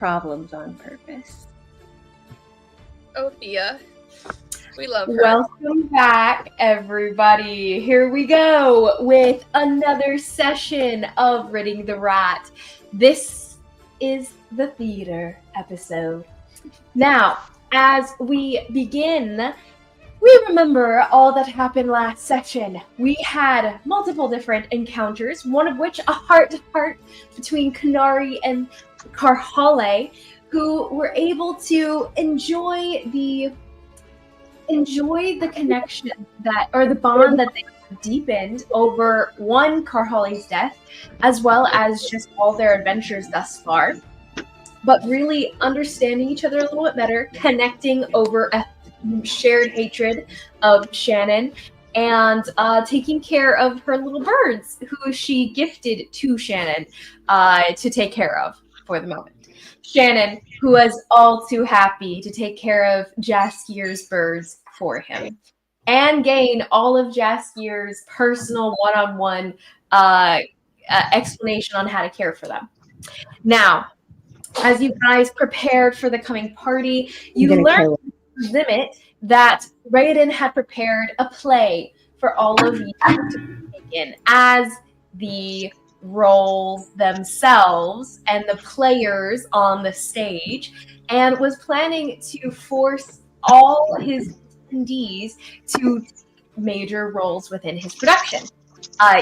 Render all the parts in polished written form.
problems on purpose. Oh, Thea. We love her. Welcome back, everybody. Here we go with another session of Ridding the Rat. This is the theater episode. Now, as we begin, we remember all that happened last session. We had multiple different encounters, one of which a heart-to-heart between Kanari and Karhale, who were able to enjoy the connection or the bond that they deepened over one, Karhale's death, as well as just all their adventures thus far. But really understanding each other a little bit better, connecting over a shared hatred of Shannon, and taking care of her little birds, who she gifted to Shannon to take care of for the moment. Shannon, who was all too happy to take care of Jaskier's birds for him, and gain all of Jaskier's personal one-on-one explanation on how to care for them. Now, as you guys prepared for the coming party, you learned Zimit that Raiden had prepared a play for all of you to take in as the roles themselves and the players on the stage, and was planning to force all his attendees to major roles within his production.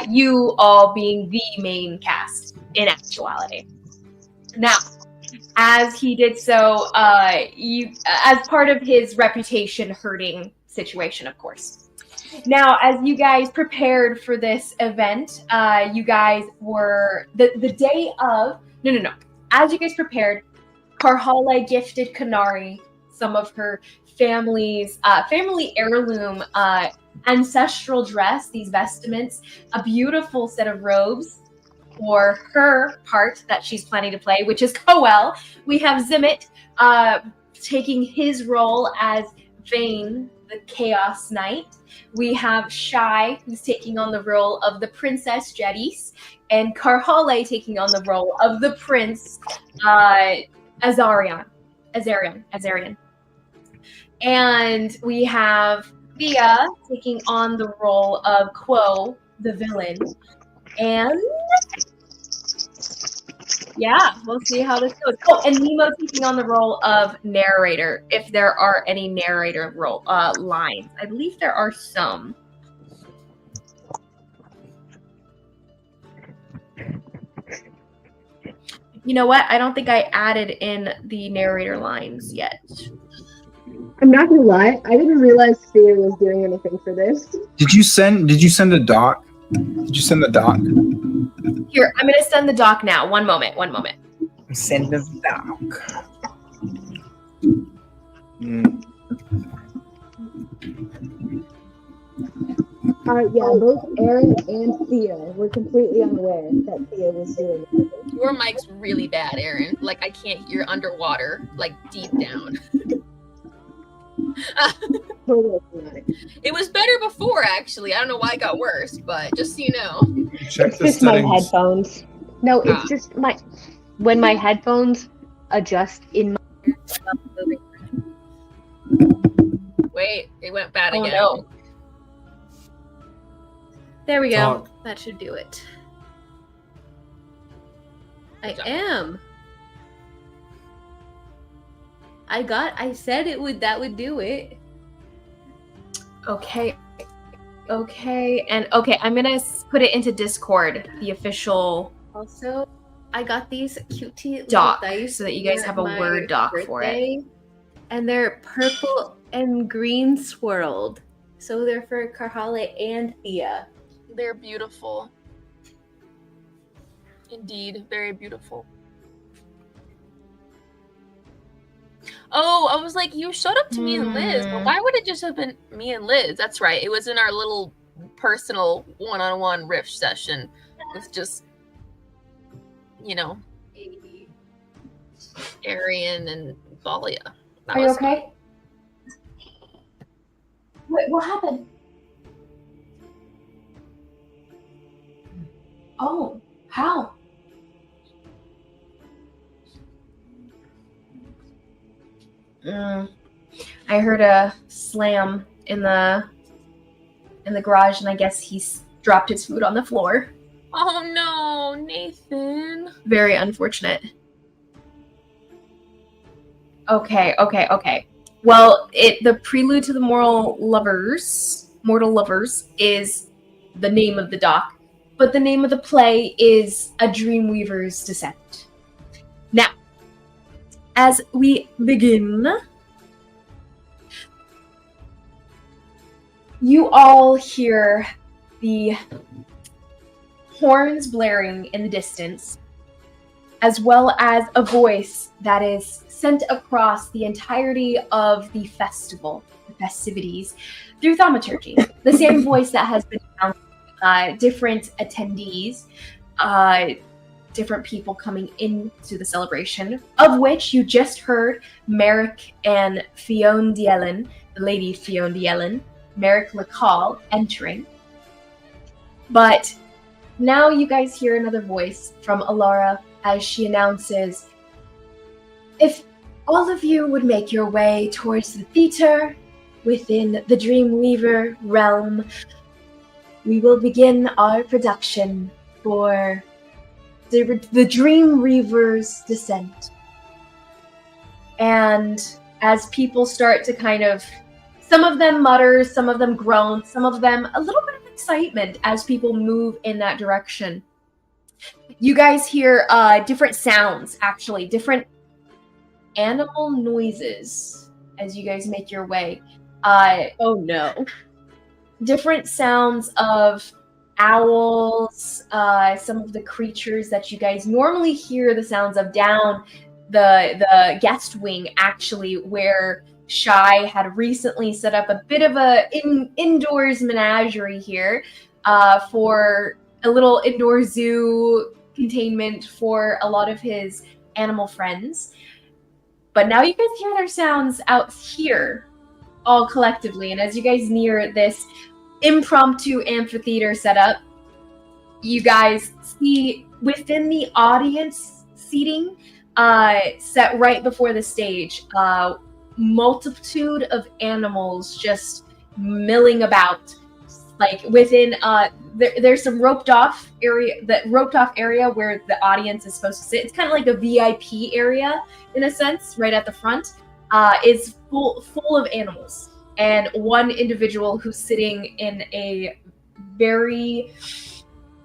You all being the main cast in actuality. Now, as he did so, as part of his reputation-hurting situation, of course. Now, as you guys prepared for this event, you guys were the day of. No. As you guys prepared, Karhale gifted Kanari some of her family heirloom ancestral dress, these vestments, a beautiful set of robes for her part that she's planning to play, which is Coel. We have Zimit taking his role as Vane, the Chaos Knight. We have Shai, who's taking on the role of the Princess Jedis, and Karhale taking on the role of the Prince Azarian. And we have Thea taking on the role of Quo, the villain. And yeah, we'll see how this goes. Oh, and Nemo taking on the role of narrator, if there are any narrator role lines. I believe there are some. You know what? I don't think I added in the narrator lines yet. I'm not gonna lie, I didn't realize Thea was doing anything for this. Did you send a doc? Did you send the doc? Here, I'm gonna send the doc now. One moment. Send the doc. Yeah, both Aaron and Thea were completely unaware that Thea was doing it. Your mic's really bad, Aaron. Like, I can't hear underwater, like deep down. It was better before, actually. I don't know why it got worse, but just so you know. Check it's the just settings. my headphones. No, it's just when my headphones adjust in my. Wait, it went bad again. No. There we go. Talk. That should do it. I am. I said it would. That would do it. Okay. And I'm gonna put it into Discord, the official. Also, I got these cutie doc dice so that you guys have a Word doc for it. And they're purple and green swirled. So they're for Karhale and Thea. They're beautiful. Indeed, very beautiful. Oh, I was like, you showed up to me and Liz, but why would it just have been me and Liz? That's right. It was in our little personal one-on-one riff session with just, Arian and Valia. Are you okay? Wait, what happened? Oh, how? I heard a slam in the garage, and I guess he's dropped his food on the floor. Oh no, Nathan. Very unfortunate. Okay. Well, the Prelude to the Mortal Lovers is the name of the doc, but the name of the play is A Dreamweavers Descent. Now, as we begin, you all hear the horns blaring in the distance, as well as a voice that is sent across the entirety of the festival, the festivities, through thaumaturgy. The same voice that has been announced, different attendees, different people coming into the celebration, of which you just heard Merrick and Fionn Dielen, the lady Fionn Dielen, Merrick LeCall entering. But now you guys hear another voice from Alara as she announces, if all of you would make your way towards the theater within the Dreamweaver realm, we will begin our production for the Dreamweavers Descent. And as people start to kind of, some of them mutter, some of them groan, some of them a little bit of excitement as people move in that direction. You guys hear different sounds, actually, different animal noises as you guys make your way. Oh no. Different sounds of owls, some of the creatures that you guys normally hear the sounds of down the guest wing, actually, where Shy had recently set up a bit of a indoors menagerie here for a little indoor zoo containment for a lot of his animal friends. But now you guys hear their sounds out here, all collectively. And as you guys near this impromptu amphitheater setup, you guys see within the audience seating set right before the stage, multitude of animals just milling about. Like within, there's some roped off area where the audience is supposed to sit. It's kind of like a VIP area in a sense, right at the front. Is full of animals, and one individual who's sitting in a very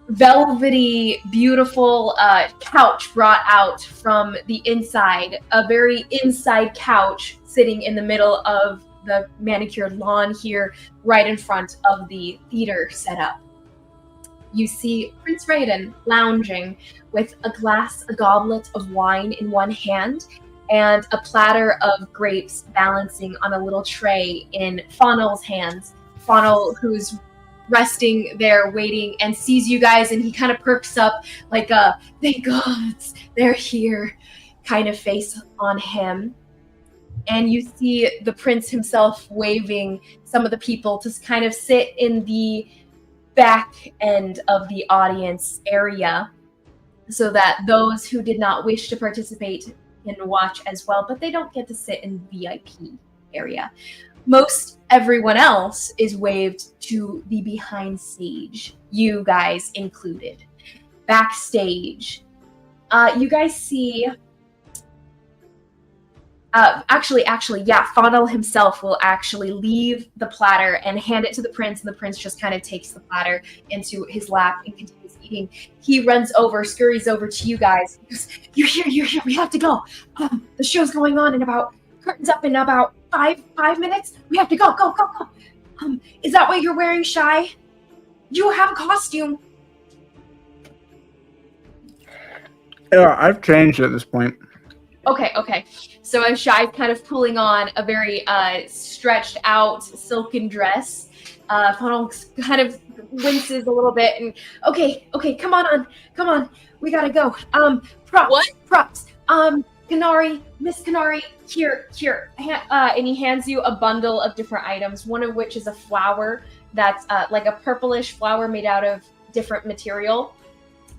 velvety, beautiful couch brought out from the inside, a very inside couch sitting in the middle of the manicured lawn here, right in front of the theater setup. You see Prince Raiden lounging with a goblet of wine in one hand and a platter of grapes balancing on a little tray in Fawnel's hands. Fawnel, who's resting there waiting and sees you guys, and he kind of perks up like a thank gods they're here kind of face on him. And you see the prince himself waving some of the people to kind of sit in the back end of the audience area so that those who did not wish to participate can watch as well, but they don't get to sit in the VIP area. Most everyone else is waved to the behind stage, you guys included. Backstage, you guys see Fawnel himself will actually leave the platter and hand it to the prince, and the prince just kind of takes the platter into his lap and continues eating. He runs over, scurries over to you guys. He goes, you're here, we have to go. The show's going on in curtains up in about five minutes. We have to go. Is that what you're wearing, Shy? You have a costume. Yeah, I've changed at this point. Okay. So as Shy's kind of pulling on a very stretched out silken dress, Funnel kind of winces a little bit and okay, come on, we gotta go. Props. Canary, Miss Canary, here. And he hands you a bundle of different items, one of which is a flower that's like a purplish flower made out of different material.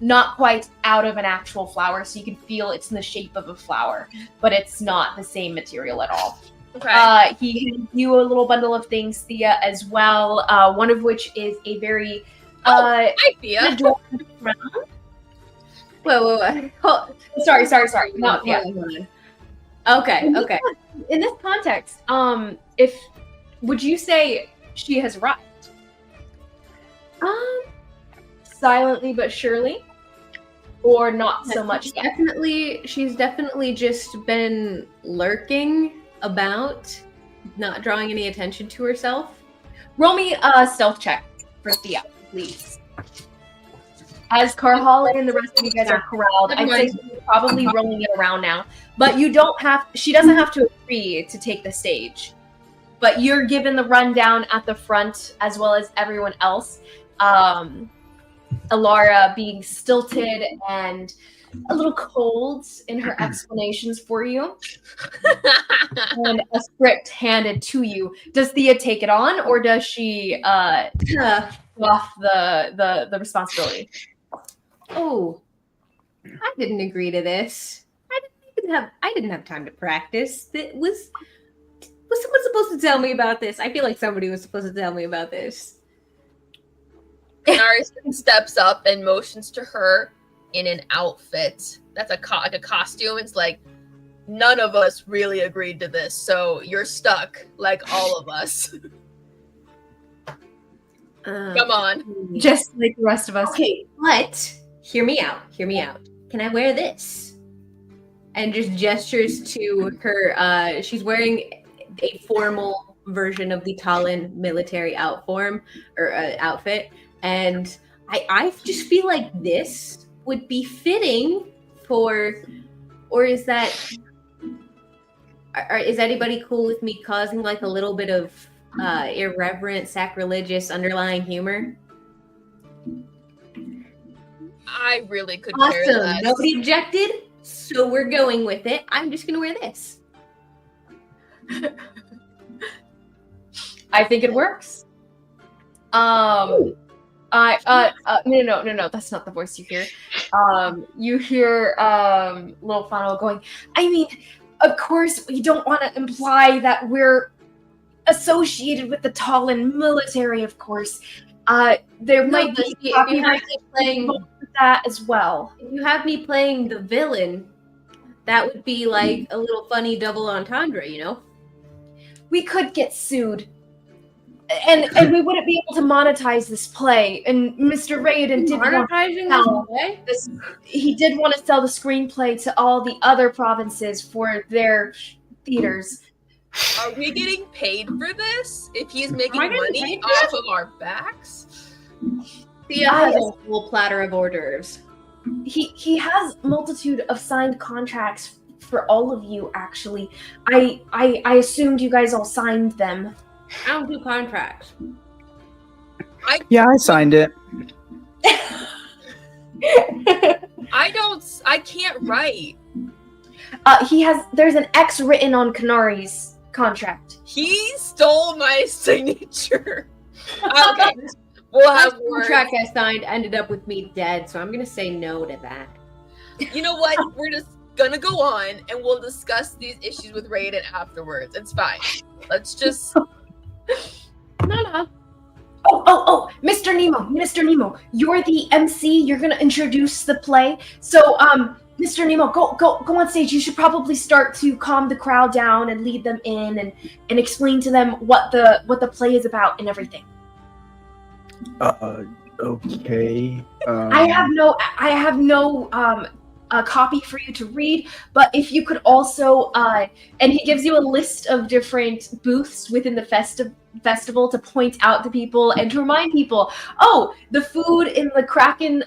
not quite out of an actual flower, so you can feel it's in the shape of a flower, but it's not the same material at all. Okay. He hands you a little bundle of things, Thea, as well. One of which is a very Hi, Thea. adorned crown. Whoa. Sorry. Not Thea. Hold on. Okay. In this context, if would you say she has arrived? Silently but surely, or not so much yet? She's definitely just been lurking about, not drawing any attention to herself. Roll me a stealth check for Thea, please. As Karhali and the rest of you guys are corralled, I'd say you're probably rolling it around now. But you don't have. She doesn't have to agree to take the stage. But you're given the rundown at the front as well as everyone else. Alara being stilted and a little cold in her explanations for you. And a script handed to you. Does Thea take it on, or does she off the responsibility? Oh, I didn't agree to this. I didn't have time to practice. Was someone supposed to tell me about this? I feel like somebody was supposed to tell me about this. Narison steps up and motions to her in an outfit that's like a costume. It's like, none of us really agreed to this, so you're stuck, like all of us. Come on. Just like the rest of us. Okay, but hear me out. Can I wear this? And just gestures to her. She's wearing a formal version of the Talon military outfit, and I just feel like this would be fitting for. Or is anybody cool with me causing like a little bit of irreverent, sacrilegious underlying humor? I really could care less. Awesome. Nobody objected, so we're going with it. I'm just gonna wear this. I think it works. No, that's not the voice you hear. You hear Little Funnel going, I mean, of course, we don't want to imply that we're associated with the Talon military, of course. There might be playing that as well. If you have me playing the villain, that would be like a little funny double entendre, you know? We could get sued. And we wouldn't be able to monetize this play. And Mr. Raiden did he did want to sell the screenplay to all the other provinces for their theaters. Are we getting paid for this? If he's making money off of our backs? Thea has a full platter of hors d'oeuvres. He has a multitude of signed contracts for all of you, actually. I assumed you guys all signed them. I don't do contracts. Yeah, I signed it. I can't write. There's an X written on Kanari's contract. He stole my signature. Okay. We'll have The contract I signed ended up with me dead, so I'm gonna say no to that. You know what? We're just gonna go on and we'll discuss these issues with Raiden afterwards. It's fine. Let's just No. Oh, Mr. Nemo, you're the MC. You're gonna introduce the play. So, Mr. Nemo, go on stage. You should probably start to calm the crowd down and lead them in and explain to them what the play is about and everything. Okay. I have no copy for you to read, but if you could also, and he gives you a list of different booths within the festival to point out to people and to remind people, the food in the Kraken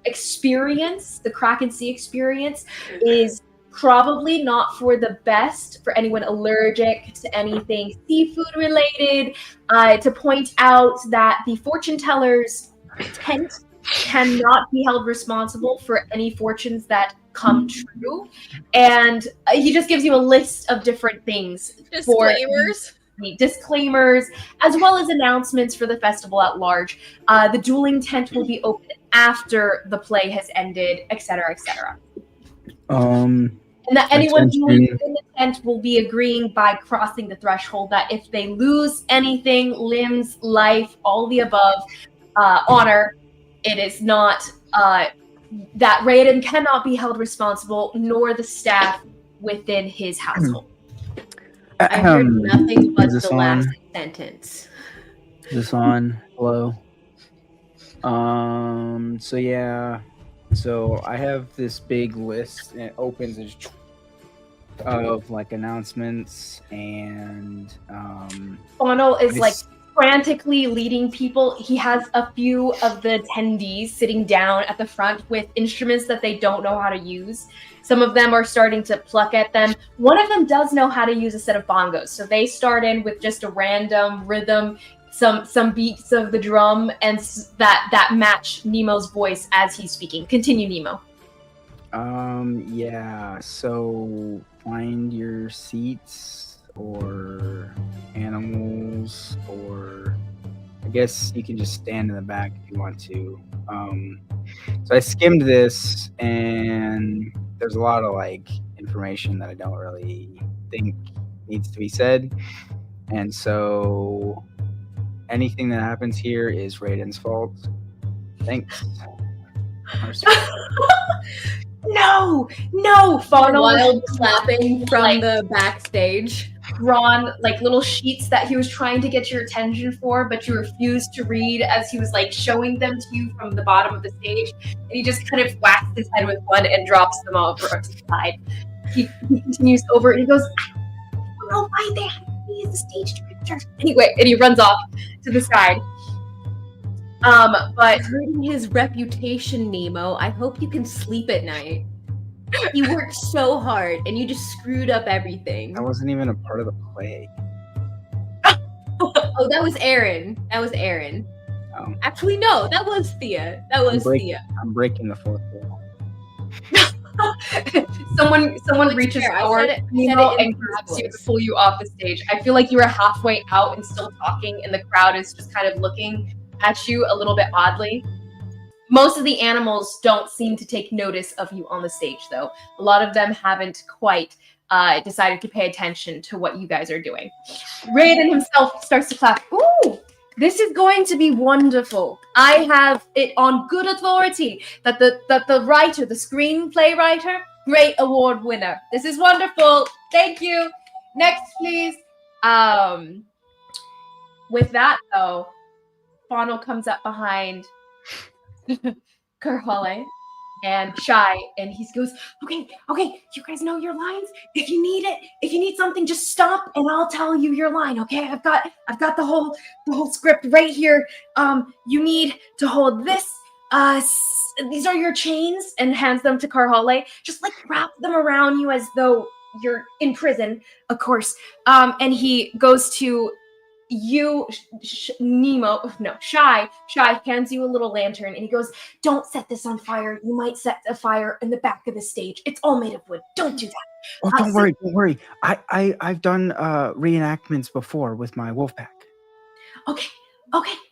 experience, the Kraken Sea experience is probably not for the best for anyone allergic to anything seafood related, to point out that the fortune teller's tent cannot be held responsible for any fortunes that come true. And he just gives you a list of different things. disclaimers. disclaimers, as well as announcements for the festival at large. The dueling tent will be open after the play has ended, etc., etc. And that anyone dueling in the tent will be agreeing by crossing the threshold that if they lose anything, limbs, life, all the above, honor, it is not that Raiden cannot be held responsible, nor the staff within his household. I heard nothing but is the this last on? sentence. Is this on? Hello. So yeah. So I have this big list, and it opens and of like announcements and Funnel is like frantically leading people. He has a few of the attendees sitting down at the front with instruments that they don't know how to use. Some of them are starting to pluck at them. One of them does know how to use a set of bongos, so they start in with just a random rhythm, some beats of the drum, and that match Nemo's voice as he's speaking. Continue, Nemo. Yeah, so find your seats or animals, or I guess you can just stand in the back if you want to. So I skimmed this, and there's a lot of like information that I don't really think needs to be said, and so anything that happens here is Raiden's fault. Thanks. No, Funnel. Wild clapping from the backstage. Drawn like little sheets that he was trying to get your attention for, but you refused to read as he was like showing them to you from the bottom of the stage. And he just kind of whacks his head with one and drops them over to the side. He continues over and he goes, I don't know why they have me as a stage director. Anyway, and he runs off to the side. But Hurting his reputation, Nemo. I hope you can sleep at night. You worked so hard and you just screwed up everything. I wasn't even a part of the play. Oh, that was Aaron. Oh. Actually, no, that was Thea. Thea. I'm breaking the fourth wall. someone reaches forward Nemo and grabs you to pull you off the stage. I feel like you were halfway out and still talking, and the crowd is just kind of looking at you a little bit oddly. Most of the animals don't seem to take notice of you on the stage, though. A lot of them haven't quite decided to pay attention to what you guys are doing. Raiden himself starts to clap. Ooh, this is going to be wonderful. I have it on good authority that the writer, the screenplay writer, great award winner. This is wonderful. Thank you. Next, please. With that, though, Fawnal comes up behind Karhale and Shy, and he goes, okay, you guys know your lines. If you need something, just stop and I'll tell you your line. Okay, I've got the whole script right here. You need to hold this. These are your chains, and hands them to Karhale. Just like wrap them around you as though you're in prison, of course. And he goes to you, Shy hands you a little lantern, and he goes, don't set this on fire. You might set a fire in the back of the stage. It's all made of wood. Don't do that. Oh, don't worry. I've done reenactments before with my wolf pack. Okay,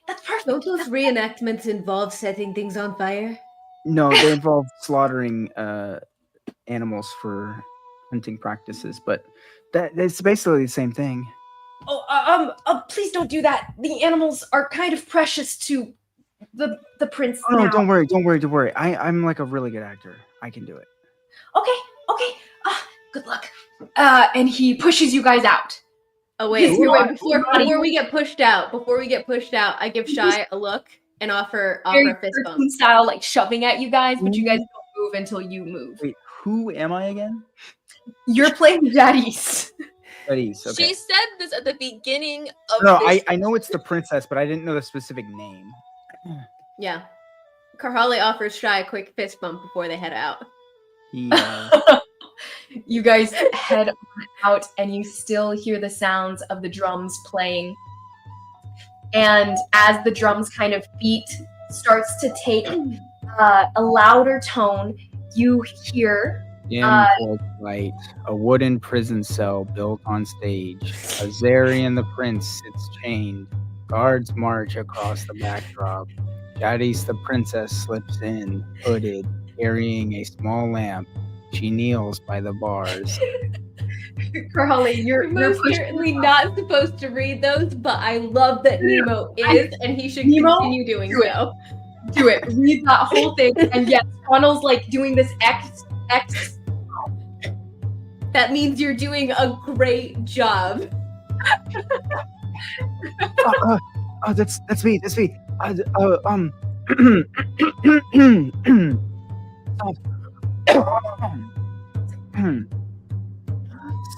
that's perfect. Don't those reenactments involve setting things on fire? No, they involve slaughtering animals for hunting practices, but it's basically the same thing. Please don't do that. The animals are kind of precious to the prince. Oh, now. don't worry. I'm like a really good actor. I can do it. Okay. Good luck. And he pushes you guys out. Oh wait, before we get pushed out, I give Shy a look and offer a fist bump. Style, like shoving at you guys, but you guys don't move until you move. Wait, who am I again? You're playing Jadis. Okay. She said this at the beginning of No, this. I know it's the princess, but I didn't know the specific name. Yeah. Karhale offers Shy a quick fist bump before they head out. You guys head out, and you still hear the sounds of the drums playing. And as the drums kind of beat starts to take a louder tone, you hear Dim torchlight, a wooden prison cell built on stage. Azarian the prince sits chained. Guards march across the backdrop. Jadis the princess slips in, hooded, carrying a small lamp. She kneels by the bars. Carly, You're you're most pushing certainly not supposed to read those, but I love that Nemo is, and he should Nemo, continue doing do it. so. Do it. Read that whole thing. And yes, Connell's like doing this X. That means you're doing a great job. That's me.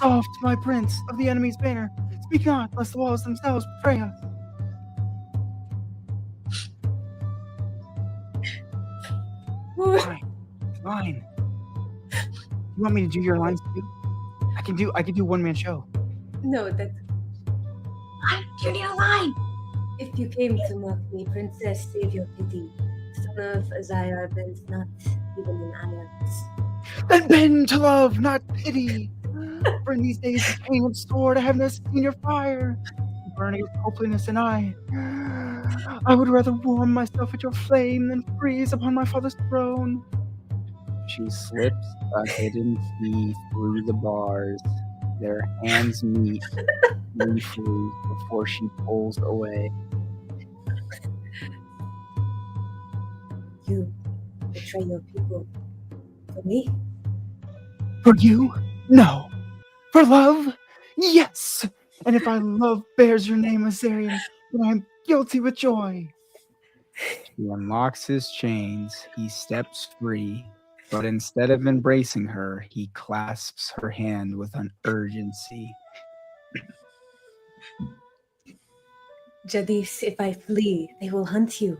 Soft, my prince of the enemy's banner. Speak not, lest the walls themselves betray us. Fine. You want me to do your lines too? I can do one-man show. No, that's... You need a line. If you came to mock me, princess, save your pity. Son of Azire bends not even in irons. Then bend to love, not pity. For in these days of pain and sword, I have not seen your fire. Burning with hopelessness and I would rather warm myself at your flame than freeze upon my father's throne. She slips a hidden key through the bars. Their hands meet briefly before she pulls away. You betray your people. For me? For you? No. For love? Yes. And if I love bears your name, Azarian, then I am guilty with joy. She unlocks his chains. He steps free. But instead of embracing her, he clasps her hand with an urgency. Jadis, if I flee, they will hunt you.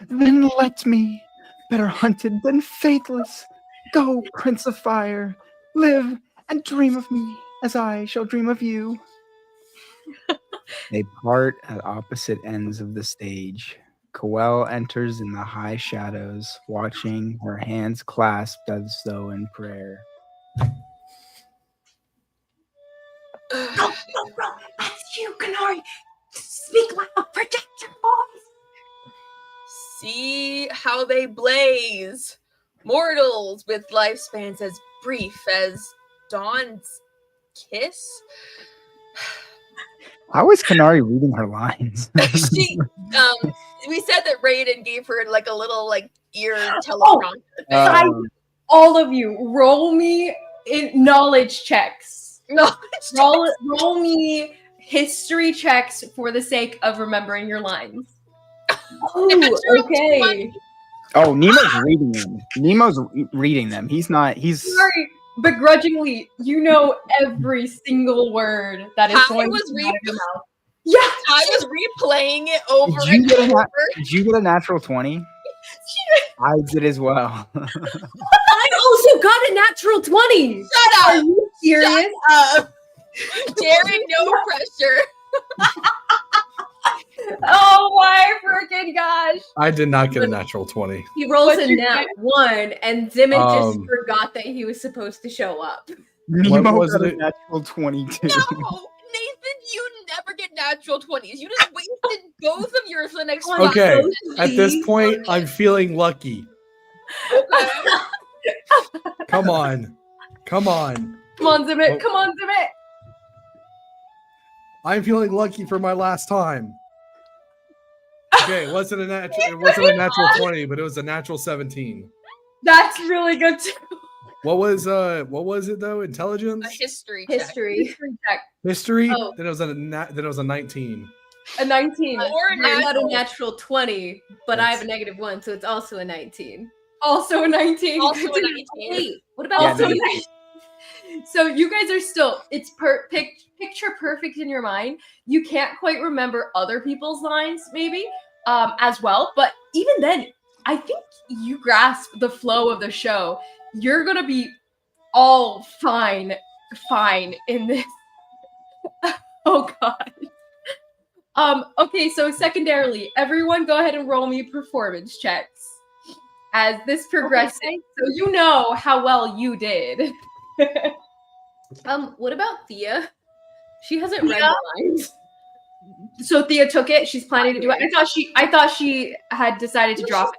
Then let me. Better hunted than faithless. Go, Prince of Fire. Live and dream of me as I shall dream of you. They part at opposite ends of the stage. Coel enters in the high shadows, watching, her hands clasped as though in prayer. Go. That's you, Canary. Speak loud. Project your voice. See how they blaze. Mortals with lifespans as brief as dawn's kiss. How is Canary reading her lines? She, we said that Raiden gave her like a little like ear teleprompter thing. All of you, roll me in knowledge checks. Roll me history checks for the sake of remembering your lines. Oh, okay. Oh, Nemo's reading them. Nemo's reading them. He's not. He's. Sorry, begrudgingly, you know every single word that is going to come out of your mouth. Yeah, I was replaying it over Did you and get over. Did you get a natural 20? I did as well. I also got a natural 20. Shut up! Are you serious? Shut up! Jared, no pressure. Oh my freaking gosh! I did not get a natural 20. He rolls What'd a you nat get? 1, and Zimmit just Um, forgot that he was supposed to show up. Nemo was got a it? natural 22. No, Nathan, you never get natural 20s. You just wasted both of yours for the next 5 Okay, minutes. at this point, I'm feeling lucky. Okay. Come on. Come on, Zimmit! Oh. Come on, Zimmit! I'm feeling lucky for my last time. Okay, it wasn't a natural 20, but it was a natural 17. That's really good too. What was it though? Intelligence? A history check. History. History check. History? Oh. Then it was a 19. A 19. Or I got a natural. natural 20, but I have a negative 1, so it's also a 19. Also a 19. Also a 19. Wait, what about Yeah, Also a no. 19. So you guys are still, it's picture perfect in your mind. You can't quite remember other people's lines, maybe, as well. But even then, I think you grasp the flow of the show. You're gonna be all fine in this. Oh god. Okay, so secondarily, everyone go ahead and roll me performance checks. as this progresses, so you know how well you did. What about Thea? She hasn't read the lines. So Thea took it. She's planning to do it. I thought she had decided to drop it.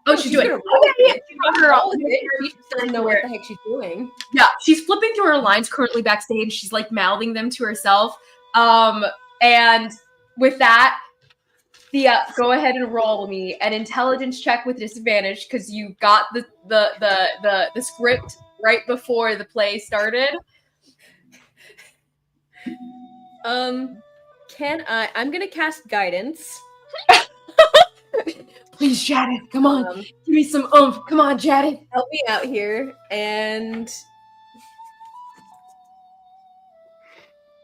Oh, she's doing it. Okay, she brought her off. She doesn't know what the heck she's doing. Yeah, she's flipping through her lines currently backstage. She's like mouthing them to herself. And with that, Thea, go ahead and roll me an intelligence check with disadvantage because you got the script right before the play started. I'm gonna cast guidance. Please, Jaden, come on. Give me some oomph. Come on, Jaden. Help me out here. And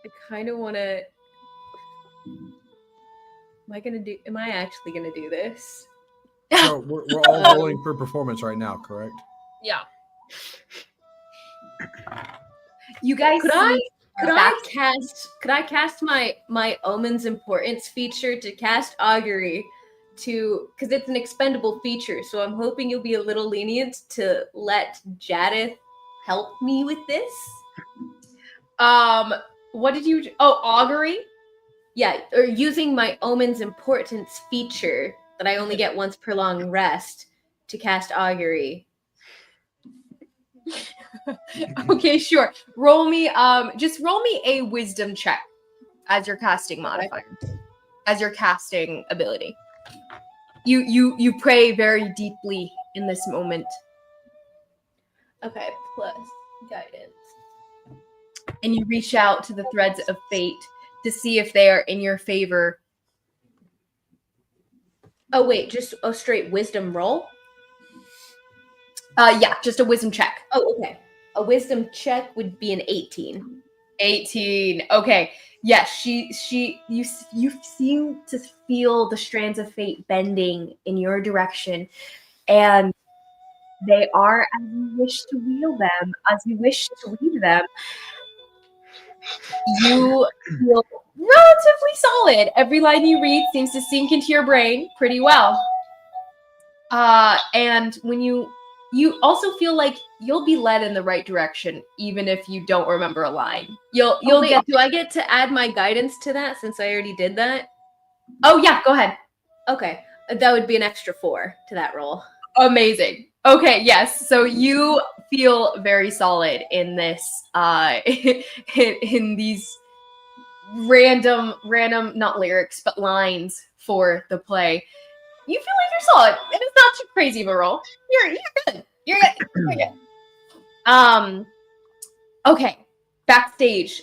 I kind of want to... Am I actually going to do this? So we're all rolling for performance right now, correct? Yeah. You guys Could I cast my Omen's Importance feature to cast Augury because it's an expendable feature, so I'm hoping you'll be a little lenient to let Jadith help me with this. What did you... Oh, Augury? Yeah, or using my Omen's Importance feature that I only get once per long rest to cast Augury. Okay, sure. Roll me a wisdom check as your casting modifier. As your casting ability. You pray very deeply in this moment. Okay, plus guidance. And you reach out to the threads of fate to see if they are in your favor. Oh wait, just a straight wisdom roll? Yeah, just a wisdom check. Oh, okay. A wisdom check would be an 18. 18. Okay. Yes, you seem to feel the strands of fate bending in your direction, and they are as you wish to wield them, as you wish to weave them. You feel relatively solid. Every line you read seems to sink into your brain pretty well. And when you also feel like you'll be led in the right direction, even if you don't remember a line. Do I get to add my guidance to that since I already did that? Oh yeah, go ahead. Okay, that would be an extra 4 to that roll. Amazing. Okay, yes. So you feel very solid in this, in these random, not lyrics, but lines for the play. You feel like you're solid, and it's not too crazy of a roll. You're good. You're good. Okay. Backstage,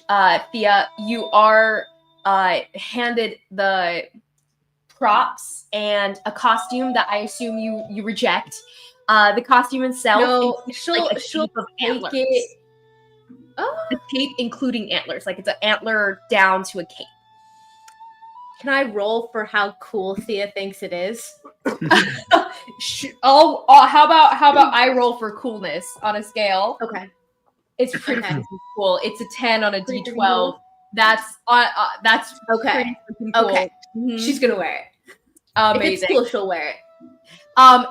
Thea, you are handed the props and a costume that I assume you reject. The costume itself. No, she'll take it. Oh. The cape including antlers, like it's an antler down to a cape. Can I roll for how cool Thea thinks it is? How about I roll for coolness on a scale? Okay. It's pretty cool. It's a 10 on a D12. That's okay. Pretty cool. Okay. Mm-hmm. She's gonna wear it. Amazing. If it's cool, she'll wear it.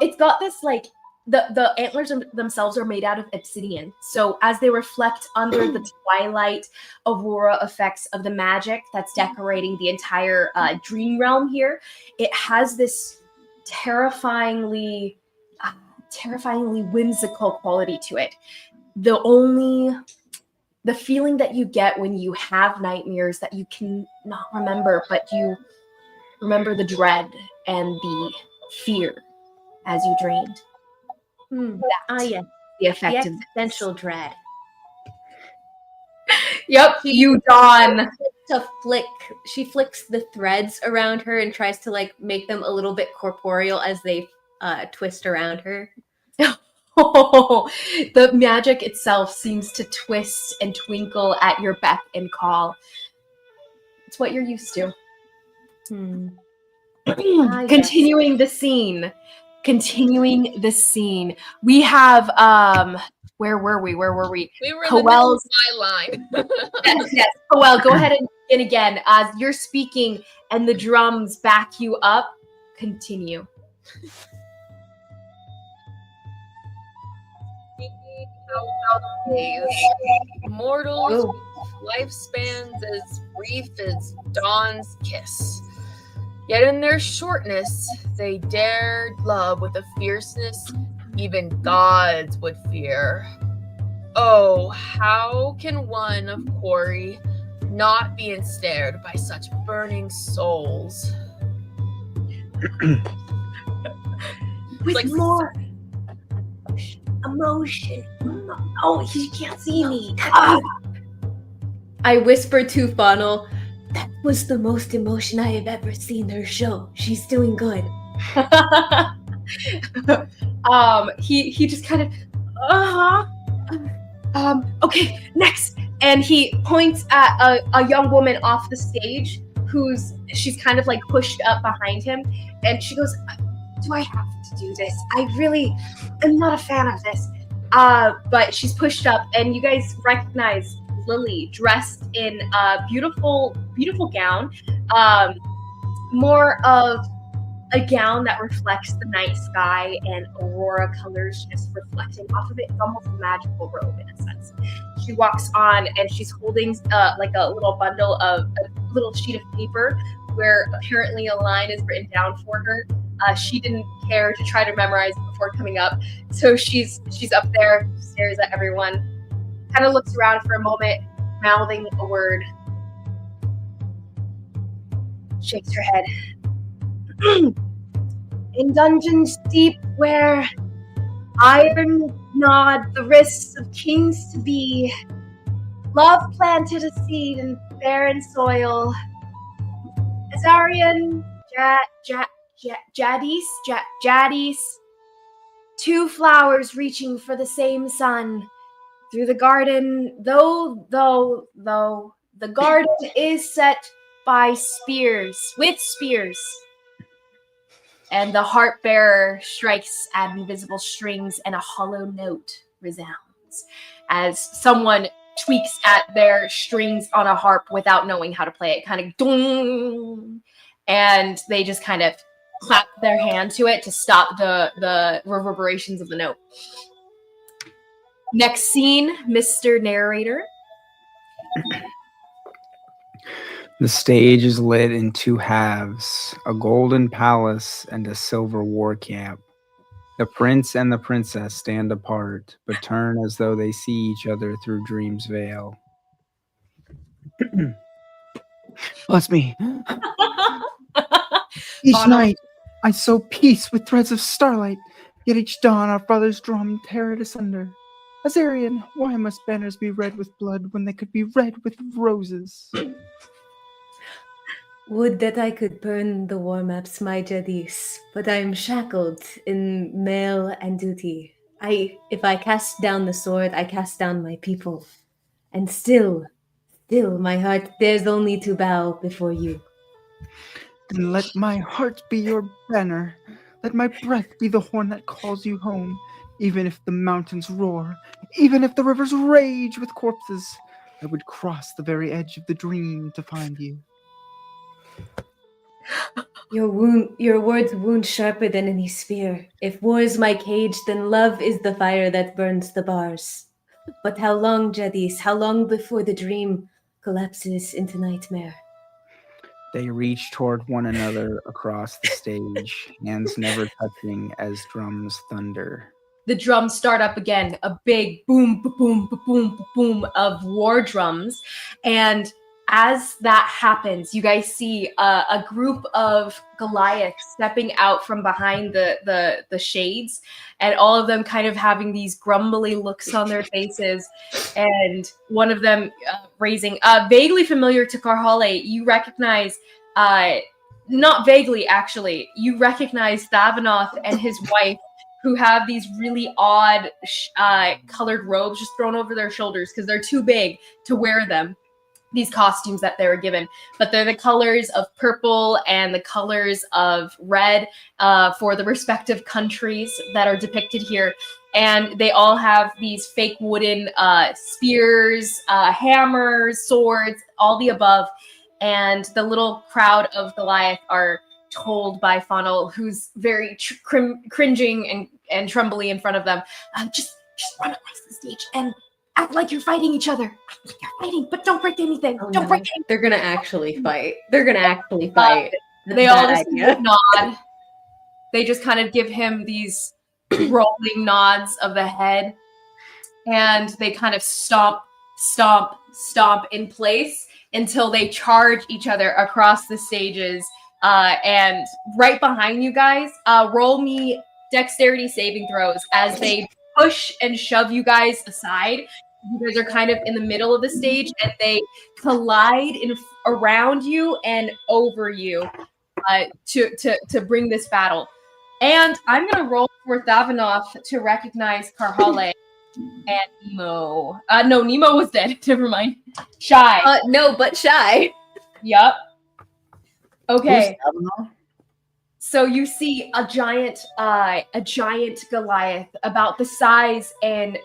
It's got this like the antlers themselves are made out of obsidian. So as they reflect under the twilight aurora effects of the magic that's decorating the entire dream realm here, it has this terrifyingly whimsical quality to it. The feeling that you get when you have nightmares that you can not remember, but you remember the dread and the fear as you dreamed. Yes. The effect of existential dread. Yep, you dawn. She flicks the threads around her and tries to like make them a little bit corporeal as they twist around her. Oh, the magic itself seems to twist and twinkle at your beck and call. It's what you're used to. Continuing the scene. We have where were we? We were in Coel's, the middle of my line. yes. Coel, go ahead and begin again as you're speaking and the drums back you up. Continue. how about days? Mortals Oh. with lifespans as brief as dawn's kiss. Yet in their shortness, they dared love with a fierceness even gods would fear. Oh, how can one of quarry not be ensnared by such burning souls? With Like- more emotion. Oh, he can't see me. I whisper to Funnel, that was the most emotion I have ever seen her show. She's doing good. He just kind of okay, next, and he points at a young woman off the stage she's kind of like pushed up behind him, and she goes, do I have to do this? I really am not a fan of this. But she's pushed up, and you guys recognize Lily dressed in a beautiful gown, more of a gown that reflects the night sky and aurora colors just reflecting off of it. It's almost a magical robe in a sense. She walks on, and she's holding like a little bundle of a little sheet of paper where apparently a line is written down for her. She didn't care to try to memorize it before coming up, so she's up there, stares at everyone, kind of looks around for a moment, mouthing a word, shakes her head. In dungeons deep where iron gnawed the wrists of kings to be, love planted a seed in barren soil. Azarian, Jadis, two flowers reaching for the same sun. Through the garden, though the garden is set by with spears. And the harp bearer strikes at invisible strings, and a hollow note resounds as someone tweaks at their strings on a harp without knowing how to play it, kind of dong, and they just kind of clap their hand to it to stop the reverberations of the note. Next scene, Mr. Narrator. The stage is lit in two halves, a golden palace and a silver war camp. The prince and the princess stand apart, but turn as though they see each other through dream's veil. Bless me. Each Autumn. night I sow peace with threads of starlight, yet each dawn our father's drum tear it asunder. Azarian, why must banners be red with blood when they could be red with roses? Would that I could burn the war maps, my Jadis, but I am shackled in mail and duty. If I cast down the sword, I cast down my people. And still, my heart dares only to bow before you. Then let my heart be your banner. Let my breath be the horn that calls you home. Even if the mountains roar, even if the rivers rage with corpses, I would cross the very edge of the dream to find you. Your words wound sharper than any spear. If war is my cage, then love is the fire that burns the bars. But how long, Jadis? How long before the dream collapses into nightmare? They reach toward one another across the stage, hands never touching as drums thunder. The drums start up again, a big boom, boom, boom, boom of war drums. And as that happens, you guys see a group of Goliaths stepping out from behind the shades, and all of them kind of having these grumbly looks on their faces. And one of them raising, vaguely familiar to Karhale, you recognize, not vaguely actually, you recognize Thavanoth and his wife, who have these really odd colored robes just thrown over their shoulders because they're too big to wear them, these costumes that they were given. But they're the colors of purple and the colors of red for the respective countries that are depicted here. And they all have these fake wooden spears, hammers, swords, all the above. And the little crowd of Goliath are told by Funnel, who's very cringing and trembly in front of them, just run across the stage and act like you're fighting each other. Act like you're fighting, but don't break anything. Oh, Don't no. break anything. They're gonna actually fight. They're gonna actually fight. They all Bad just idea. nod. They just kind of give him these rolling nods of the head, and they kind of stomp in place until they charge each other across the stages. And right behind you guys, roll me dexterity saving throws as they push and shove you guys aside. You guys are kind of in the middle of the stage, and they collide around you and over you to bring this battle. And I'm gonna roll for Thavanoff to recognize Karhale and Nemo. No, Nemo was dead. Never mind. Shy. No, but Shy. Yup. Okay. Who's Thavanoff? So you see a giant Goliath about the size and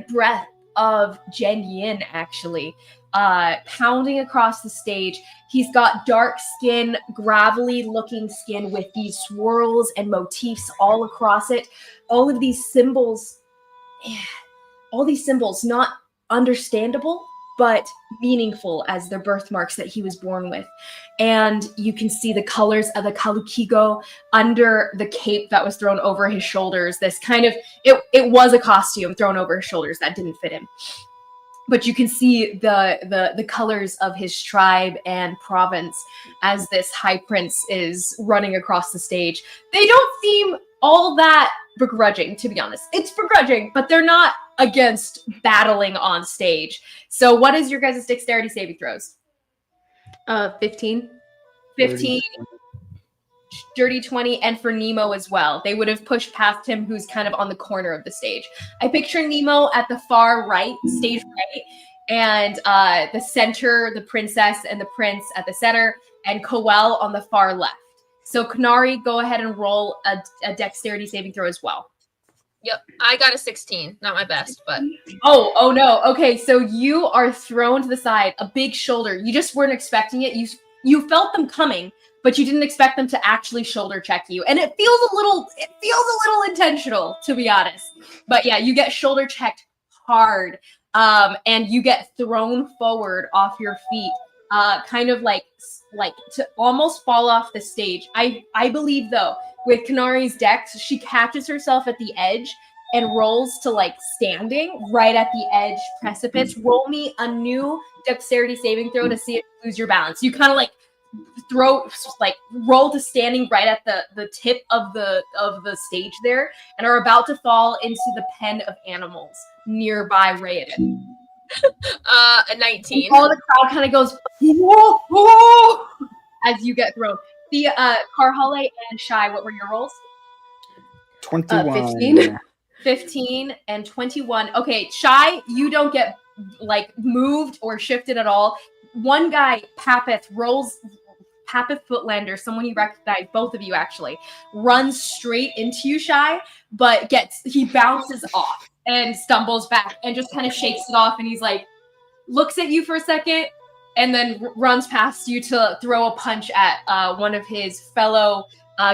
breadth of Jen Yin, actually, pounding across the stage. He's got dark skin, gravelly looking skin with these swirls and motifs all across it. All of these symbols, not understandable, but meaningful as their birthmarks that he was born with. And you can see the colors of the Kalukigo under the cape that was thrown over his shoulders. This kind of, it was a costume thrown over his shoulders that didn't fit him. But you can see the colors of his tribe and province as this high prince is running across the stage. They don't seem all that begrudging, to be honest. It's begrudging, but they're not against battling on stage. So what is your guys' dexterity saving throws? 15. 15, dirty 20, and for Nemo as well. They would have pushed past him, who's kind of on the corner of the stage. I picture Nemo at the far right, stage right, and the center, the princess and the prince at the center, and Coel on the far left. So Kanari, go ahead and roll a dexterity saving throw as well. Yep, I got a 16. Not my best, but Oh no. Okay, so you are thrown to the side, a big shoulder. You just weren't expecting it. You felt them coming, but you didn't expect them to actually shoulder check you. And it feels a little intentional, to be honest. But yeah, you get shoulder checked hard. And you get thrown forward off your feet. Kind of like to almost fall off the stage. I believe though, with Kanari's dex, she catches herself at the edge and rolls to like standing right at the edge precipice. Roll me a new dexterity saving throw to see if you lose your balance. You kind of like roll to standing right at the tip of the stage there, and are about to fall into the pen of animals nearby Raiden. a 19. And all the crowd kind of goes, whoa, whoa, as you get thrown. The Karhale and Shy, what were your rolls? 21. 15 and 21. Okay, Shy, you don't get like moved or shifted at all. One guy, Papith Footlander, someone you recognize, both of you actually, runs straight into you, Shy, but he bounces off and stumbles back and just kind of shakes it off, and he's like, looks at you for a second, and then runs past you to throw a punch at one of his fellow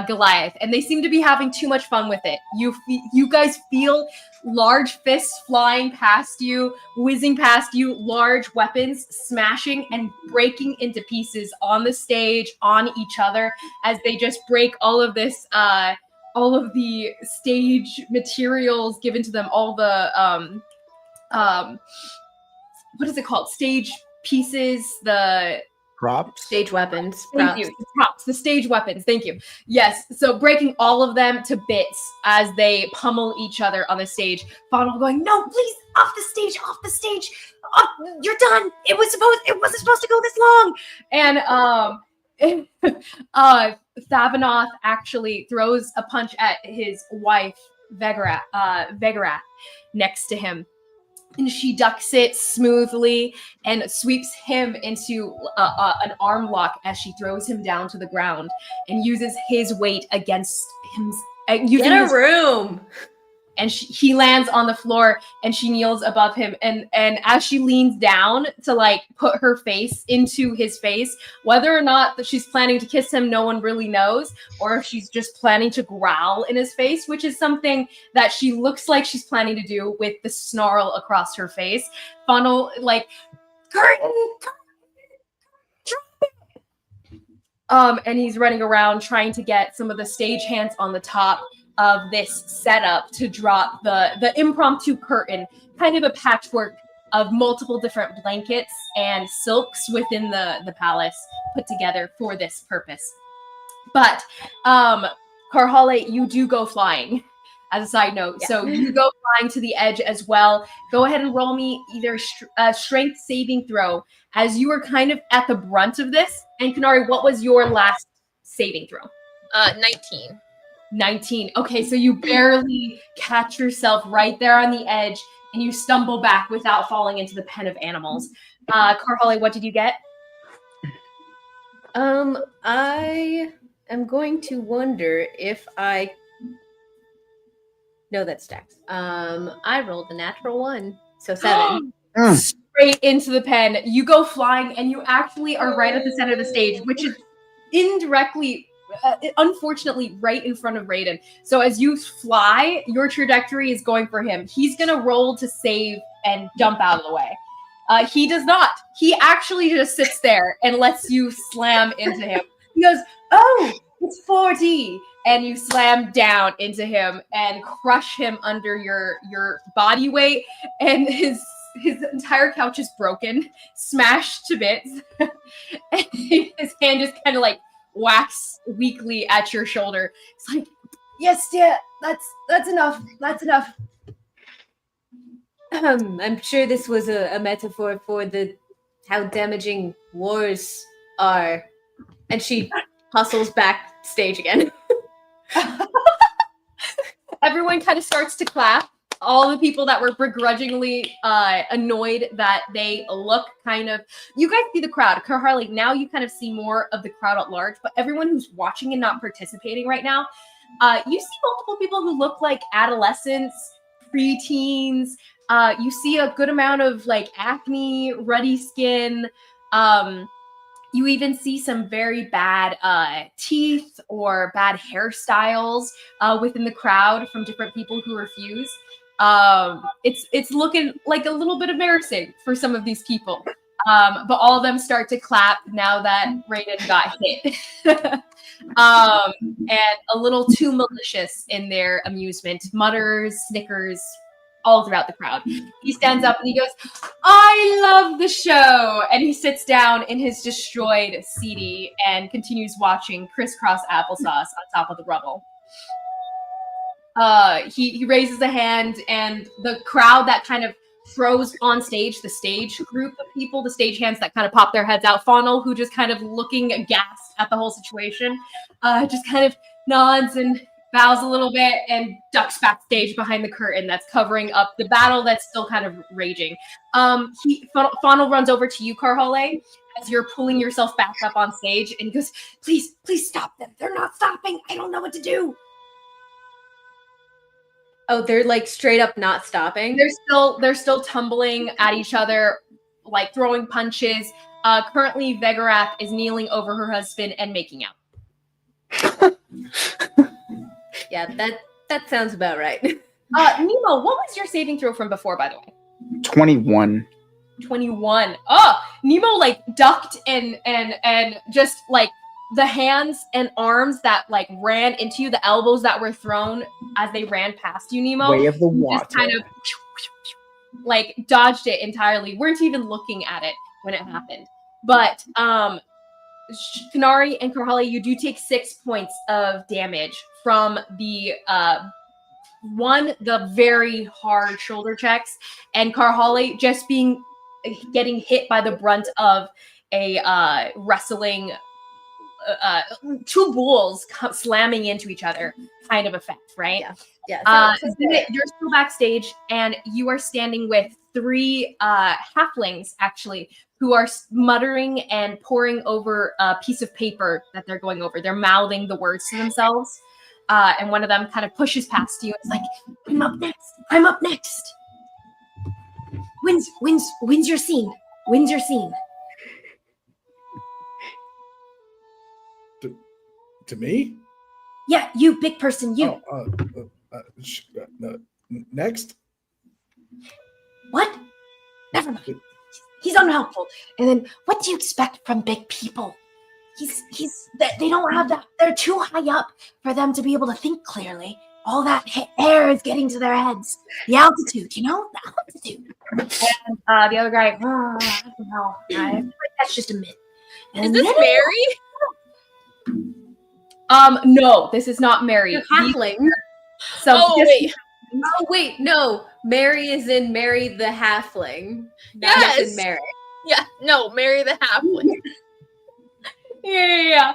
Goliath, and they seem to be having too much fun with it. You guys feel large fists flying past you, whizzing past you, large weapons smashing and breaking into pieces on the stage, on each other, as they just break all of this, all of the stage materials given to them, all the, what is it called? Stage pieces, the Props? Stage weapons. Thank you. Props, the stage weapons. Thank you. Yes. So breaking all of them to bits as they pummel each other on the stage. Fawnal going, no, please, off the stage, off the stage. Oh, you're done. It wasn't supposed to go this long. And Thavanoff actually throws a punch at his wife, Vegarat, next to him. And she ducks it smoothly and sweeps him into an arm lock as she throws him down to the ground and uses his weight against him. Get a room. and he lands on the floor, and she kneels above him. And as she leans down to like put her face into his face, whether or not that she's planning to kiss him, no one really knows, or if she's just planning to growl in his face, which is something that she looks like she's planning to do with the snarl across her face. Funnel like, curtain. And he's running around trying to get some of the stagehands on the top of this setup to drop the impromptu curtain, kind of a patchwork of multiple different blankets and silks within the palace put together for this purpose. But Karhale, you do go flying as a side note. Yeah. So you go flying to the edge as well. Go ahead and roll me either a strength saving throw, as you are kind of at the brunt of this. And Kanari, what was your last saving throw? 19. 19. Okay, so you barely catch yourself right there on the edge, and you stumble back without falling into the pen of animals. Karhale, what did you get? I am going to wonder if I... No, that stacks. I rolled a natural 1, so 7. Straight into the pen. You go flying, and you actually are right at the center of the stage, which is indirectly, unfortunately, right in front of Raiden. So as you fly, your trajectory is going for him. He's going to roll to save and jump out of the way. He does not. He actually just sits there and lets you slam into him. He goes, "Oh, it's 4D." And you slam down into him and crush him under your body weight, and his entire couch is broken, smashed to bits. And his hand just kind of like whacks weakly at your shoulder. It's like, "Yes, dear, that's enough. That's enough." I'm sure this was a metaphor for how damaging wars are. And she hustles backstage again. Everyone kind of starts to clap. All the people that were begrudgingly annoyed that they look kind of... You guys see the crowd. Karhale, now you kind of see more of the crowd at large, but everyone who's watching and not participating right now, you see multiple people who look like adolescents, preteens. You see a good amount of like acne, ruddy skin. You even see some very bad teeth or bad hairstyles within the crowd from different people who refuse. It's looking like a little bit embarrassing for some of these people. But all of them start to clap now that Raiden got hit. And a little too malicious in their amusement. Mutters, snickers, all throughout the crowd. He stands up and he goes, "I love the show!" And he sits down in his destroyed CD and continues watching crisscross applesauce on top of the rubble. He raises a hand, and the crowd that kind of froze on stage, the stage group of people, the stage hands that kind of pop their heads out, Fawnal, who just kind of looking aghast at the whole situation, just kind of nods and bows a little bit and ducks backstage behind the curtain that's covering up the battle that's still kind of raging. Fawnal runs over to you, Karhale, as you're pulling yourself back up on stage, and he goes, please stop them. They're not stopping. I don't know what to do." Oh, they're like straight up not stopping? They're still tumbling at each other, like throwing punches. Currently, Vegarath is kneeling over her husband and making out. Yeah, that sounds about right. Nemo, what was your saving throw from before, by the way? 21. 21. Oh, Nemo like ducked and just like the hands and arms that like ran into you, the elbows that were thrown as they ran past you, Nemo. Way of the water. Just kind of like dodged it entirely. Weren't even looking at it when it happened. But Kanari and Karhale, you do take 6 points of damage from the very hard shoulder checks, and Karhale just getting hit by the brunt of a wrestling two bulls slamming into each other kind of effect, right? Yeah. You're still backstage, and you are standing with 3 halflings, actually, who are muttering and poring over a piece of paper that they're going over. They're mouthing the words to themselves. and one of them kind of pushes past you. It's like, I'm up next. I'm up next. When's your scene? When's your scene? To me? Yeah, you, big person, you. Next? What? Never mind. He's unhelpful. And then, what do you expect from big people? They don't have that. They're too high up for them to be able to think clearly. All that air is getting to their heads. The altitude, the altitude. And the other guy, I don't know. I feel like that's just a myth. Is this Mary? No, this is not Mary. You're halfling. Wait, no. Mary is in Mary the halfling. Not in Mary. Yeah, no, Mary the halfling. Yeah.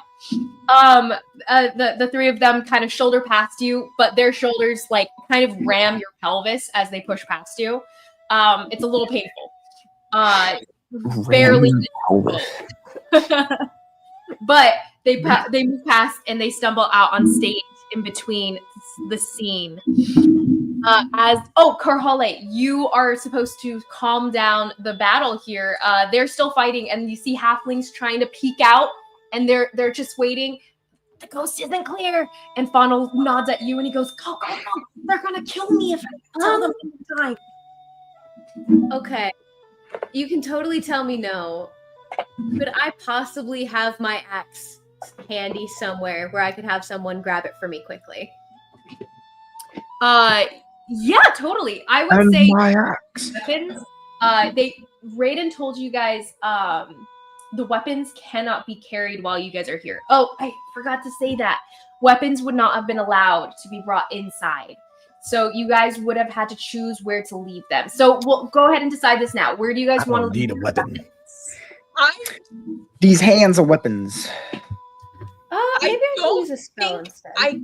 The three of them kind of shoulder past you, but their shoulders like kind of ram your pelvis as they push past you. It's a little painful. Barely. But they move past and they stumble out on stage in between the scene. Karhale, you are supposed to calm down the battle here. They're still fighting, and you see halflings trying to peek out, and they're just waiting. The coast isn't clear. And Fawnal nods at you, and he goes, "Go! They're gonna kill me if I tell them in time." Okay, you can totally tell me no. Could I possibly have my axe handy somewhere where I could have someone grab it for me quickly? Yeah, totally. I would say my axe. weapons. Raiden told you guys the weapons cannot be carried while you guys are here. Oh, I forgot to say that. Weapons would not have been allowed to be brought inside. So you guys would have had to choose where to leave them. So we'll go ahead and decide this now. Where do you guys want to leave need a weapon? These hands are weapons. Maybe I can use a spell instead. I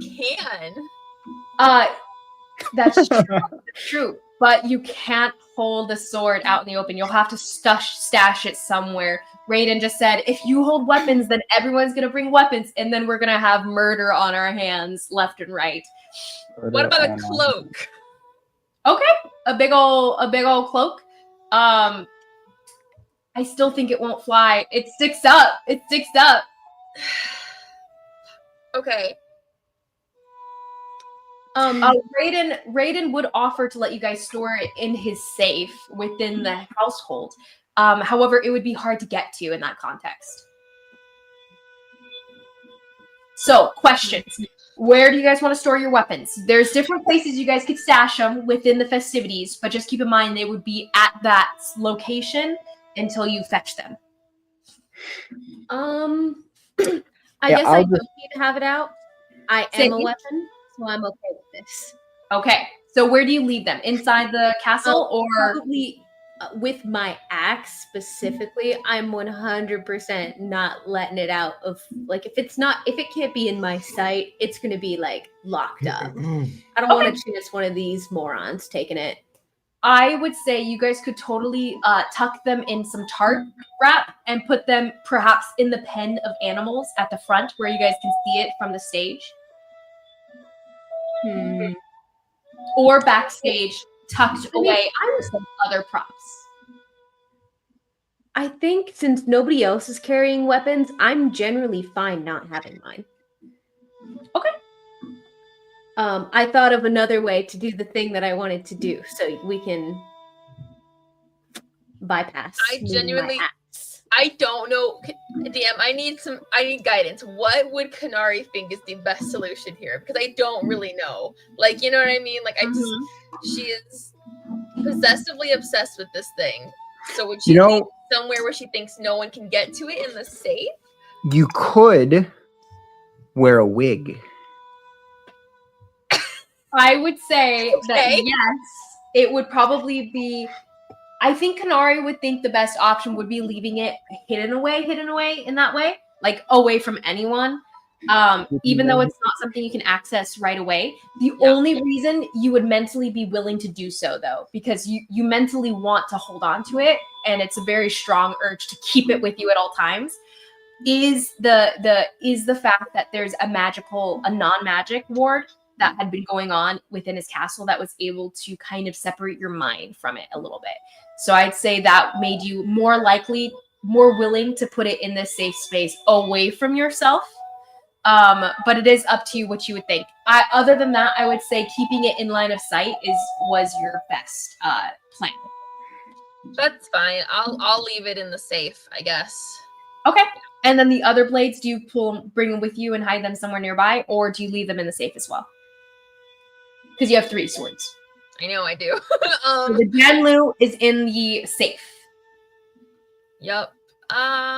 can. That's true. But you can't hold the sword out in the open. You'll have to stash it somewhere. Raiden just said, if you hold weapons, then everyone's going to bring weapons, and then we're going to have murder on our hands left and right. What about a cloak? Okay, a big old cloak. I still think it won't fly. It sticks up. Okay. Raiden would offer to let you guys store it in his safe within the household. However, it would be hard to get to in that context. So, questions. Where do you guys want to store your weapons? There's different places you guys could stash them within the festivities, but just keep in mind they would be at that location until you fetch them. I guess I don't need to have it out. I am a weapon, so I'm okay with this. Okay, so where do you leave them? Inside the castle, or probably with my axe specifically? I'm 100% not letting it out of, like, if it can't be in my sight, it's gonna be like locked up. I don't want to chance one of these morons taking it. I would say you guys could totally tuck them in some tarp wrap and put them perhaps in the pen of animals at the front where you guys can see it from the stage. Or backstage, tucked away under some other props. I think since nobody else is carrying weapons, I'm generally fine not having mine. Okay. I thought of another way to do the thing that I wanted to do, so we can bypass. I don't know. DM, I need guidance. What would Kanari think is the best solution here? Because I don't really know. Like, you know what I mean? Like, she is possessively obsessed with this thing. So would she leave somewhere where she thinks no one can get to it in the safe? You could wear a wig. I would say that yes, it would probably be. I think Kanari would think the best option would be leaving it hidden away in that way, like away from anyone. Even though it's not something you can access right away. The only reason you would mentally be willing to do so, though, because you mentally want to hold on to it, and it's a very strong urge to keep it with you at all times. is the fact that there's a non-magic ward that had been going on within his castle that was able to kind of separate your mind from it a little bit. So I'd say that made you more willing to put it in this safe space away from yourself. But it is up to you what you would think. Other than that, I would say keeping it in line of sight was your best plan. That's fine. I'll leave it in the safe, I guess. Okay. And then the other blades, do you bring them with you and hide them somewhere nearby, or do you leave them in the safe as well? Because you have 3 swords. I know I do. So the Janlu is in the safe. Yep. Yeah.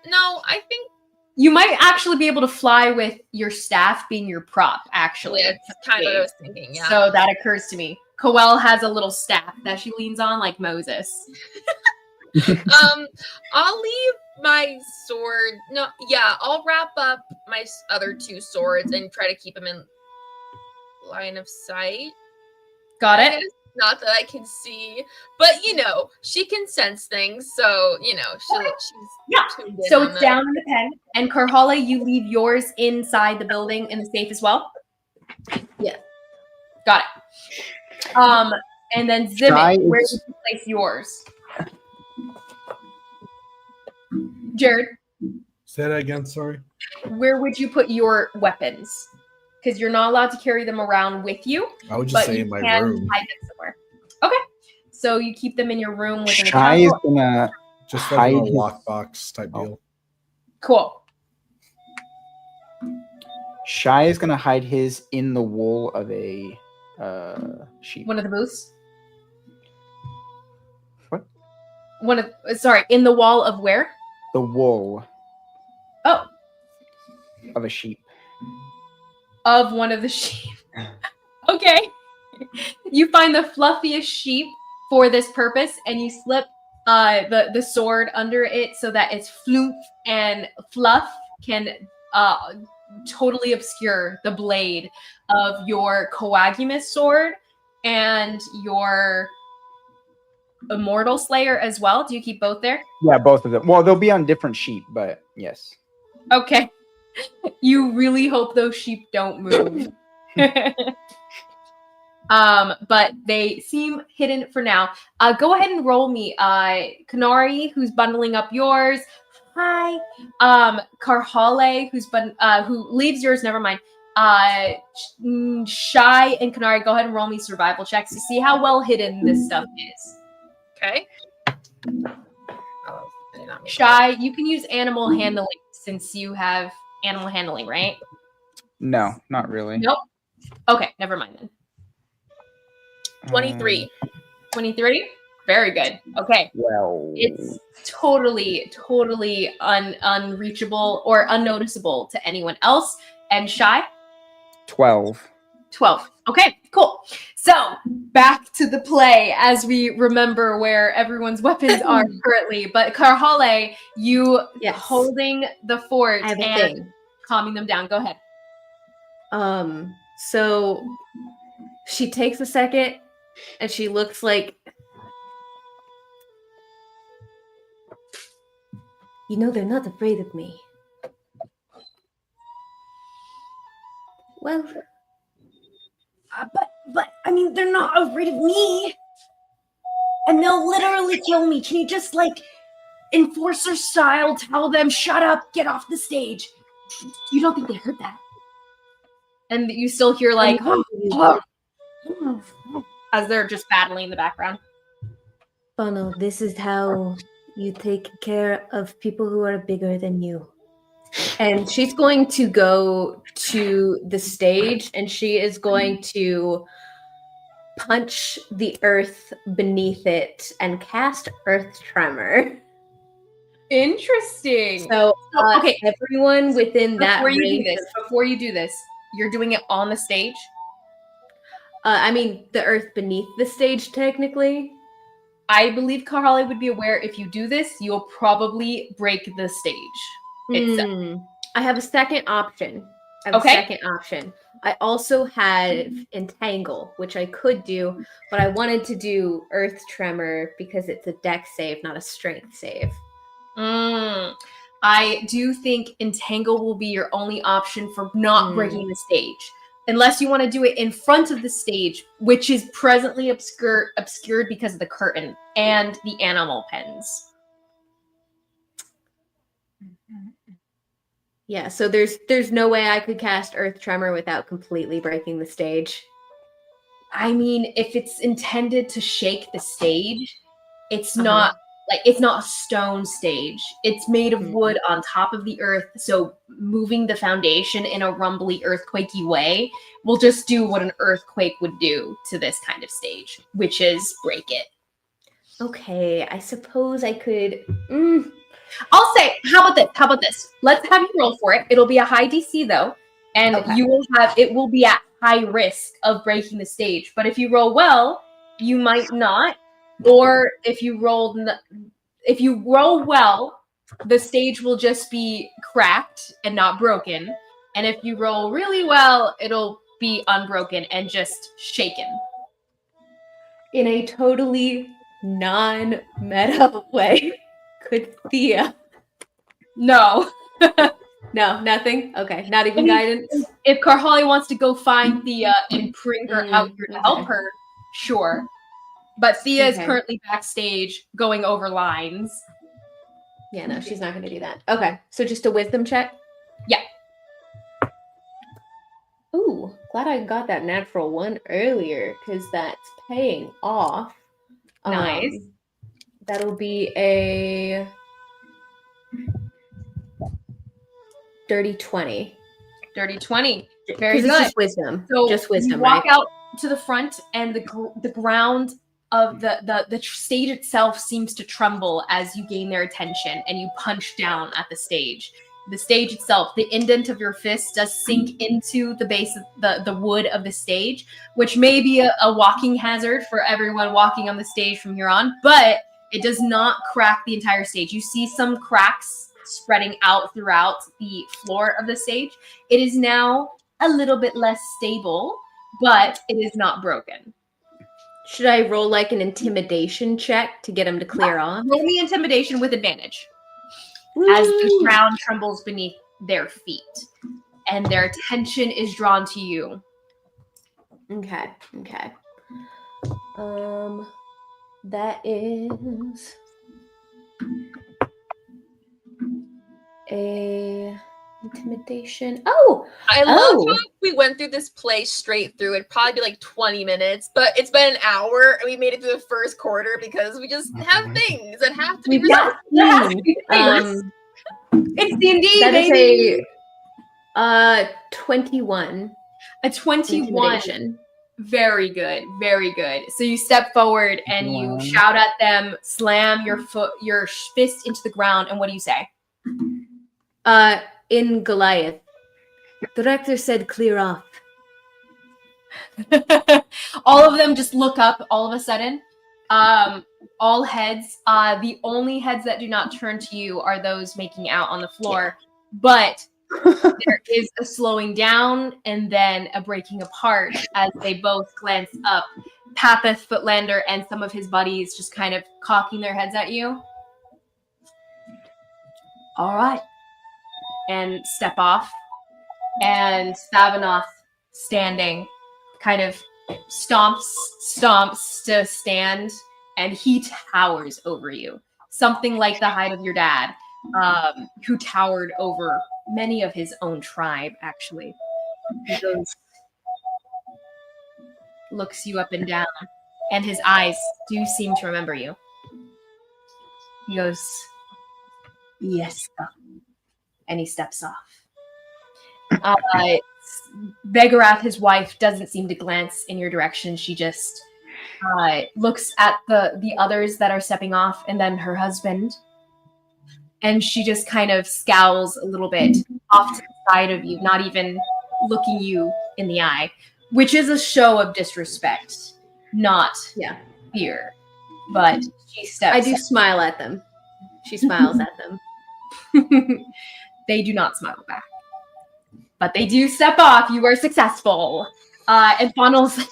No, I think You might actually be able to fly with your staff being your prop, actually. yeah, that's kind of what I was thinking. Yeah. So that occurs to me. Coel has a little staff that she leans on like Moses. I'll leave my sword. No, yeah, I'll wrap up my other 2 swords and try to keep them in line of sight. Got I it? guess. Not that I can see, but she can sense things, so she's Yeah. tuned in So on it's that. down in the pen. And Karhale, you leave yours inside the building in the safe as well? Yeah. Got it. And then Shy Zimit, where is- did you place yours? Jared, Say that again. Sorry. where would you put your weapons? Because you're not allowed to carry them around with you, I would just but say you in my can room, hide them somewhere. Okay. So you keep them in your room within the Shy is castle. gonna just like in a hide his- lockbox type deal. Cool. Shy is gonna hide his in the wool of a sheep. One of the booths? What? In the wall of where? The wool Oh, of a sheep. of one of the sheep. Okay. You find the fluffiest sheep for this purpose, and you slip the sword under it so that its floof and fluff can totally obscure the blade of your Coagumus sword and your Immortal Slayer as well. Do you keep both there? Yeah, both of them. Well, they'll be on different sheep, but yes. Okay. You really hope those sheep don't move. But they seem hidden for now. Go ahead and roll me. Kanari, who's bundling up yours. Hi. Karhale, who leaves yours. Never mind. Shy and Kanari, go ahead and roll me survival checks to see how well hidden this stuff is. Okay. Oh, I did not make Shy, you can use animal handling since you have animal handling, right? No, not really. Nope. Okay, never mind then. 23. 23? Very good. Okay. Well, It's totally unreachable or unnoticeable to anyone else. And Shy? 12. 12. Okay, cool. So back to the play as we remember where everyone's weapons are currently. But Karhale, you Yes. holding the fort I have a and thing. calming them down. Go ahead. So she takes a second and she looks like, they're not afraid of me. Well, But I mean, they're not afraid of me. And they'll literally kill me. Can you just enforcer style tell them, shut up, get off the stage? You don't think they heard that? And you still hear as they're just battling in the background. oh no, this is how you take care of people who are bigger than you. And she's going to go to the stage and she is going to punch the earth beneath it and cast Earth Tremor. Interesting. So, okay, everyone within that range. Before you do this, you're doing it on the stage. I mean, the earth beneath the stage, technically. I believe Karhale would be aware if you do this, you'll probably break the stage itself. I have a second option. I have Okay. a second option. I also have Entangle, which I could do, but I wanted to do Earth Tremor because it's a dex save, not a strength save. I do think Entangle will be your only option for not breaking the stage. Unless you want to do it in front of the stage, which is presently obscured because of the curtain and the animal pens. Yeah, so there's no way I could cast Earth Tremor without completely breaking the stage. I mean, if it's intended to shake the stage, it's not it's not a stone stage. It's made of wood on top of the earth, so moving the foundation in a rumbly, earthquakey way will just do what an earthquake would do to this kind of stage, which is break it. Okay, I suppose I could. I'll say, how about this? Let's have you roll for it. It'll be a high DC though, and it will be at high risk of breaking the stage. But if you roll well, you might not. Or if you roll well, the stage will just be cracked and not broken. And if you roll really well, it'll be unbroken and just shaken. In a totally non-meta way, could Thea? No. No, nothing? Okay, not even guidance? If Karhali wants to go find Thea and bring her out here to help her, sure. But Thea is currently backstage going over lines. Yeah, no, she's not going to do that. Okay, so just a wisdom check? Yeah. Ooh, glad I got that natural one earlier, because that's paying off. Nice. That'll be a dirty 20. Dirty 20. Very good. It's just wisdom. So just wisdom, you walk right? out to the front, and the ground of the stage itself seems to tremble as you gain their attention, and you punch down at the stage. The stage itself, the indent of your fist does sink into the base of the wood of the stage, which may be a walking hazard for everyone walking on the stage from here on, but it does not crack the entire stage. You see some cracks spreading out throughout the floor of the stage. It is now a little bit less stable, but it is not broken. Should I roll like an intimidation check to get him to clear off? Roll me intimidation with advantage. As the ground trembles beneath their feet and their attention is drawn to you. Okay. That is a intimidation. Oh, I love how we went through this play straight through. It'd probably be like 20 minutes, but it's been an hour and we made it through the first quarter because we just have things that have to be resolved. It's D&D, that baby. Is a 21. A 21. Very good. So you step forward and you shout at them, slam your fist into the ground, and what do you say? In Goliath, the rector said clear off. All of them just look up all of a sudden. All heads. The only heads that do not turn to you are those making out on the floor. Yeah. But there is a slowing down and then a breaking apart as they both glance up. Papith, Footlander, and some of his buddies just kind of cocking their heads at you. All right. And step off. And Stavanoth, standing, kind of stomps to stand, and he towers over you. Something like the height of your dad, who towered over many of his own tribe, actually. He goes, looks you up and down, and his eyes do seem to remember you. He goes, yes, and he steps off. Begarath, his wife, doesn't seem to glance in your direction. She just looks at the others that are stepping off, and then her husband. And she just kind of scowls a little bit off to the side of you, not even looking you in the eye, which is a show of disrespect, not fear. But she steps. I do smile at them. She smiles at them. They do not smile back. but they do step off. You are successful. And Funnel's like,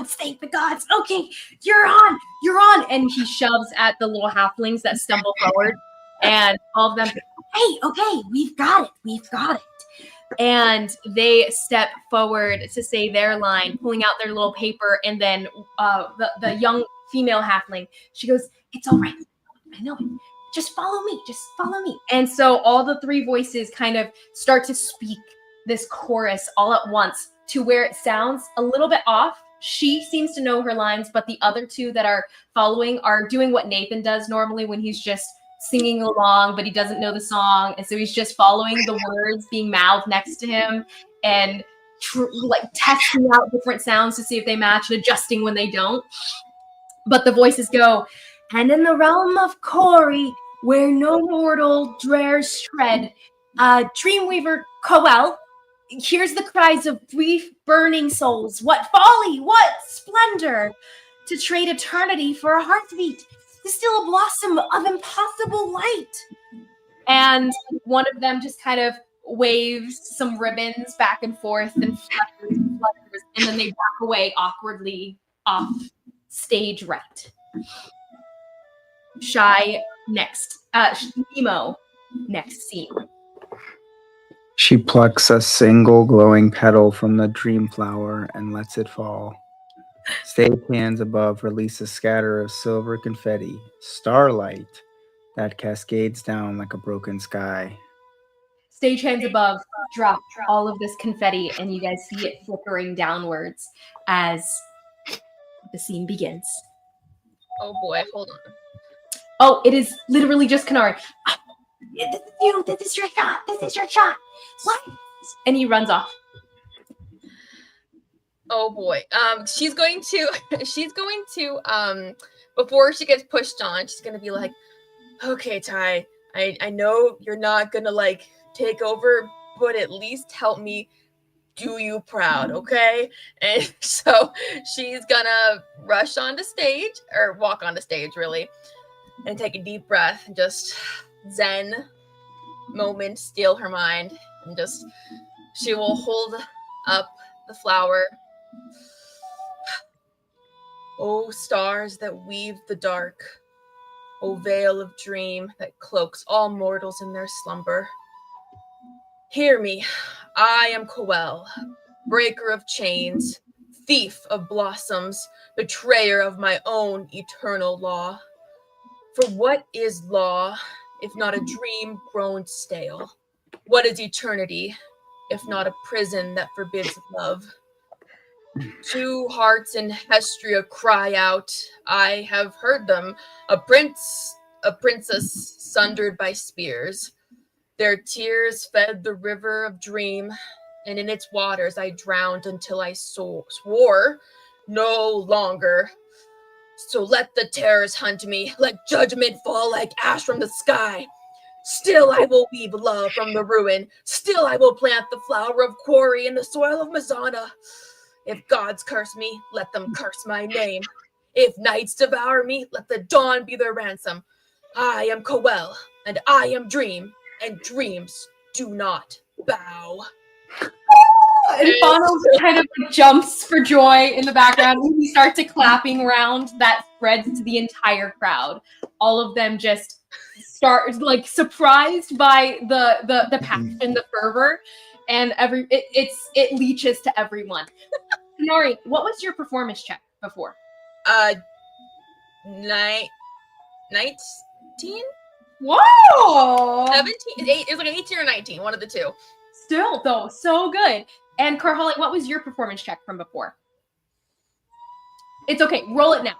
thank the gods. Okay, you're on. And he shoves at the little halflings that stumble forward. And all of them, hey, okay, we've got it. And they step forward to say their line, pulling out their little paper. And then the young female halfling, she goes, it's all right. I know it. Just follow me. And so all the three voices kind of start to speak this chorus all at once to where it sounds a little bit off. She seems to know her lines, but the other two that are following are doing what Nathan does normally when he's just singing along, but he doesn't know the song. And so he's just following the words being mouthed next to him and testing out different sounds to see if they match and adjusting when they don't. But the voices go, and in the realm of Cori, where no mortal dares tread, Dreamweaver Coel, here's the cries of brief burning souls. What folly, what splendor, to trade eternity for a heartbeat, to steal a blossom of impossible light. And one of them just kind of waves some ribbons back and forth and flutters, and then they back away awkwardly off stage right. Shy next. Nemo next scene. She plucks a single glowing petal from the dream flower and lets it fall. Stage hands above release a scatter of silver confetti, starlight that cascades down like a broken sky. Stage hands above drop all of this confetti, and you guys see it flickering downwards as the scene begins. Oh boy, hold on. Oh, it is literally just Kanari. This is your shot. What? And he runs off. Oh boy. She's going to before she gets pushed on, she's gonna be like, okay, Ty, I know you're not gonna like take over, but at least help me do you proud, okay? And so she's gonna rush onto stage, or walk onto stage really, and take a deep breath and just zen moment, steal her mind, and just she will hold up the flower. O stars that weave the dark, O veil of dream that cloaks all mortals in their slumber. Hear me, I am Coel, breaker of chains, thief of blossoms, betrayer of my own eternal law. For what is law, if not a dream grown stale? What is eternity, if not a prison that forbids love? Two hearts in Hestria cry out, I have heard them, a princess sundered by spears. Their tears fed the river of dream, and in its waters I drowned until I swore no longer. So let the terrors hunt me, let judgment fall like ash from the sky. Still I will weave love from the ruin, still I will plant the flower of quarry in the soil of Mazana. If gods curse me, let them curse my name. If nights devour me, let the dawn be their ransom. I am Coel, and I am Dream, and dreams do not bow. And Bono kind of jumps for joy in the background. He starts a clapping round that spreads to the entire crowd. All of them just start like surprised by the passion, the fervor, and it leaches to everyone. Nori, what was your performance check before? 19? Whoa! 17? It was like an 18 or 19, one of the two. Still, though, so good. And Karhali, what was your performance check from before? It's okay. Roll it now.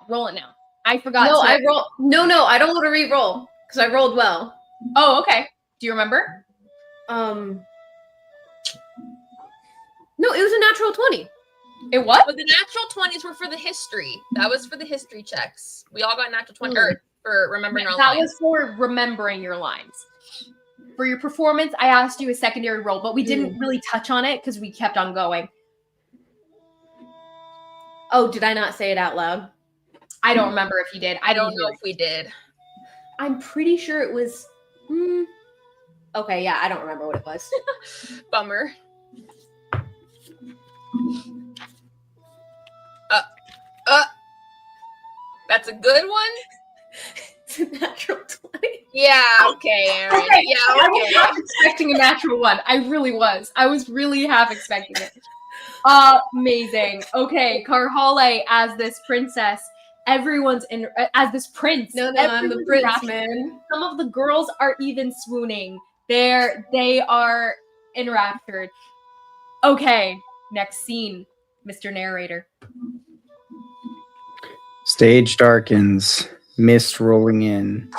I forgot. No, I don't want to re-roll because I rolled well. Oh, okay. Do you remember? No, it was a natural 20. It what? But the natural 20s were for the history. That was for the history checks. We all got natural 20 for remembering our lines. That was for remembering your lines. For your performance, I asked you a secondary roll, but we didn't really touch on it because we kept on going. Oh, did I not say it out loud? I don't remember if you did. I don't know if we did. I'm pretty sure it was... Okay, yeah, I don't remember what it was. Bummer. That's a good one. It's a natural 20. Yeah. Okay, Aaron. Okay, Yeah. I was Okay. half expecting a natural one. I really was. I was really half expecting it. Amazing. Okay, Karhale as this princess. Everyone's in as this prince. No, I'm the everyone's prince, enraptured. man. Some of the girls are even swooning. They are enraptured. Okay, next scene, Mr. Narrator. Stage darkens, mist rolling in.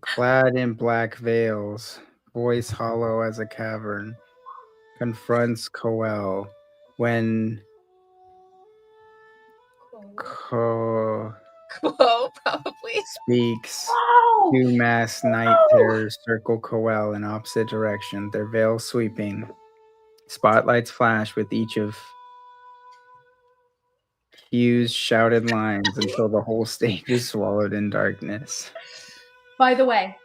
Clad in black veils, voice hollow as a cavern, confronts Coel when Whoa, probably. speaks. Oh, Two masked night terrors circle Coel in opposite direction, their veils sweeping. Spotlights flash with each of Hugh's shouted lines until the whole stage is swallowed in darkness. by the way,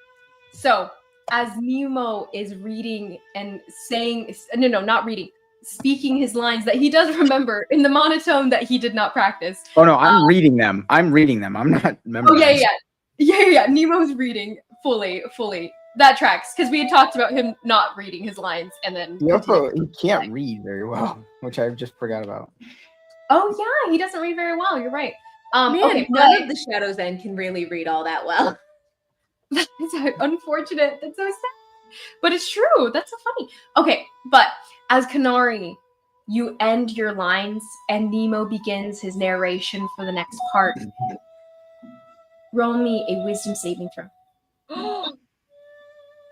so as Nemo is reading and saying, no, not reading, speaking his lines that he does remember in the monotone that he did not practice. Oh no, I'm reading them. I'm not Oh memorizing. yeah. Nemo's reading fully. That tracks because we had talked about him not reading his lines and then. He can't read very well, which I just forgot about. Oh yeah, he doesn't read very well. You're right. Man, Okay, none of the Shadows End can really read all that well. That's unfortunate. That's so sad. But it's true. That's so funny. Okay, but as Kanari, you end your lines and Nemo begins his narration for the next part. Roll me a wisdom saving throw.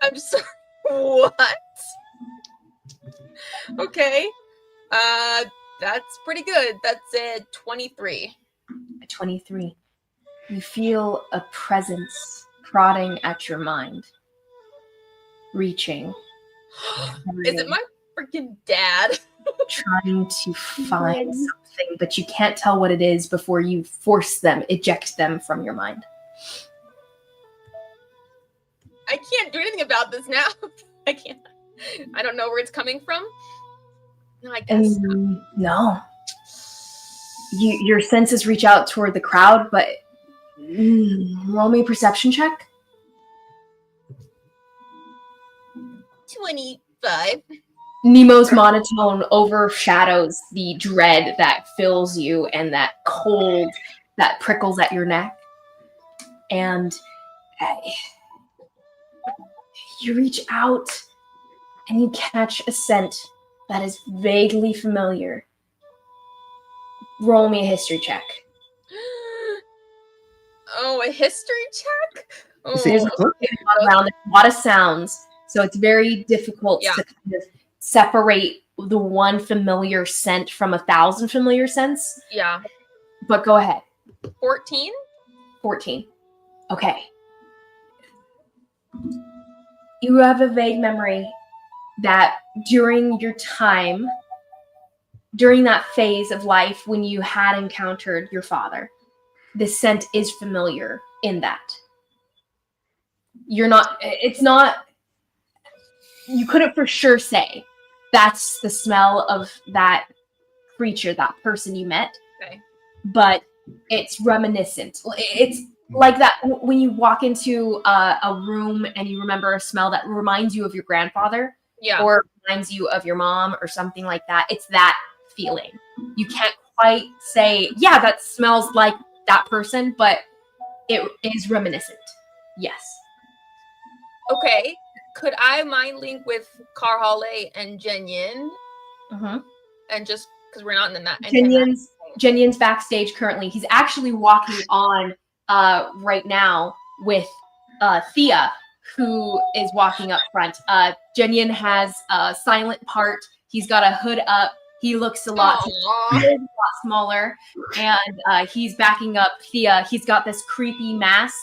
I'm sorry. What? Okay. That's pretty good. That's a 23. At 23, you feel a presence prodding at your mind. Reaching. Is it my freaking dad? Trying to find something, but you can't tell what it is before you eject them from your mind. I can't do anything about this now. I can't. I don't know where it's coming from. No, I guess. No. Your senses reach out toward the crowd, but roll me a perception check. 25. Nemo's monotone overshadows the dread that fills you and that cold that prickles at your neck. And you reach out and you catch a scent that is vaguely familiar. Roll me a history check. Oh, a history check? Oh. There's a lot of sounds, so it's very difficult to kind of separate the one familiar scent from 1,000 familiar scents. Yeah. But go ahead. 14? 14. Okay. You have a vague memory that during that phase of life when you had encountered your father, the scent is familiar in that. You couldn't for sure say that's the smell of that creature, that person you met. Okay. But it's reminiscent. It's like that when you walk into a room and you remember a smell that reminds you of your grandfather, or reminds you of your mom or something like that. It's that feeling. You can't quite say, yeah, that smells like that person, but it is reminiscent. Yes. Okay. Could I mind link with Karhale and Jenyin? Mm-hmm. And just because we're not in the map. Jenyen's backstage currently. He's actually walking on right now with Thea, who is walking up front. Jenyen has a silent part. He's got a hood up. He looks a lot smaller, and he's backing up Thea. He's got this creepy mask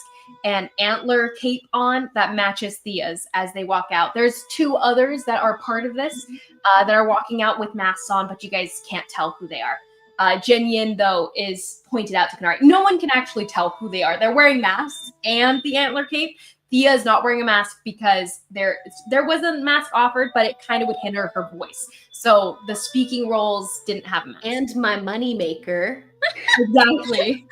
and antler cape on that matches Thea's as they walk out. There's 2 others that are part of this that are walking out with masks on, but you guys can't tell who they are. Jenyin, though, is pointed out to Kanari. No one can actually tell who they are. They're wearing masks and the antler cape. Thea is not wearing a mask because there wasn't a mask offered, but it kind of would hinder her voice. So the speaking roles didn't have a mask. And my money maker. Exactly.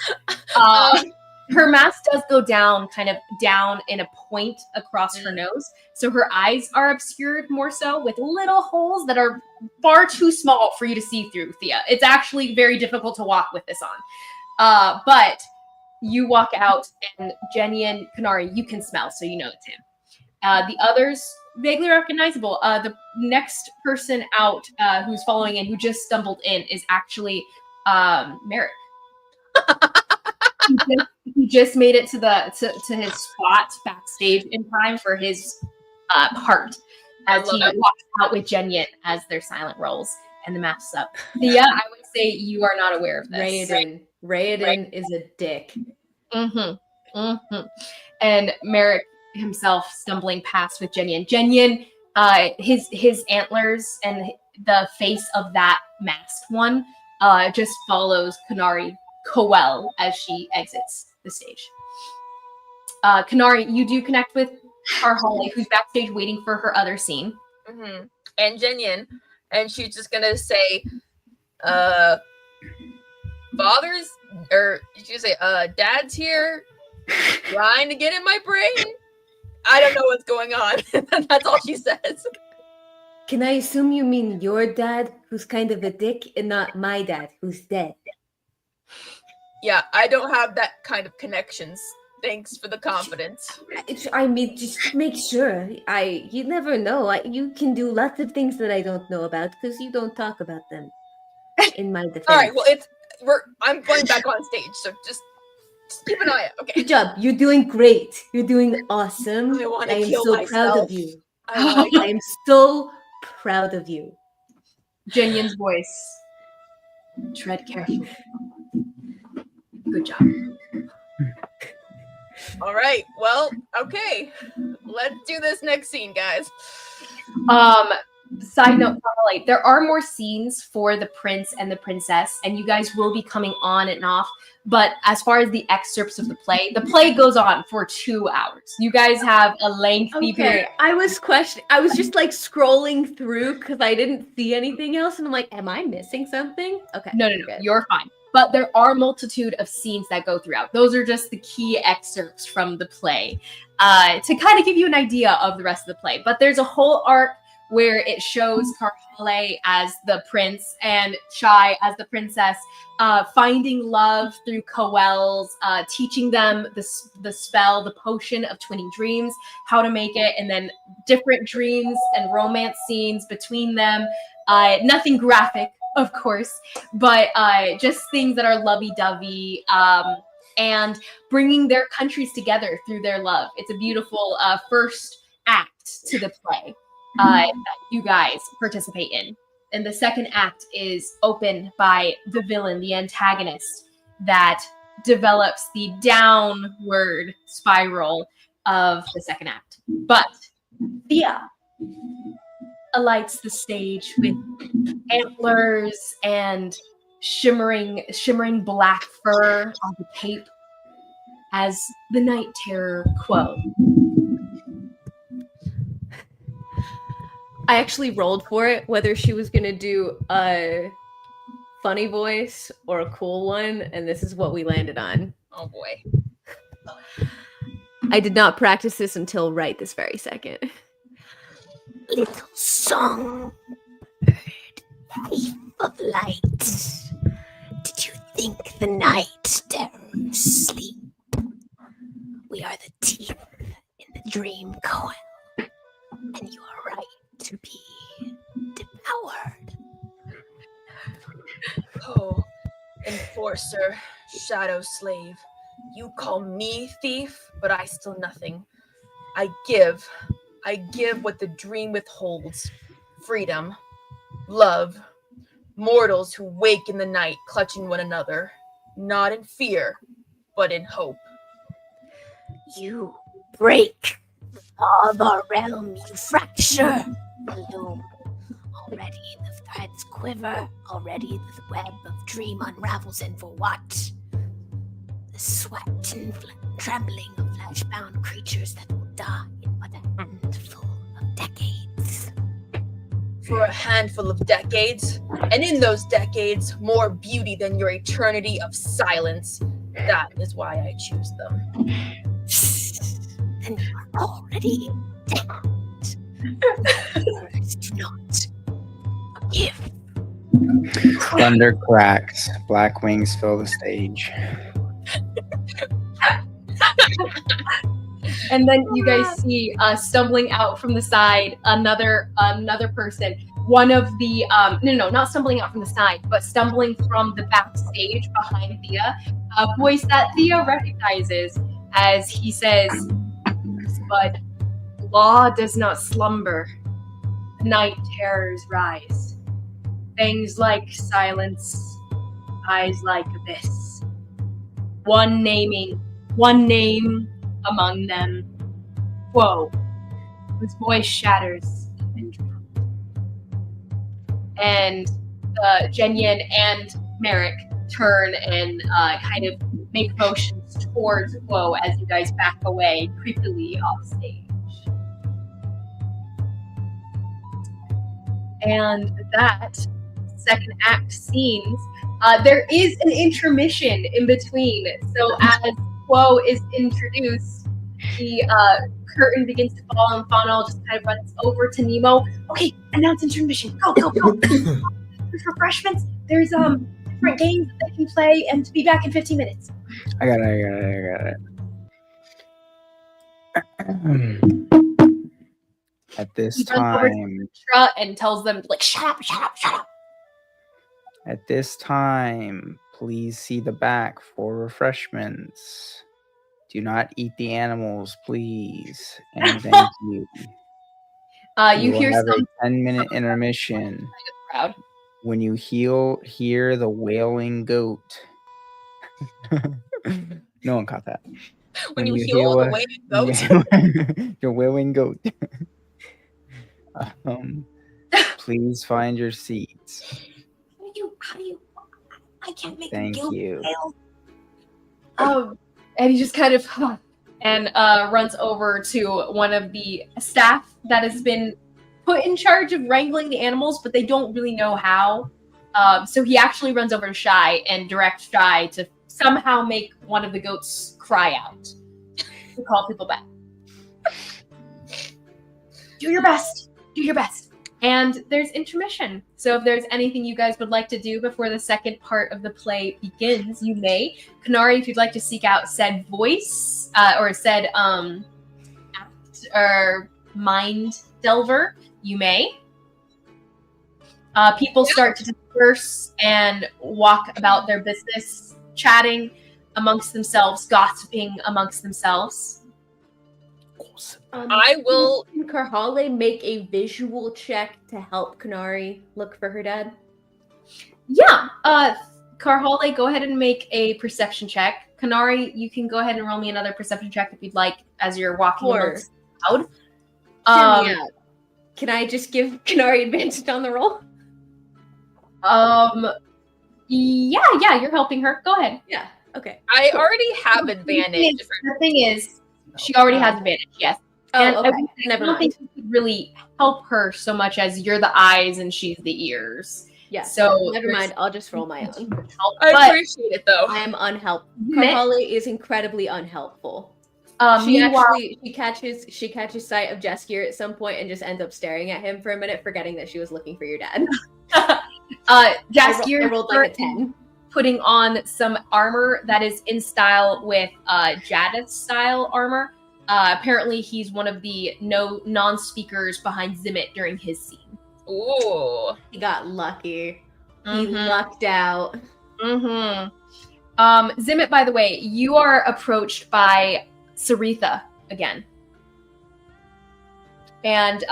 Her mask does go down, kind of down in a point across her nose. So her eyes are obscured more so with little holes that are far too small for you to see through, Thea. It's actually very difficult to walk with this on. But you walk out, and Jenny and Kanari, you can smell, so you know it's him. The others, vaguely recognizable. The next person out who's following in, who just stumbled in, is actually Merrick. He just made it to his spot backstage in time for his part as he walks out with Jenny as their silent rolls and the mask's up. Thea, I would say you are not aware of this. Raiden is a dick. And Merrick himself stumbling past with Jenny. His antlers and the face of that masked one just follows Kanari Coel as she exits the stage. Kanari, you do connect with our Holly, who's backstage waiting for her other scene. And Jenyan, and she's just gonna say, father's, or she's gonna say, dad's here, trying to get in my brain. I don't know what's going on. That's all she says. Can I assume you mean your dad, who's kind of a dick, and not my dad, who's dead? Yeah, I don't have that kind of connections. Thanks for the confidence. I mean, just make sure. You never know. You can do lots of things that I don't know about because you don't talk about them. In my defense. All right. Well, I'm going back on stage, so just keep an eye out. Okay. Good job. You're doing great. You're doing awesome. I am kill so myself. proud of you. I am so proud of you. Jenyan's voice. Tread carefully. Good job. All right. Well, okay. Let's do this next scene, guys. Side note, Twilight, there are more scenes for the prince and the princess, and you guys will be coming on and off. But as far as the excerpts of the play goes on for 2 hours. You guys have a lengthy period. I was just like scrolling through because I didn't see anything else, and I'm like, am I missing something? Okay. No, you're fine. But there are a multitude of scenes that go throughout. Those are just the key excerpts from the play to kind of give you an idea of the rest of the play. But there's a whole arc where it shows Karhale as the prince and Shai as the princess, finding love through Coel's, teaching them the spell, the potion of twinning dreams, how to make it, and then different dreams and romance scenes between them. Nothing graphic, of course, but just things that are lovey-dovey and bringing their countries together through their love. It's a beautiful first act to the play that you guys participate in. And the second act is opened by the villain, the antagonist, that develops the downward spiral of the second act. But Thea alights the stage with antlers and shimmering black fur on the cape as the night terror Quo. I actually rolled for it, whether she was going to do a funny voice or a cool one, and this is what we landed on. Oh boy. I did not practice this until right this very second. Little songbird, thief of light, did you think the night terrors sleep? We are the teeth in the dream coil, and you are right to be devoured. Oh, enforcer, shadow slave, you call me thief, but I steal nothing. I give what the dream withholds. Freedom, love, mortals who wake in the night clutching one another, not in fear, but in hope. You break the law of our realm, you fracture the loom. Already the threads quiver, already the web of dream unravels, and for what? The sweat and trembling of flesh-bound creatures that will die in but a handful of decades. For a handful of decades, and in those decades, more beauty than your eternity of silence. That is why I choose them. Then you are already dead. Words do not forgive. Thunder cracks. Black wings fill the stage. And then you guys see stumbling out from the side another person. One of the not stumbling out from the side, but stumbling from the backstage behind Thea. A voice that Thea recognizes as he says, "But law does not slumber. Night terrors rise. Things like silence, eyes like abyss. One name among them, Quo, whose voice shatters and drowns." And Jenyen and Merrick turn and kind of make motions towards Quo as you guys back away creepily off stage. And that second act scenes, there is an intermission in between. So as Quo is introduced, the curtain begins to fall and Fawnal just kind of runs over to Nemo. "Okay, announce intermission. Go, go, go." There's refreshments. There's different games that they can play, and to be back in 15 minutes. I got it. At this He runs over to time, Petra and tells them, like, shut up, shut up, shut up. At this time, please see the back for refreshments. Do not eat the animals, please. And thank you. You will hear have some a 10-minute intermission. crowd. When you hear the wailing goat. No one caught that. When you heal the wailing goat. Your wailing goat. Please find your seats. How do you, I can't make Thank a guild you. fail. And he just kind of and runs over to one of the staff that has been put in charge of wrangling the animals, but they don't really know how. So he actually runs over to Shy and directs Shy to somehow make one of the goats cry out to call people back. Do your best. Do your best. And there's intermission. So if there's anything you guys would like to do before the second part of the play begins, you may. Kanari, if you'd like to seek out said voice or said act or mind delver, you may. People start to disperse and walk about their business, chatting amongst themselves, gossiping amongst themselves. I will. Can Karhale make a visual check to help Kanari look for her dad? Yeah. Karhale, go ahead and make a perception check. Kanari, you can go ahead and roll me another perception check if you'd like as you're walking amongst the crowd. Hear me out. Can I just give Kanari advantage on the roll? Yeah, you're helping her. Go ahead. Yeah. Okay. I already have advantage. The thing is, she already has advantage, yes. And Oh, okay. I don't think you could really help her so much as you're the eyes and she's the ears. Yeah. So never mind. I'll just roll my own. I appreciate it though. I am unhelpful. Karhale is incredibly unhelpful. Meanwhile, she catches sight of Jaskier at some point and just ends up staring at him for a minute, forgetting that she was looking for your dad. Jaskier I rolled like a 10. Putting on some armor that is in style with Jadith's style armor. Apparently, he's one of the non-speakers behind Zimmet during his scene. Ooh. He got lucky. He Mhm. lucked out. Zimmet, by the way, you are approached by Saritha again. And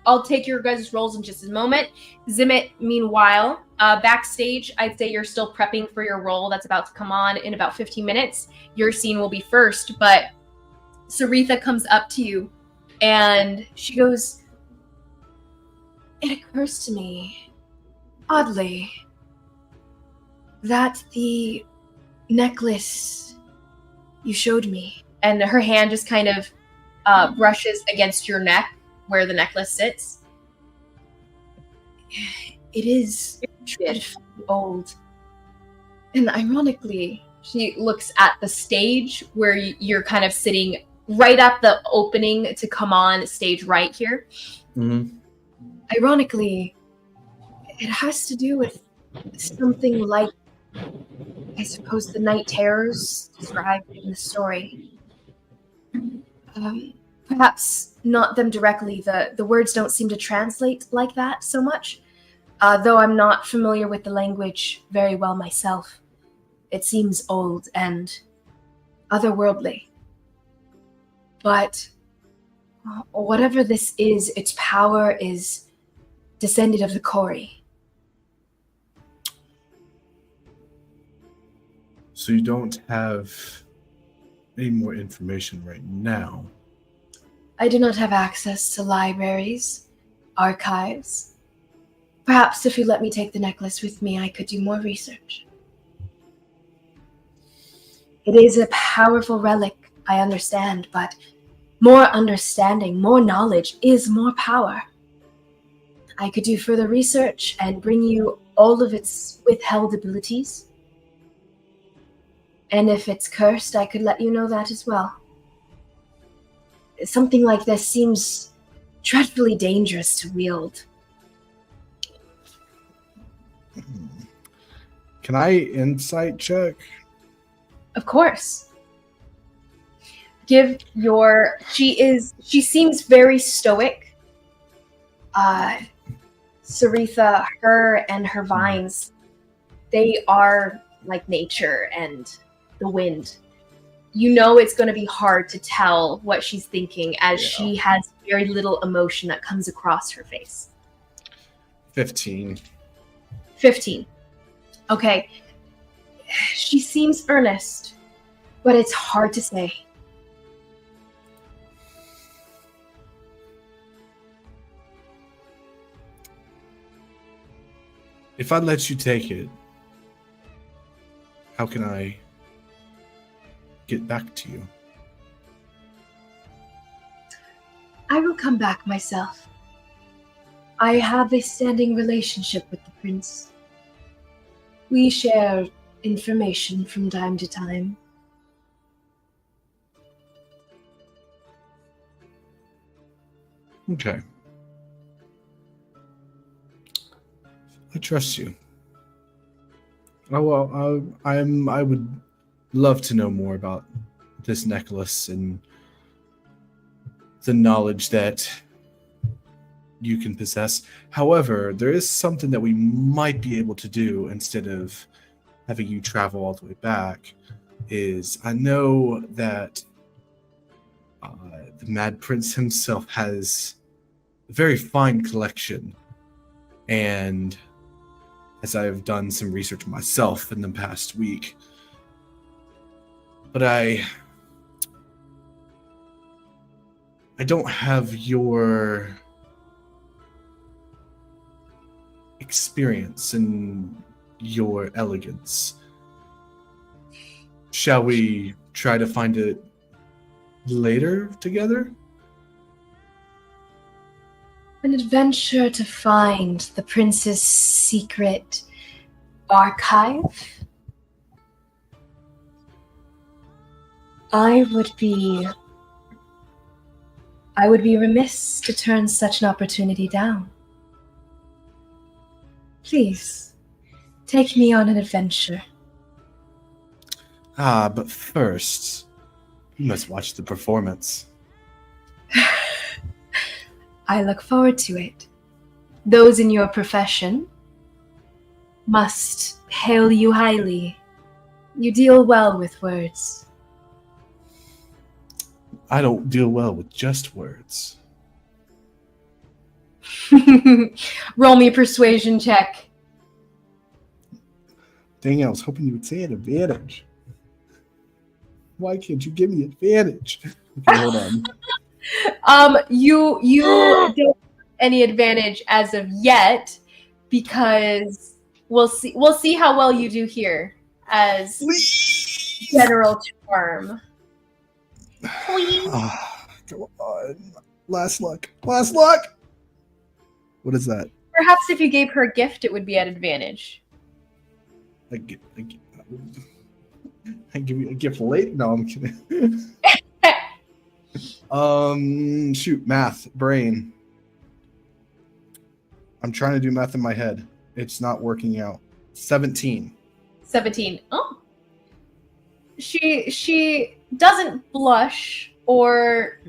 I'll take your guys' rolls in just a moment. Zimmet, meanwhile, backstage, I'd say you're still prepping for your role that's about to come on in about 15 minutes. Your scene will be first, but Saritha comes up to you and she goes, "It occurs to me, oddly, that the necklace you showed me," and her hand just kind of brushes against your neck where the necklace sits. It is dreadfully old. And ironically, she looks at the stage where you're kind of sitting right at the opening to come on stage right here. Mm-hmm. Ironically, it has to do with something like, I suppose, the night terrors described in the story. Perhaps not them directly. The words don't seem to translate like that so much. Though I'm not familiar with the language very well myself. It seems old and otherworldly. But whatever this is, its power is descended of the Kori. So you don't have any more information right now? I do not have access to libraries, archives. Perhaps if you let me take the necklace with me, I could do more research. It is a powerful relic, I understand, but more understanding, more knowledge is more power. I could do further research and bring you all of its withheld abilities. And if it's cursed, I could let you know that as well. Something like this seems dreadfully dangerous to wield. Can I insight check? Of course. She seems very stoic. Saritha, her and her vines, they are like nature and the wind. You know it's going to be hard to tell what she's thinking as she has very little emotion that comes across her face. 15. 15. Okay. She seems earnest, but it's hard to say. If I let you take it, how can I get back to you? I will come back myself. I have a standing relationship with the prince. We share information from time to time. Okay. I trust you. Oh well, I would love to know more about this necklace and the knowledge that you can possess. However, there is something that we might be able to do instead of having you travel all the way back. Is I know that the Mad Prince himself has a very fine collection, and as I have done some research myself in the past week, but I don't have your experience and your elegance. Shall we try to find it later together? An adventure to find the prince's secret archive? I would be remiss to turn such an opportunity down. Please, take me on an adventure. But first, you must watch the performance. I look forward to it. Those in your profession must hail you highly. You deal well with words. I don't deal well with just words. Roll me a persuasion check. Dang, I was hoping you would say an advantage. Why can't you give me advantage? Okay, hold on. You don't have any advantage as of yet because we'll see how well you do here as general charm. Come on. Last luck. Last luck! What is that? Perhaps if you gave her a gift, it would be at advantage. I give you a gift late? No, I'm kidding. Shoot, math, brain. I'm trying to do math in my head. It's not working out. 17. 17. Oh. She doesn't blush or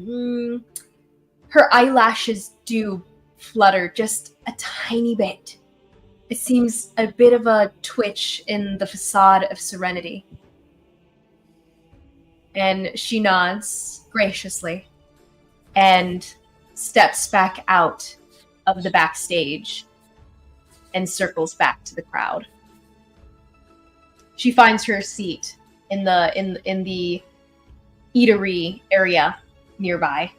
her eyelashes do flutter just a tiny bit. It seems a bit of a twitch in the facade of serenity. And she nods graciously and steps back out of the backstage and circles back to the crowd. She finds her seat in the eatery area nearby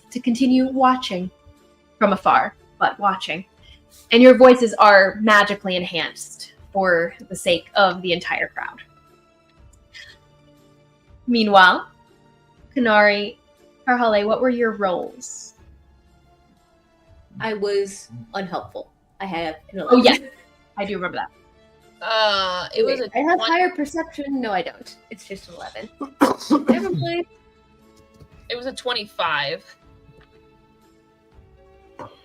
to continue watching from afar, but watching. And your voices are magically enhanced for the sake of the entire crowd. Meanwhile, Kanari, Karhale, what were your roles? I was unhelpful. I have an 11. Oh, yeah. I do remember that. It was I have higher perception. No, I don't. It's just 11. Never played. It was a 25.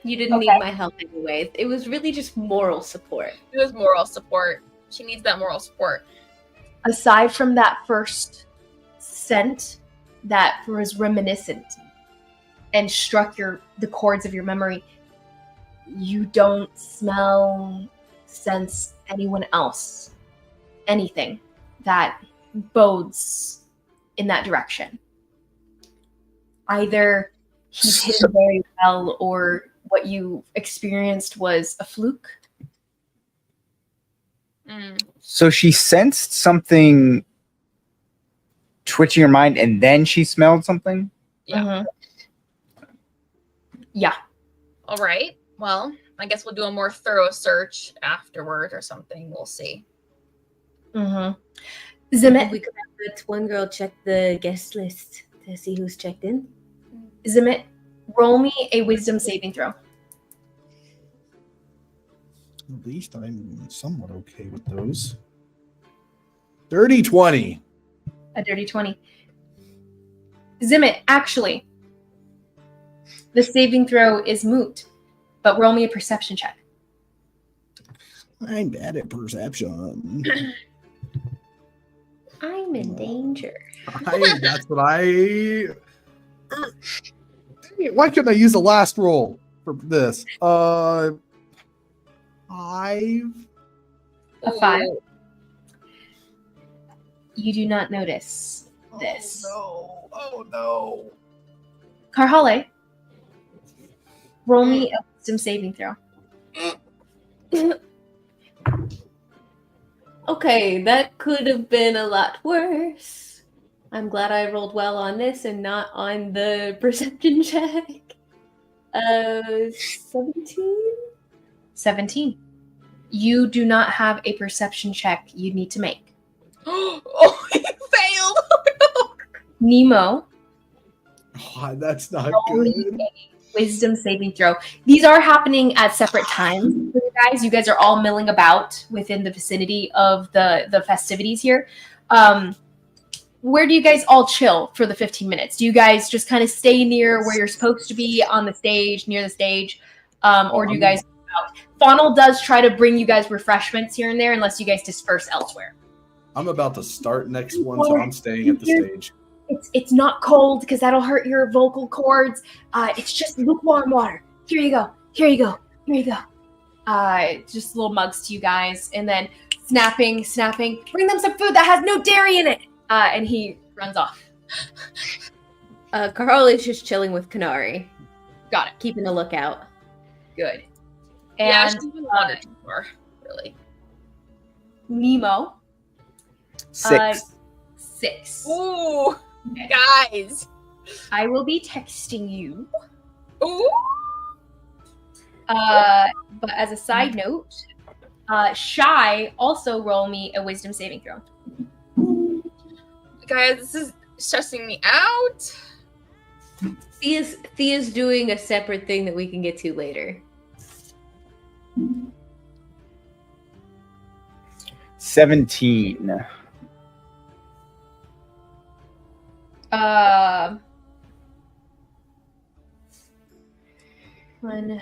You didn't need my help anyway. It was really just moral support. It was moral support. She needs that moral support. Aside from that first scent that was reminiscent and struck the chords of your memory, you don't smell, sense anyone else, anything that bodes in that direction. Either he's hidden very well, or what you experienced was a fluke. So she sensed something twitching her mind, and then she smelled something? Yeah. Mm-hmm. Yeah. All right. Well, I guess we'll do a more thorough search afterward or something. We'll see. Mm-hmm. Zimit, We could have that one girl check the guest list to see who's checked in. Zimit, roll me a wisdom saving throw. At least I'm somewhat okay with those. Dirty 20. A dirty 20. Zimit, actually, the saving throw is moot, but roll me a perception check. I'm bad at perception. I'm in danger. That's what I... Dang it, why couldn't I use the last roll for this? 5. A 5. You do not notice this. Oh no. Karhale, roll me a wisdom saving throw. Okay, that could have been a lot worse. I'm glad I rolled well on this and not on the perception check. 17? 17. You do not have a perception check you need to make. Oh, he failed. Nemo, Oh, that's not roll me good. a wisdom saving throw. These are happening at separate times for you guys. You guys are all milling about within the vicinity of the festivities here. Where do you guys all chill for the 15 minutes? Do you guys just kind of stay near where you're supposed to be on the stage, near the stage? Or do you guys go out? Faunal does try to bring you guys refreshments here and there unless you guys disperse elsewhere. I'm about to start next one, so I'm staying at the stage. It's not cold because that'll hurt your vocal cords. It's just lukewarm water. Here you go. Here you go. Here you go. Just little mugs to you guys. And then snapping. Bring them some food that has no dairy in it. And he runs off. Carl is just chilling with Kanari. Got it. Keeping a lookout. Good. Yeah, And she's been wanted more, really. Nemo. 6. 6. Ooh, guys. I will be texting you. Ooh. But as a side note, Shy, also roll me a wisdom saving throw. Guys, this is stressing me out. Thea's doing a separate thing that we can get to later. 17. One.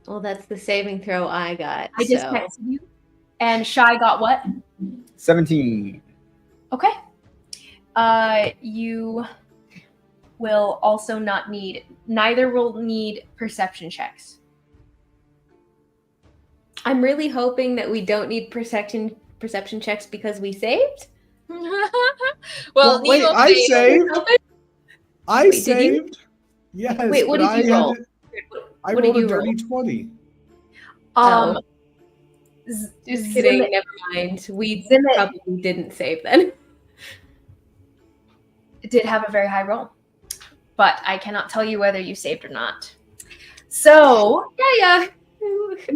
Well, that's the saving throw I got. I just texted you. And Shy got what? 17. Okay. You will also not need, neither will need perception checks. I'm really hoping that we don't need perception checks because we saved. Well, wait, Nemo I failed. saved. I Wait, did you? saved. Yes. Wait, what but did you I roll? had- I What rolled did a you roll? dirty 20. Oh. Z- Just kidding. Zimmet- Never mind. We Zimmet probably didn't save then. did have a very high roll, but I cannot tell you whether you saved or not. So, Yeah.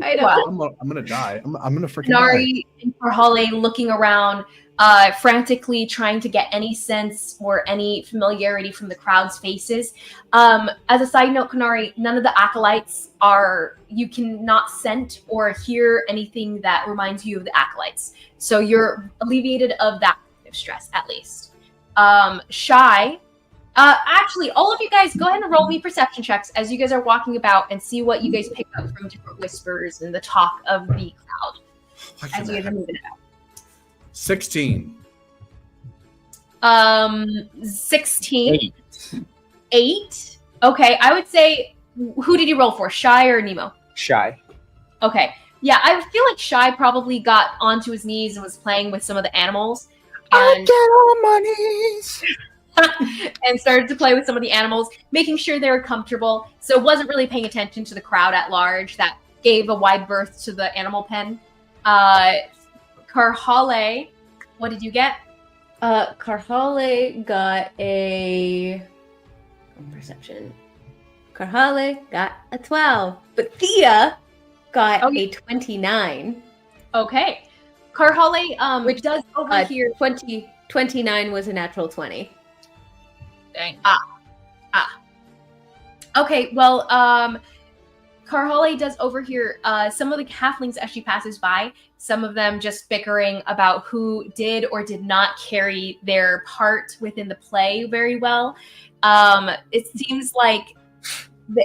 I know. Well, I'm gonna die. I'm gonna freaking die. Nari and Karhale looking around, frantically trying to get any sense or any familiarity from the crowd's faces. As a side note, Kanari, none of the acolytes you cannot scent or hear anything that reminds you of the acolytes. So you're alleviated of that kind of stress, at least. Shy. Actually, all of you guys, go ahead and roll me perception checks as you guys are walking about and see what you guys pick up from different whispers and the talk of the crowd as you guys are moving about. 16. 16. 8. 8. Okay, I would say, who did you roll for, Shy or Nemo? Shy. Okay. Yeah, I feel like Shy probably got onto his knees and was playing with some of the animals. I And get on my knees. and started to play with some of the animals, making sure they were comfortable. So wasn't really paying attention to the crowd at large that gave a wide berth to the animal pen. Karhale, what did you get? Karhale got a perception. Karhale got a 12, but Thea got a 29. Okay. Karhale Which does overhear 29 was a natural 20. Dang. Okay, well, Karhale does overhear some of the halflings as she passes by, some of them just bickering about who did or did not carry their part within the play very well. It seems like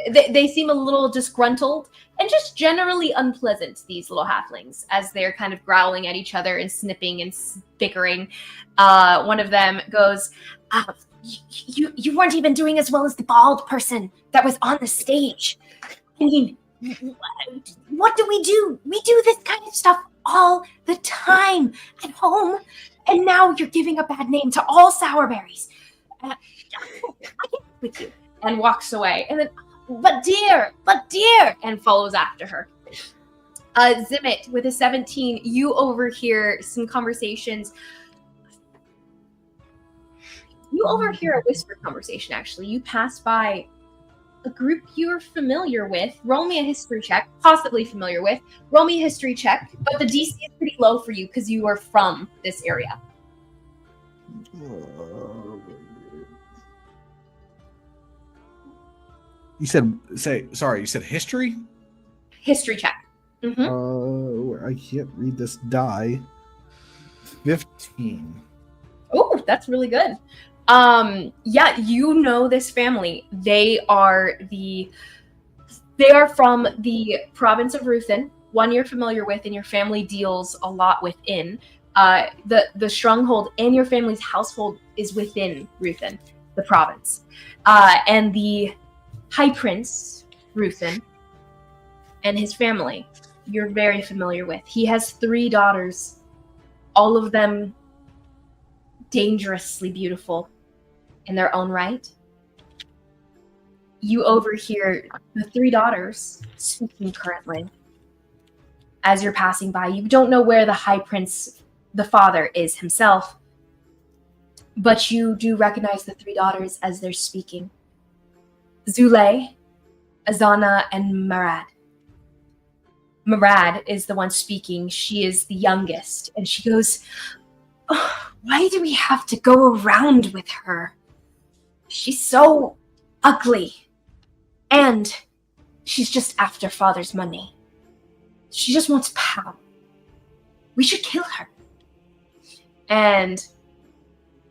they seem a little disgruntled and just generally unpleasant, these little halflings, as they're kind of growling at each other and snipping and bickering. One of them goes, You weren't even doing as well as the bald person that was on the stage. I mean, what do? We do this kind of stuff all the time at home, and now you're giving a bad name to all sourberries. I can't with you. and walks away. And then, but dear, and follows after her. Zimmet, with a 17, you overhear some conversations. You overhear a whisper conversation, actually. You pass by a group you're familiar with. Roll me a history check, possibly familiar with. Roll me a history check, but the DC is pretty low for you because you are from this area. You said history? History check. Mm-hmm. I can't read this die. 15. Oh, that's really good. Yeah, you know this family. They are from the province of Ruthin, one you're familiar with, and your family deals a lot within. The stronghold and your family's household is within Ruthin, the province. And the High Prince, Ruthin, and his family, you're very familiar with. He has 3 daughters, all of them dangerously beautiful in their own right. You overhear the 3 daughters speaking currently as you're passing by. You don't know where the High Prince, the father, is himself, but you do recognize the 3 daughters as they're speaking. Zule, Azana, and Marad. Marad is the one speaking. She is the youngest, and she goes, "Oh, Why do we have to go around with her? She's so ugly. And she's just after Father's money. She just wants power. We should kill her. And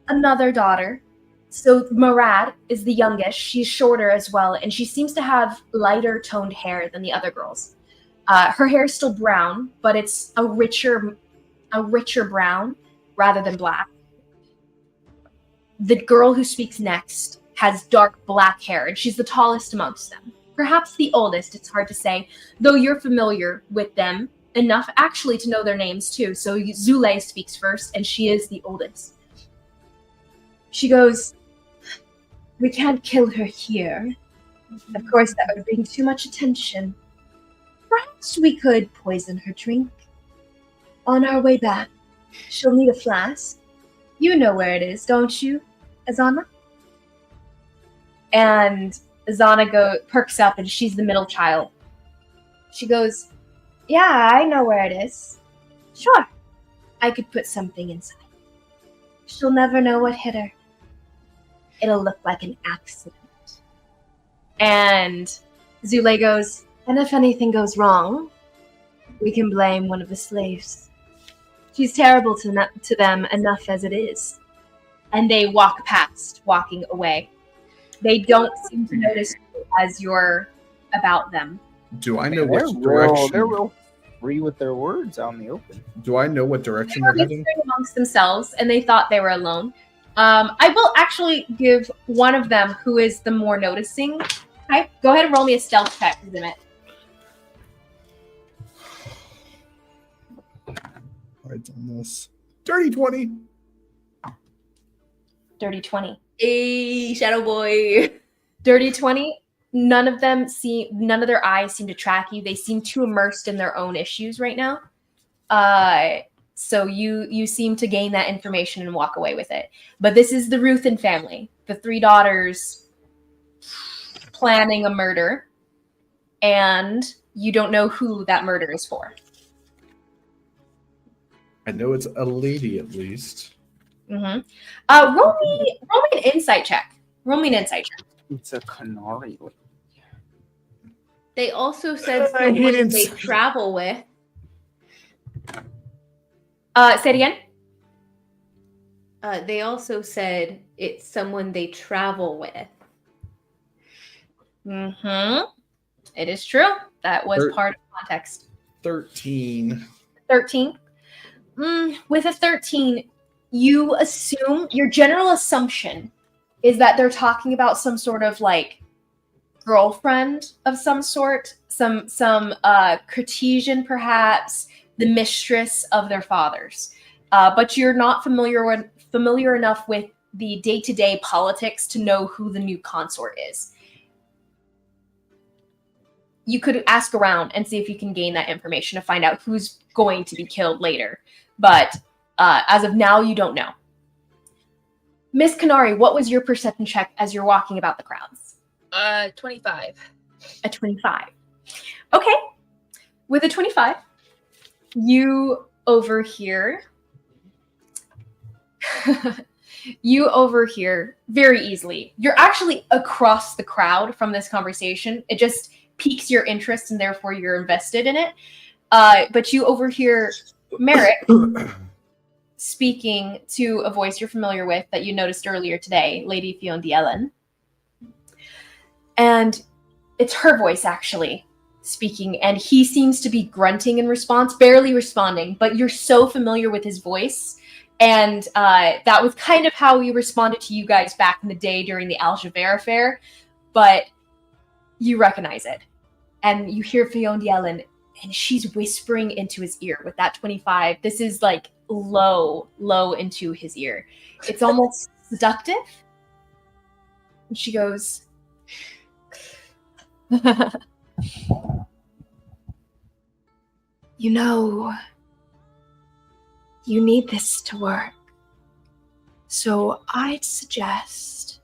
another daughter. So Murad is the youngest. She's shorter as well, and she seems to have lighter toned hair than the other girls. Her hair is still brown, but it's a richer brown rather than black. The girl who speaks next has dark black hair, and she's the tallest amongst them. Perhaps the oldest, it's hard to say, though you're familiar with them enough actually to know their names too. So Zule speaks first, and she is the oldest. She goes, "We can't kill her here. Of course, that would bring too much attention. Perhaps we could poison her drink. On our way back, she'll need a flask. You know where it is, don't you, Azana?" And Azana perks up, and she's the middle child. She goes, "Yeah, I know where it is. Sure, I could put something inside. She'll never know what hit her. It'll look like an accident." And Zule goes, "And if anything goes wrong, we can blame one of the slaves. She's terrible to them enough as it is." And they walk past, walking away. They don't seem to notice you as you're about them. Do I know They're which direction? They're real free with their words out in the open. Do I know what direction They were they're heading? whispering amongst themselves, and they thought they were alone. I will actually give one of them, who is the more noticing type. Go ahead and roll me a stealth check, Zimit. I've done this. Dirty 20. Dirty 20. Hey, Shadow Boy. Dirty 20. None of their eyes seem to track you. They seem too immersed in their own issues right now. So you seem to gain that information and walk away with it. But this is the Ruthin family. The three daughters planning a murder. And you don't know who that murder is for. I know it's a lady at least. Mm-hmm. Roll me an insight check. Roll me an insight check. It's a canary. They also said I hate someone it. they travel with. Say it again. They also said it's someone they travel with. Mm-hmm. It is true. That was part of context. 13. 13. With a 13, you assume, your general assumption is that they're talking about some sort of like girlfriend of some sort, some Cartesian perhaps, the mistress of their fathers. But you're not familiar enough with the day-to-day politics to know who the new consort is. You could ask around and see if you can gain that information to find out who's going to be killed later. But as of now, you don't know. Miss Canary, what was your perception check as you're walking about the crowds? 25. A 25. Okay. With a 25, you overhear very easily. You're actually across the crowd from this conversation. It just piques your interest and therefore you're invested in it. But you overhear Merrick speaking to a voice you're familiar with that you noticed earlier today, Lady Fiondiellen. And it's her voice actually speaking, and he seems to be grunting in response, barely responding, but you're so familiar with his voice. And that was kind of how he responded to you guys back in the day during the Al-Javer affair, but you recognize it. And you hear Fiondiellen, and she's whispering into his ear with that 25. This is like low into his ear. It's almost seductive. And she goes, "You know, you need this to work. So I'd suggest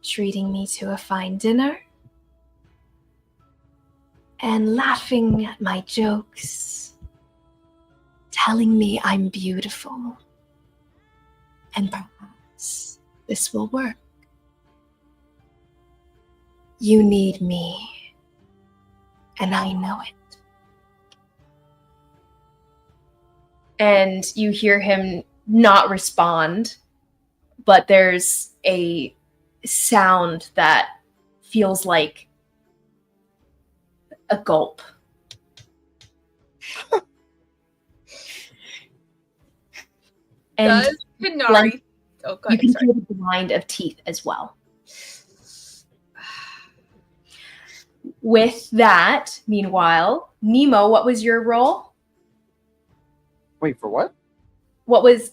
treating me to a fine dinner and laughing at my jokes, telling me I'm beautiful, And perhaps this will work. You need me, and I know it. And you hear him not respond, but there's a sound that feels like a gulp. And Does Hinari... Oh, go you ahead, can sorry. hear the grind of teeth as well. With that, meanwhile, Nemo, what was your role? Wait, for what? What was...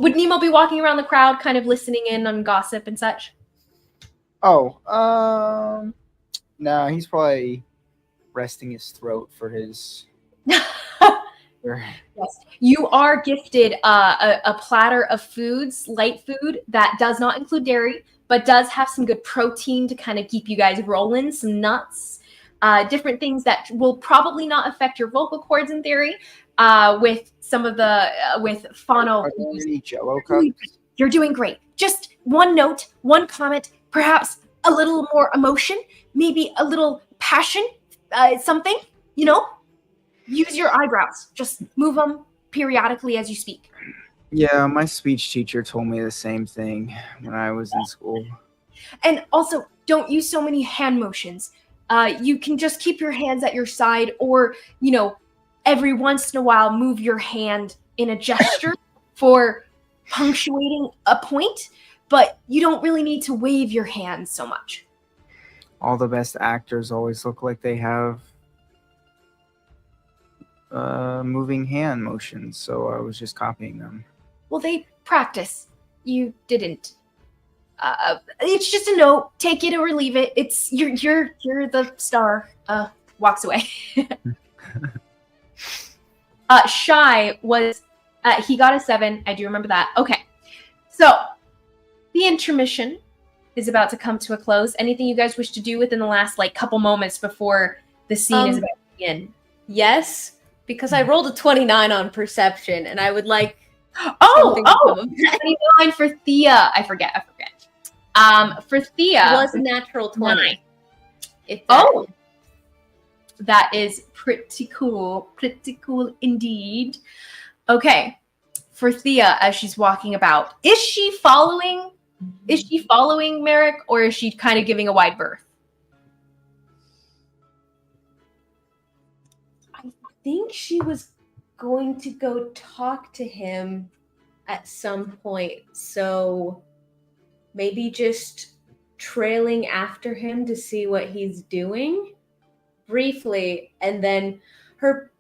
would Nemo be walking around the crowd kind of listening in on gossip and such? Oh, no, he's probably resting his throat for his... Yes. You are gifted a platter of foods, light food, that does not include dairy, but does have some good protein to kind of keep you guys rolling, some nuts, different things that will probably not affect your vocal cords in theory, with some of the, with phono. Are there any Jell-O cups? You're doing great. Just one note, one comment, perhaps a little more emotion, maybe a little passion, something, you know? Use your eyebrows. Just move them periodically as you speak. Yeah, my speech teacher told me the same thing when I was in school. And also, don't use so many hand motions. You can just keep your hands at your side, or, you know, every once in a while, move your hand in a gesture for punctuating a point, but you don't really need to wave your hands so much. All the best actors always look like they have moving hand motions, so I was just copying them. Well, they practice. You didn't. It's just a note. Take it or leave it. It's you're the star. Walks away. Shy was he got a 7. I do remember that. Okay, so the intermission is about to come to a close. Anything you guys wish to do within the last couple moments before the scene is about to begin? Yes, because I rolled a 29 on perception, and I would like. Oh, 29 for Thea. I forget. For Thea, It was a natural 20. That is pretty cool. Pretty cool indeed. Okay. For Thea, as she's walking about, is she following Merrick, or is she kind of giving a wide berth? I think she was going to go talk to him at some point, so maybe just trailing after him to see what he's doing briefly, and then her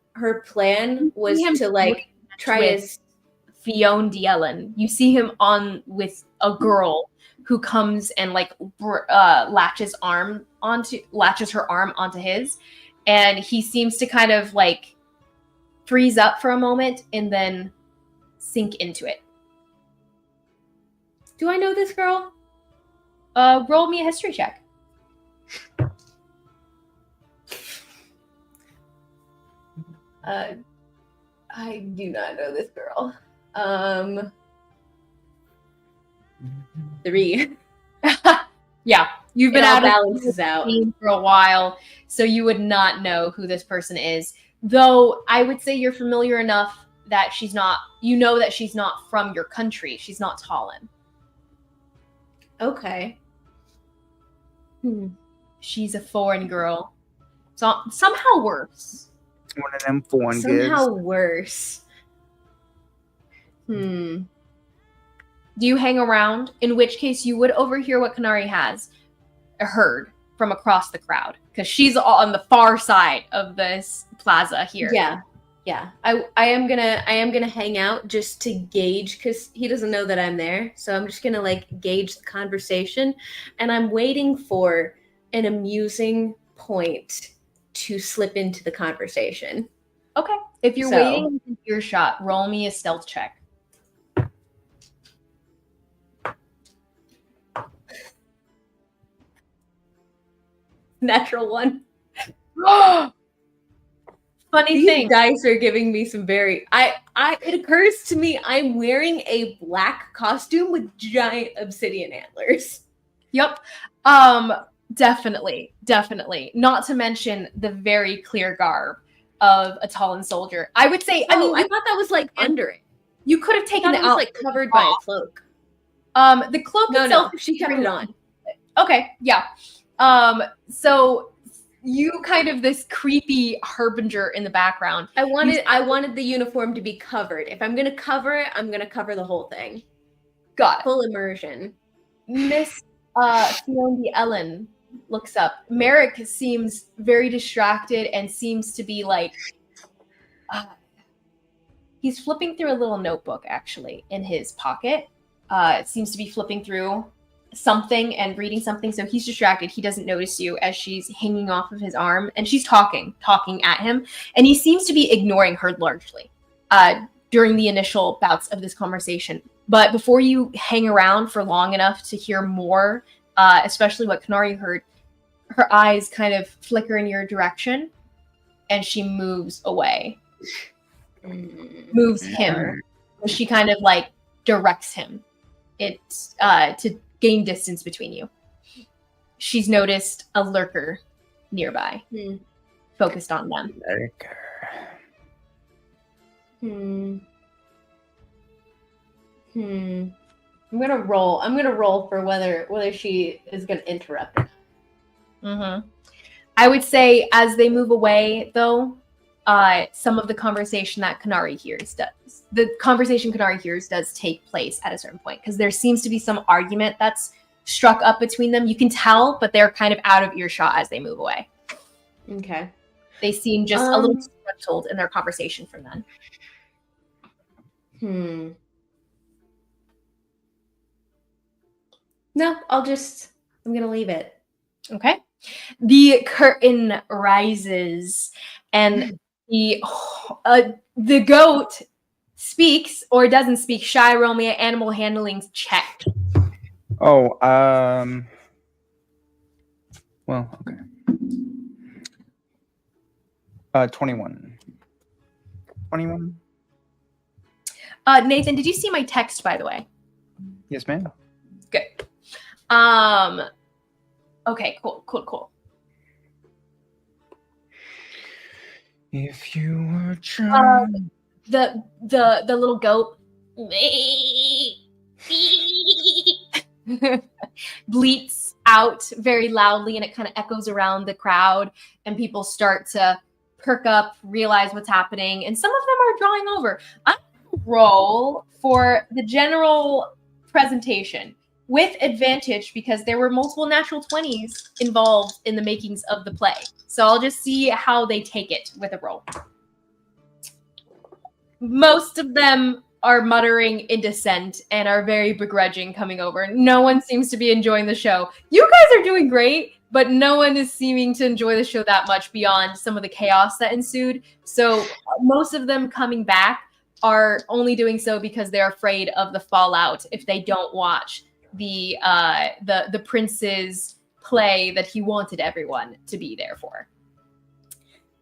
plan was to try to Fionn Dielen. You see him on with a girl who comes and latches her arm onto his, and he seems to kind of freeze up for a moment and then sink into it. Do I know this girl? Roll me a history check. I do not know this girl. 3. Yeah, you've been out out of the scene for a while, so you would not know who this person is. Though I would say you're familiar enough that she's not from your country. She's not Talon. Okay. She's a foreign girl. So somehow worse. One of them foreign Somehow gigs. worse. Do you hang around? In which case you would overhear what Kanari has heard from across the crowd, because she's on the far side of this plaza here. Yeah. I am gonna hang out just to gauge, because he doesn't know that I'm there. So I'm just gonna gauge the conversation, and I'm waiting for an amusing point to slip into the conversation. Okay. If you're waiting in earshot, roll me a stealth check. Natural 1. funny These thing. dice are giving me some very. It occurs to me I'm wearing a black costume with giant obsidian antlers. Yep. Definitely. Not to mention the very clear garb of a Talon soldier. I would say. I I thought that was like under it. You could have I taken thought it it was out. like covered by a cloak. The cloak No, itself. she kept it on. Okay. Yeah. So you kind of this creepy harbinger in the background. I wanted the uniform to be covered. If I'm gonna cover it, I'm gonna cover the whole thing. Got it. Full immersion. Miss Fiona Ellen looks up. Merrick seems very distracted and seems to be like he's flipping through a little notebook actually in his pocket. It seems to be flipping through something and reading something, so he's distracted. He doesn't notice you as she's hanging off of his arm, and she's talking at him, and he seems to be ignoring her largely during the initial bouts of this conversation. But before you hang around for long enough to hear more, especially what Kanari heard, her eyes kind of flicker in your direction, and she moves away. Moves him. She kind of like directs him. It's to gain distance between you. She's noticed a lurker nearby, focused on them. Lurker. I'm gonna roll for whether she is gonna interrupt. I would say as they move away, though, some of the conversation that Kanari hears does take place at a certain point, because there seems to be some argument that's struck up between them. You can tell, but they're kind of out of earshot as they move away. Okay. They seem just a little startled in their conversation from then. No, I'm gonna leave it. Okay. The curtain rises and the goat speaks or doesn't speak. Shy, roll me an animal handling check. Oh, well, okay. 21. 21? Nathan, did you see my text, by the way? Yes, ma'am. Good. Okay, cool. If you were trying... The little goat bleats out very loudly, and it kind of echoes around the crowd, and people start to perk up, realize what's happening, and some of them are drawing over. I'm gonna roll for the general presentation with advantage because there were multiple natural 20s involved in the makings of the play. So I'll just see how they take it with a roll. Most of them are muttering in dissent and are very begrudging coming over. No one seems to be enjoying the show. You guys are doing great, but no one is seeming to enjoy the show that much beyond some of the chaos that ensued. So most of them coming back are only doing so because they're afraid of the fallout if they don't watch the prince's play that he wanted everyone to be there for.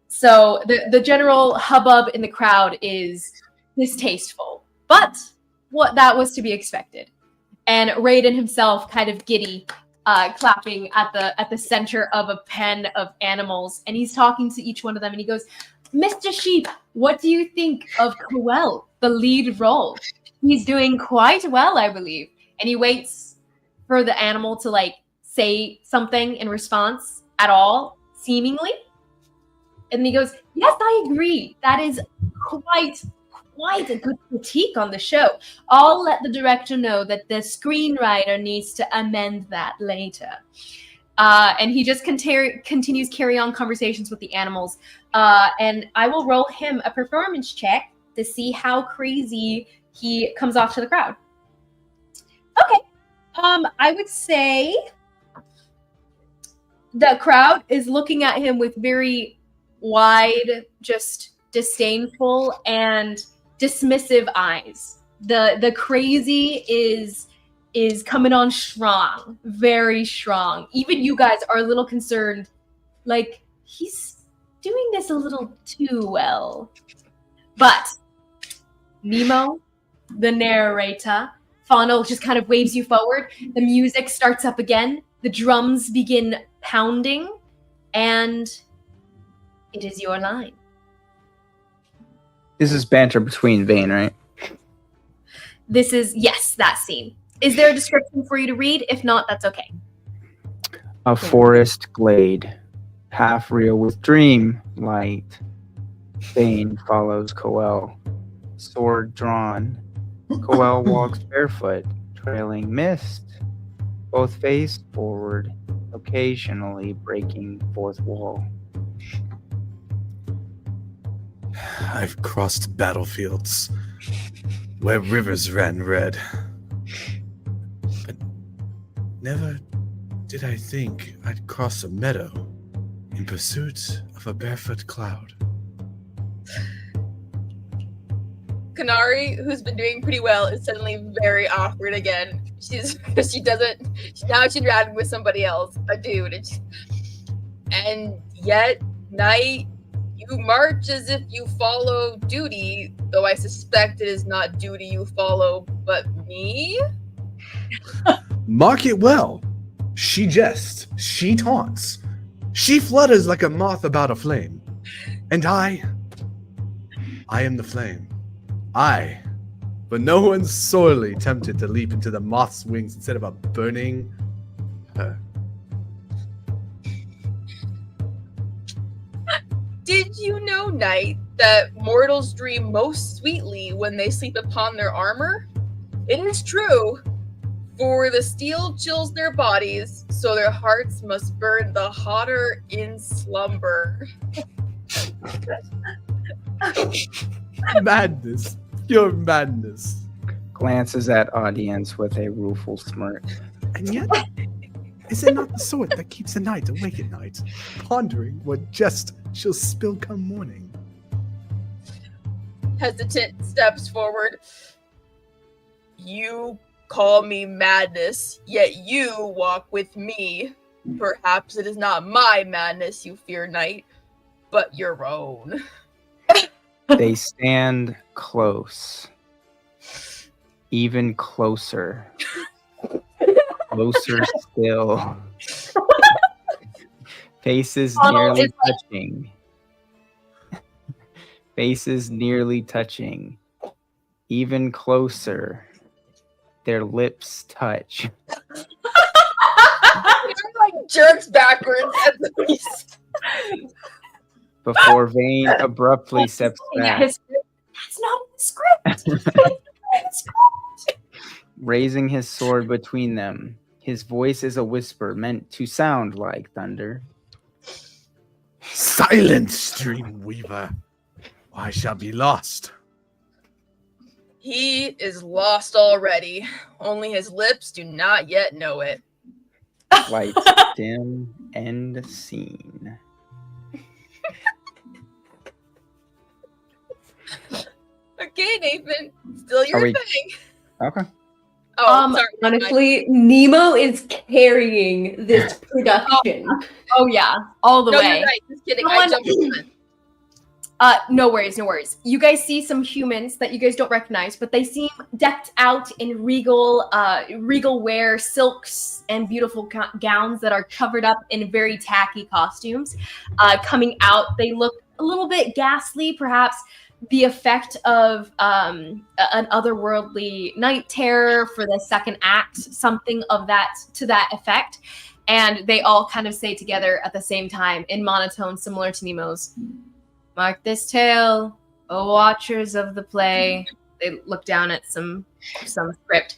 So the general hubbub in the crowd is distasteful, but that was to be expected. And Raiden himself, kind of giddy, clapping at the center of a pen of animals, and he's talking to each one of them, and he goes, "Mr. Sheep, what do you think of Coel, the lead role? He's doing quite well, I believe." And he waits for the animal to like say something in response at all, seemingly. And then he goes, "Yes, I agree. That is quite a good critique on the show. I'll let the director know that the screenwriter needs to amend that later." And he just continues carry on conversations with the animals. And I will roll him a performance check to see how crazy he comes off to the crowd. Okay. I would say the crowd is looking at him with very wide, just disdainful and dismissive eyes. The crazy is coming on strong, very strong. Even you guys are a little concerned, like he's doing this a little too well. But Nemo, the narrator, Fauna just kind of waves you forward. The music starts up again. The drums begin pounding, and it is your line. This is banter between Vane, right? This is, yes, that scene. Is there a description for you to read? If not, that's okay. A forest glade, half real with dream light. Vane follows Coel, sword drawn. Coel walks barefoot, trailing mist. Both face forward, occasionally breaking fourth wall. I've crossed battlefields where rivers ran red, but never did I think I'd cross a meadow in pursuit of a barefoot cloud. Kanari, who's been doing pretty well, is suddenly very awkward again. Now she'd rather with somebody else, a dude. And yet, Night, you march as if you follow duty, though I suspect it is not duty you follow, but me? Mark it well. She jests, she taunts, she flutters like a moth about a flame. And I am the flame. But no one's sorely tempted to leap into the moth's wings instead of a burning her. Did you know, Knight, that mortals dream most sweetly when they sleep upon their armor? It is true, for the steel chills their bodies, so their hearts must burn the hotter in slumber. Madness. Pure madness. Glances at audience with a rueful smirk. And yet, is it not the sort that keeps a knight awake at night, pondering what jest she'll spill come morning? Hesitant steps forward. You call me madness, yet you walk with me. Perhaps it is not my madness you fear, Knight, but your own. They stand close. Even closer. Closer still. Faces nearly touching. Faces nearly touching. Even closer. Their lips touch. Like jerks backwards at the least. Before Vane abruptly steps back. That's not in the script. That's not in the script. Raising his sword between them. His voice is a whisper meant to sound like thunder. Silence, Dreamweaver. I shall be lost. He is lost already. Only his lips do not yet know it. Lights dim, end scene. Okay, Nathan. Still your thing. Okay. Oh, sorry. Honestly, Nemo is carrying this production. Oh yeah, all the No, way. you're right. Just kidding. I jumped in. No worries, no worries. You guys see some humans that you guys don't recognize, but they seem decked out in regal wear, silks, and beautiful gowns that are covered up in very tacky costumes. Coming out, they look a little bit ghastly, perhaps the effect of an otherworldly night terror for the second act, something of that to that effect. And they all kind of say together at the same time in monotone, similar to Nemo's. Mark this tale, O watchers of the play. They look down at some script.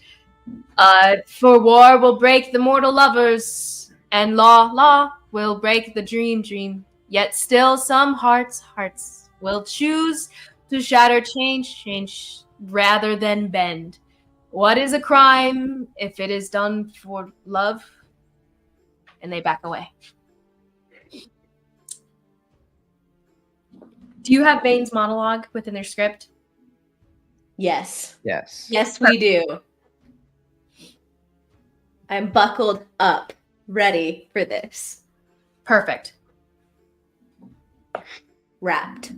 For war will break the mortal lovers, and law will break the dream. Yet still some hearts will choose to shatter change rather than bend. What is a crime if it is done for love? And they back away. Do you have Vane's monologue within their script? Yes. Yes. Yes, we do. I'm buckled up, ready for this. Perfect. wrapped.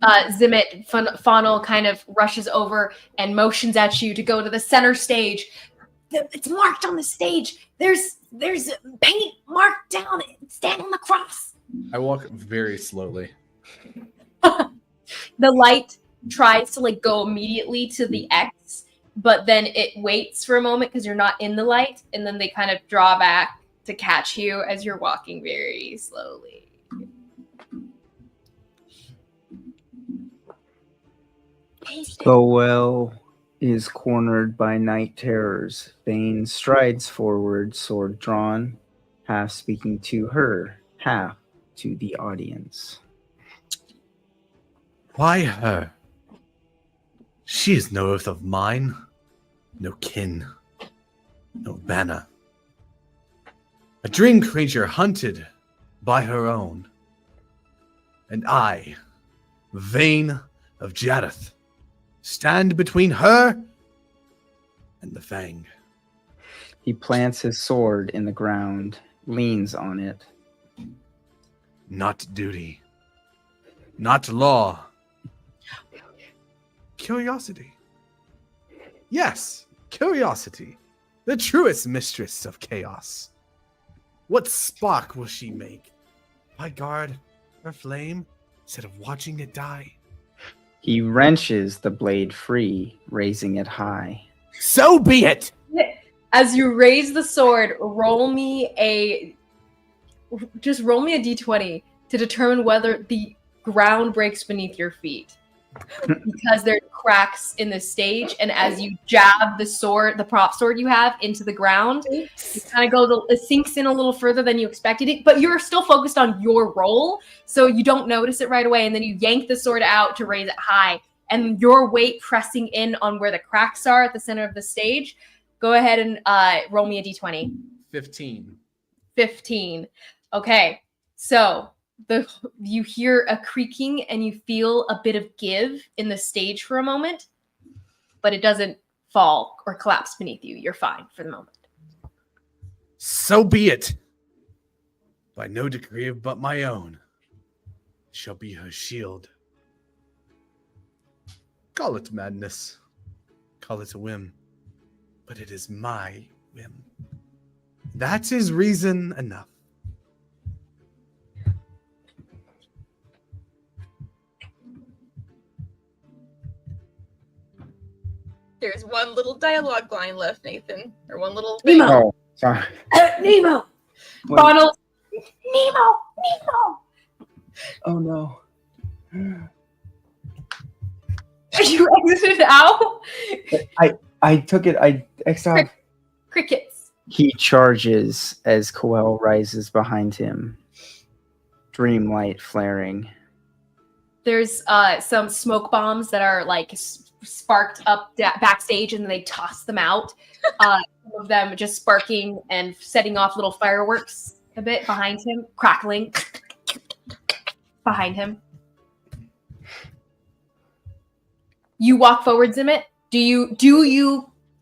Zimmet Funnel kind of rushes over and motions at you to go to the center stage. It's marked on the stage. There's paint marked down. Stand on the cross. I walk very slowly. The light tries to like go immediately to the X, but then it waits for a moment because you're not in the light, and then they kind of draw back to catch you as you're walking very slowly. Goel is cornered by night terrors. Vane strides forward, sword drawn, half speaking to her, half to the audience. Why her? She is no oath of mine, no kin, no banner. A dream creature hunted by her own. And I, Vane of Jareth, stand between her and the Fang. He plants his sword in the ground, leans on it. Not duty, not law. Curiosity. Yes, curiosity. The truest mistress of chaos. What spark will she make? Why guard her flame instead of watching it die? He wrenches the blade free, raising it high. So be it! As you raise the sword, roll me a d20 to determine whether the ground breaks beneath your feet. Because there are cracks in the stage, and as you jab the sword, the prop sword you have, into the ground, it kind of it sinks in a little further than you expected it, but you're still focused on your roll, so you don't notice it right away, and then you yank the sword out to raise it high, and your weight pressing in on where the cracks are at the center of the stage. Go ahead and roll me a d20. 15. 15. Okay, so you hear a creaking and you feel a bit of give in the stage for a moment, but it doesn't fall or collapse beneath you. You're fine for the moment. So be it. By no decree but my own shall be her shield. Call it madness. Call it a whim. But it is my whim. That is reason enough. There's one little dialogue line left, Nathan. Or one little Nemo. Oh, sorry. Nemo. Ronald. Nemo. Oh no. You exited out? I took it. I X'd off. Crickets. He charges as Coel rises behind him. Dreamlight flaring. There's some smoke bombs that are like sparked up backstage, and then they toss them out. Some of them just sparking and setting off little fireworks a bit behind him, crackling behind him. You walk forward, Zimmet. Do you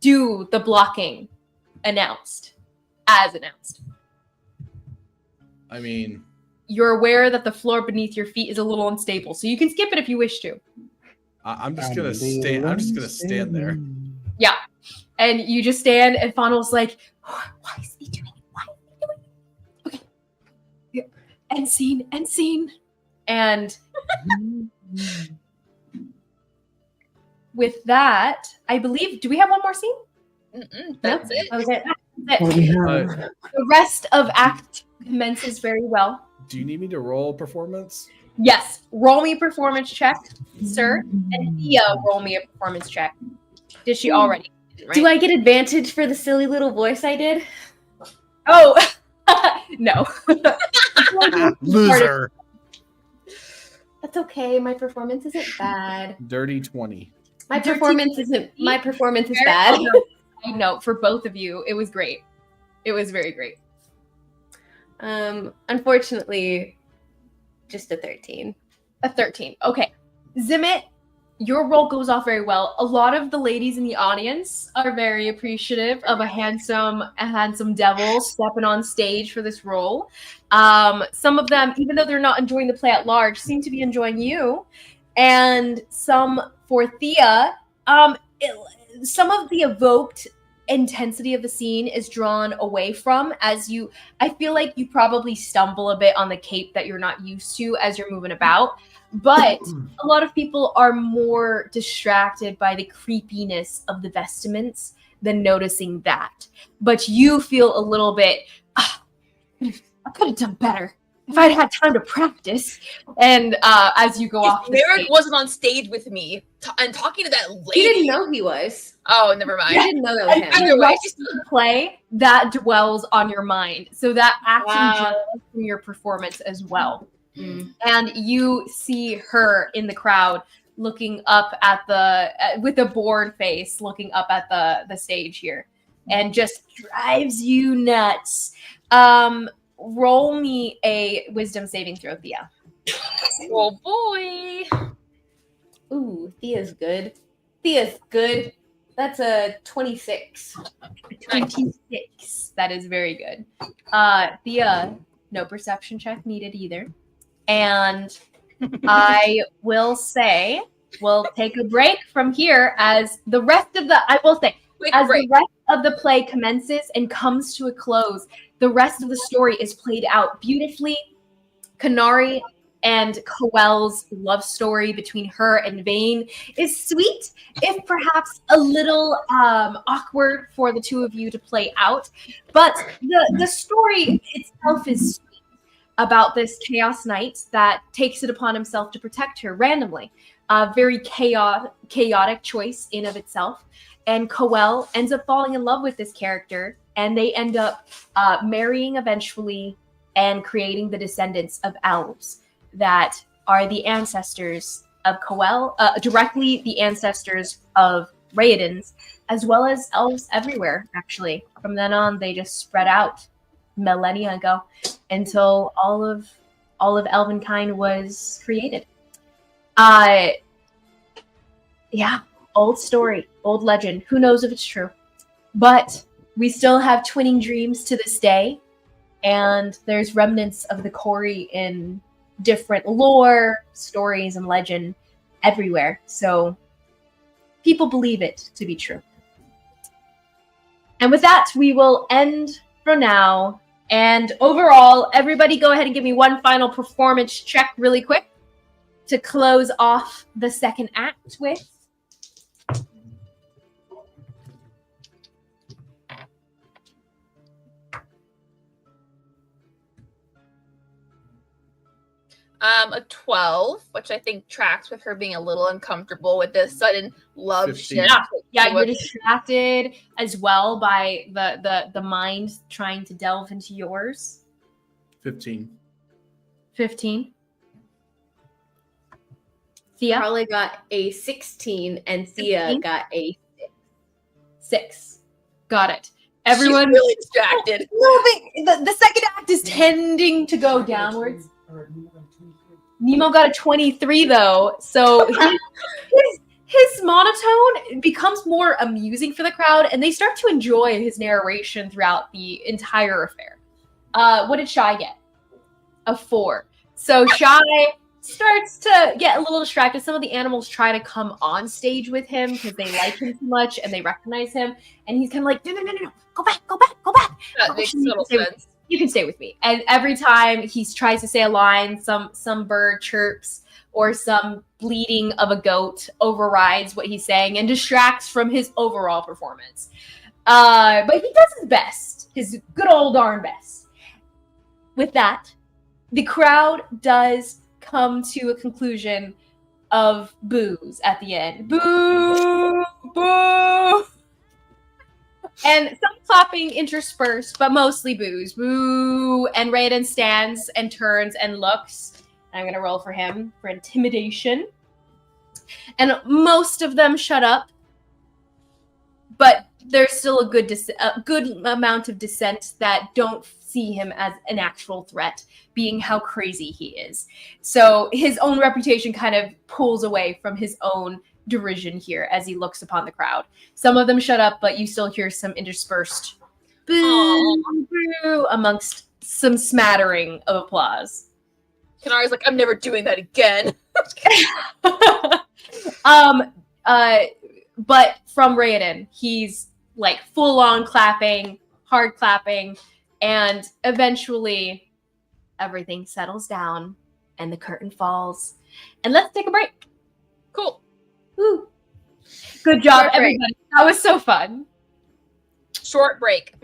do the blocking as announced? I mean, You're aware that the floor beneath your feet is a little unstable, so you can skip it if you wish to. I'm just gonna stand. I'm just gonna stand there. Yeah. And you just stand, and Funnel's like, why is he doing it? Why is he doing it? Okay. Yeah. End scene. And with that, I believe, do we have one more scene? That's it. Okay. Uh, The rest of Act commences very well. do you need me to roll performance? Yes. Roll me a performance check, sir. And Thea, roll me a performance check. Did she already? Right? Do I get advantage for the silly little voice I did? Oh, no. Loser. That's okay. My performance isn't bad. Dirty 20. My performance is bad. I know, for both of you, it was great. It was very great. Unfortunately, just a 13. A 13. Okay. Zimmet, your role goes off very well. A lot of the ladies in the audience are very appreciative of a handsome devil stepping on stage for this role. Some of them, even though they're not enjoying the play at large, seem to be enjoying you. And some for Thea, some of the evoked intensity of the scene is drawn away from I feel like you probably stumble a bit on the cape that you're not used to as you're moving about. But a lot of people are more distracted by the creepiness of the vestments than noticing that. But you feel a little bit, I could have done better if I'd had time to practice. And as you go off, Merrick wasn't on stage with me and talking to that lady. He didn't know he was. Oh, never mind. I didn't know that was him. And the rest of the play, that dwells on your mind. So that acting draws from your performance as well. And you see her in the crowd looking up at with a bored face, looking up at the stage here, and just drives you nuts. Roll me a wisdom saving throw, Thea. Oh boy. Ooh, Thea's good. That's a 26. 26. That is very good. Thea, no perception check needed either. And I will say we'll take a break from here as the rest of the the rest of the play commences and comes to a close. The rest of the story is played out beautifully. Kanari and Coel's love story between her and Vane is sweet, if perhaps a little awkward for the two of you to play out. But the story itself is sweet about this Chaos Knight that takes it upon himself to protect her randomly. A very chaotic choice in of itself. And Coel ends up falling in love with this character, and they end up marrying eventually and creating the descendants of elves that are the ancestors of Coel, directly the ancestors of Raidens, as well as elves everywhere, actually. From then on, they just spread out millennia ago until all of Elvenkind was created. Yeah, old story, old legend. Who knows if it's true? But we still have twinning dreams to this day, and there's remnants of the Corey in different lore, stories, and legend everywhere. So people believe it to be true. And with that, we will end for now. And overall, everybody go ahead and give me one final performance check really quick to close off the second act with. A 12, which I think tracks with her being a little uncomfortable with this sudden love 15. shift. Yeah, you're distracted as well by the mind trying to delve into yours. 15. 15. Thea? Carly got a 16 and Thea 16? got a 6. Got it. Everyone She's really distracted. moving. The second act is tending to go downwards. Nemo got a 23 though, so his monotone becomes more amusing for the crowd, and they start to enjoy his narration throughout the entire affair. What did Shy get? A 4. So Shy starts to get a little distracted. Some of the animals try to come on stage with him because they like him too much and they recognize him, and he's kind of like, no, go back. That makes total sense. You can stay with me. And every time he tries to say a line, some bird chirps or some bleating of a goat overrides what he's saying and distracts from his overall performance. But he does his best, his good old darn best. With that, the crowd does come to a conclusion of boos at the end. Boo! Boo! And some clapping interspersed, but mostly boos. Boo! And Raiden stands and turns and looks. I'm going to roll for him for intimidation. And most of them shut up. But there's still a good amount of dissent that don't see him as an actual threat, being how crazy he is. So his own reputation kind of pulls away from his own derision here as he looks upon the crowd. Some of them shut up, but you still hear some interspersed boo, boo amongst some smattering of applause. Kanari's like, I'm never doing that again. But from Raiden, he's like full on clapping, hard clapping, and eventually everything settles down and the curtain falls. And let's take a break. Cool. Woo. Good job, Short break. everybody. That was so fun. Short break.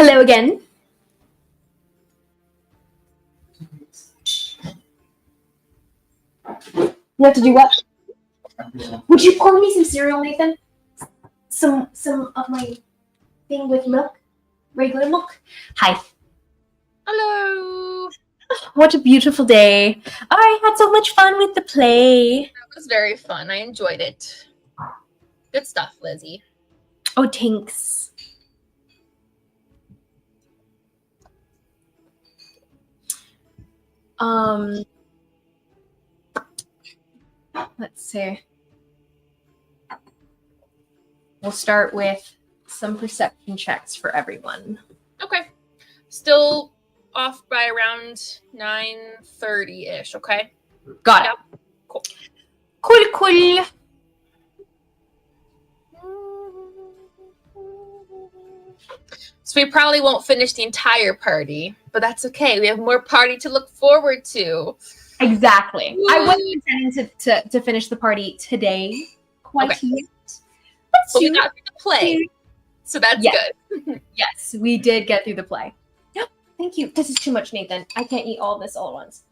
Hello again. You have to do what? Would you pour me some cereal, Nathan? Some of my thing with milk? Regular milk? Hi. Hello. What a beautiful day. I had so much fun with the play. That was very fun. I enjoyed it. Good stuff, Lizzie. Oh, thanks. Let's see. We'll start with some perception checks for everyone. Okay. Still off by around 9:30-ish, okay? Got it. Cool. Cool. So we probably won't finish the entire party, but that's okay. We have more party to look forward to. Exactly. I wasn't intending to finish the party today quite yet. But we got through the play, so that's good. Yes, we did get through the play. Yep. Thank you. This is too much, Nathan. I can't eat all this all at once.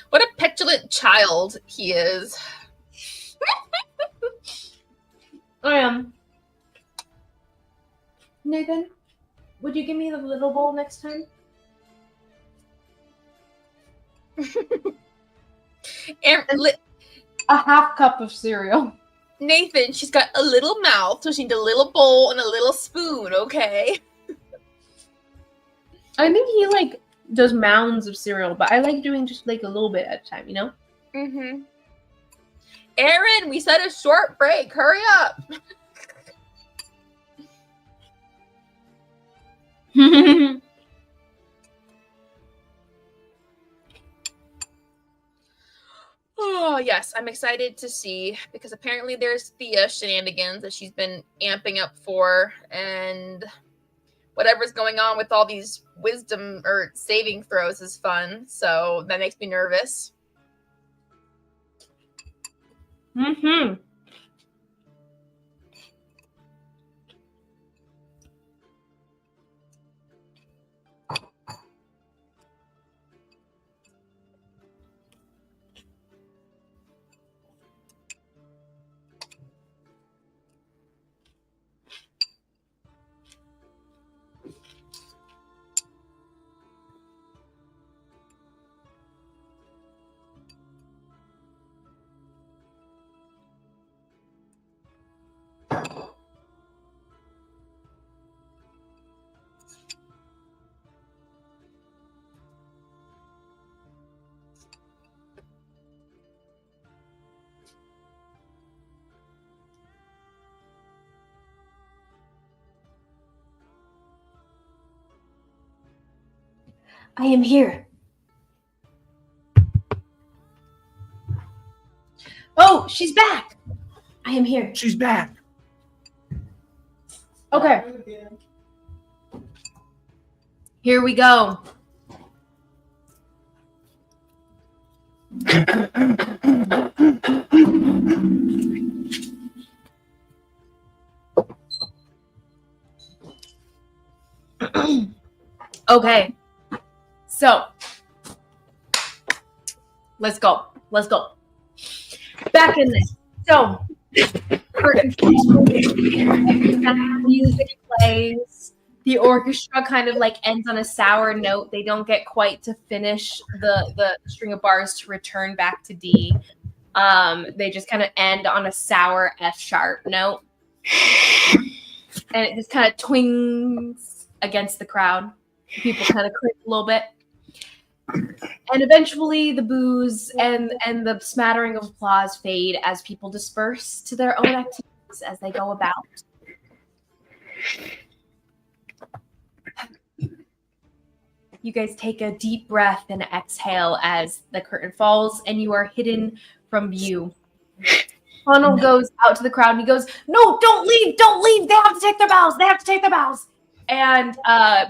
What a petulant child he is. I am. Nathan, would you give me the little bowl next time? A half cup of cereal. Nathan, she's got a little mouth, so she needs a little bowl and a little spoon, okay? I think he like does mounds of cereal, but I like doing just like a little bit at a time, you know? Mm-hmm. Aaron, we said a short break. Hurry up. Oh, yes. I'm excited to see because apparently there's Thea shenanigans that she's been amping up for, and whatever's going on with all these wisdom or saving throws is fun. So that makes me nervous. Mm-hmm. I am here. Oh, she's back. I am here. She's back. Okay. Here we go. Okay. So, let's go. Back in this. So, music plays. The orchestra kind of like ends on a sour note. They don't get quite to finish the string of bars to return back to D. They just kind of end on a sour F sharp note. And it just kind of twings against the crowd. People kind of cringe a little bit. And eventually the boos and the smattering of applause fade as people disperse to their own activities as they go about. You guys take a deep breath and exhale as the curtain falls and you are hidden from view. Connell goes out to the crowd and he goes, "No, don't leave. They have to take their bows. And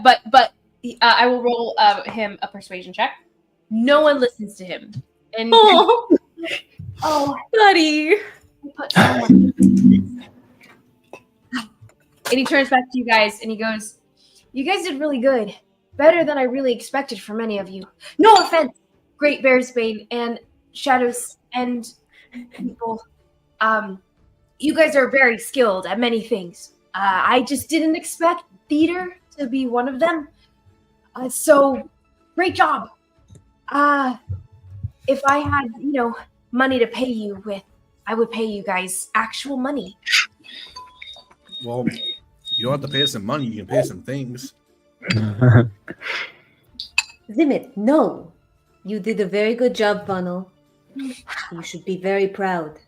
but I will roll him a persuasion check. No one listens to him. And oh, buddy. Put so much into this. And he turns back to you guys and he goes, "You guys did really good. Better than I really expected from any of you. No offense, Great Bearsbane and Shadows and people. You guys are very skilled at many things. I just didn't expect theater to be one of them. So, great job. If I had, money to pay you with, I would pay you guys actual money." Well, you don't have to pay us some money. You can pay us some things. Zimit, no. You did a very good job, Funnel. You should be very proud.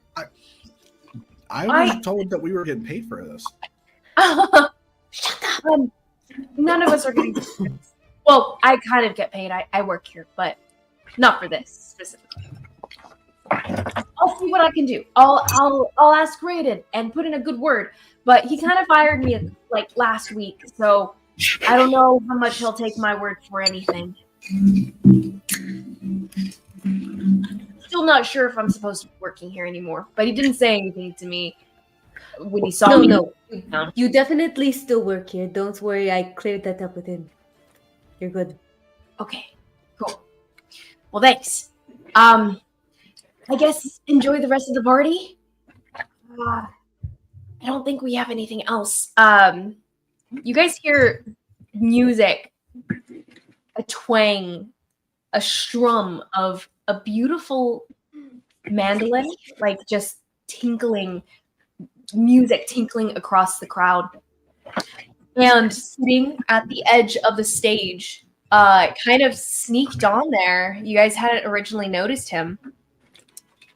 I was told that we were getting paid for this. Shut up. None of us are getting paid. Well, I kind of get paid. I work here, but not for this specifically. I'll see what I can do. I'll ask Raiden and put in a good word. But he kind of fired me like last week, so I don't know how much he'll take my word for anything. Still not sure if I'm supposed to be working here anymore, but he didn't say anything to me when he saw me. No. You definitely still work here. Don't worry, I cleared that up with him. You're good. Okay, cool. Well, thanks. I guess enjoy the rest of the party. I don't think we have anything else. You guys hear music, a twang, a strum of a beautiful mandolin, like just tinkling, music tinkling across the crowd. And sitting at the edge of the stage, kind of sneaked on there, you guys hadn't originally noticed him,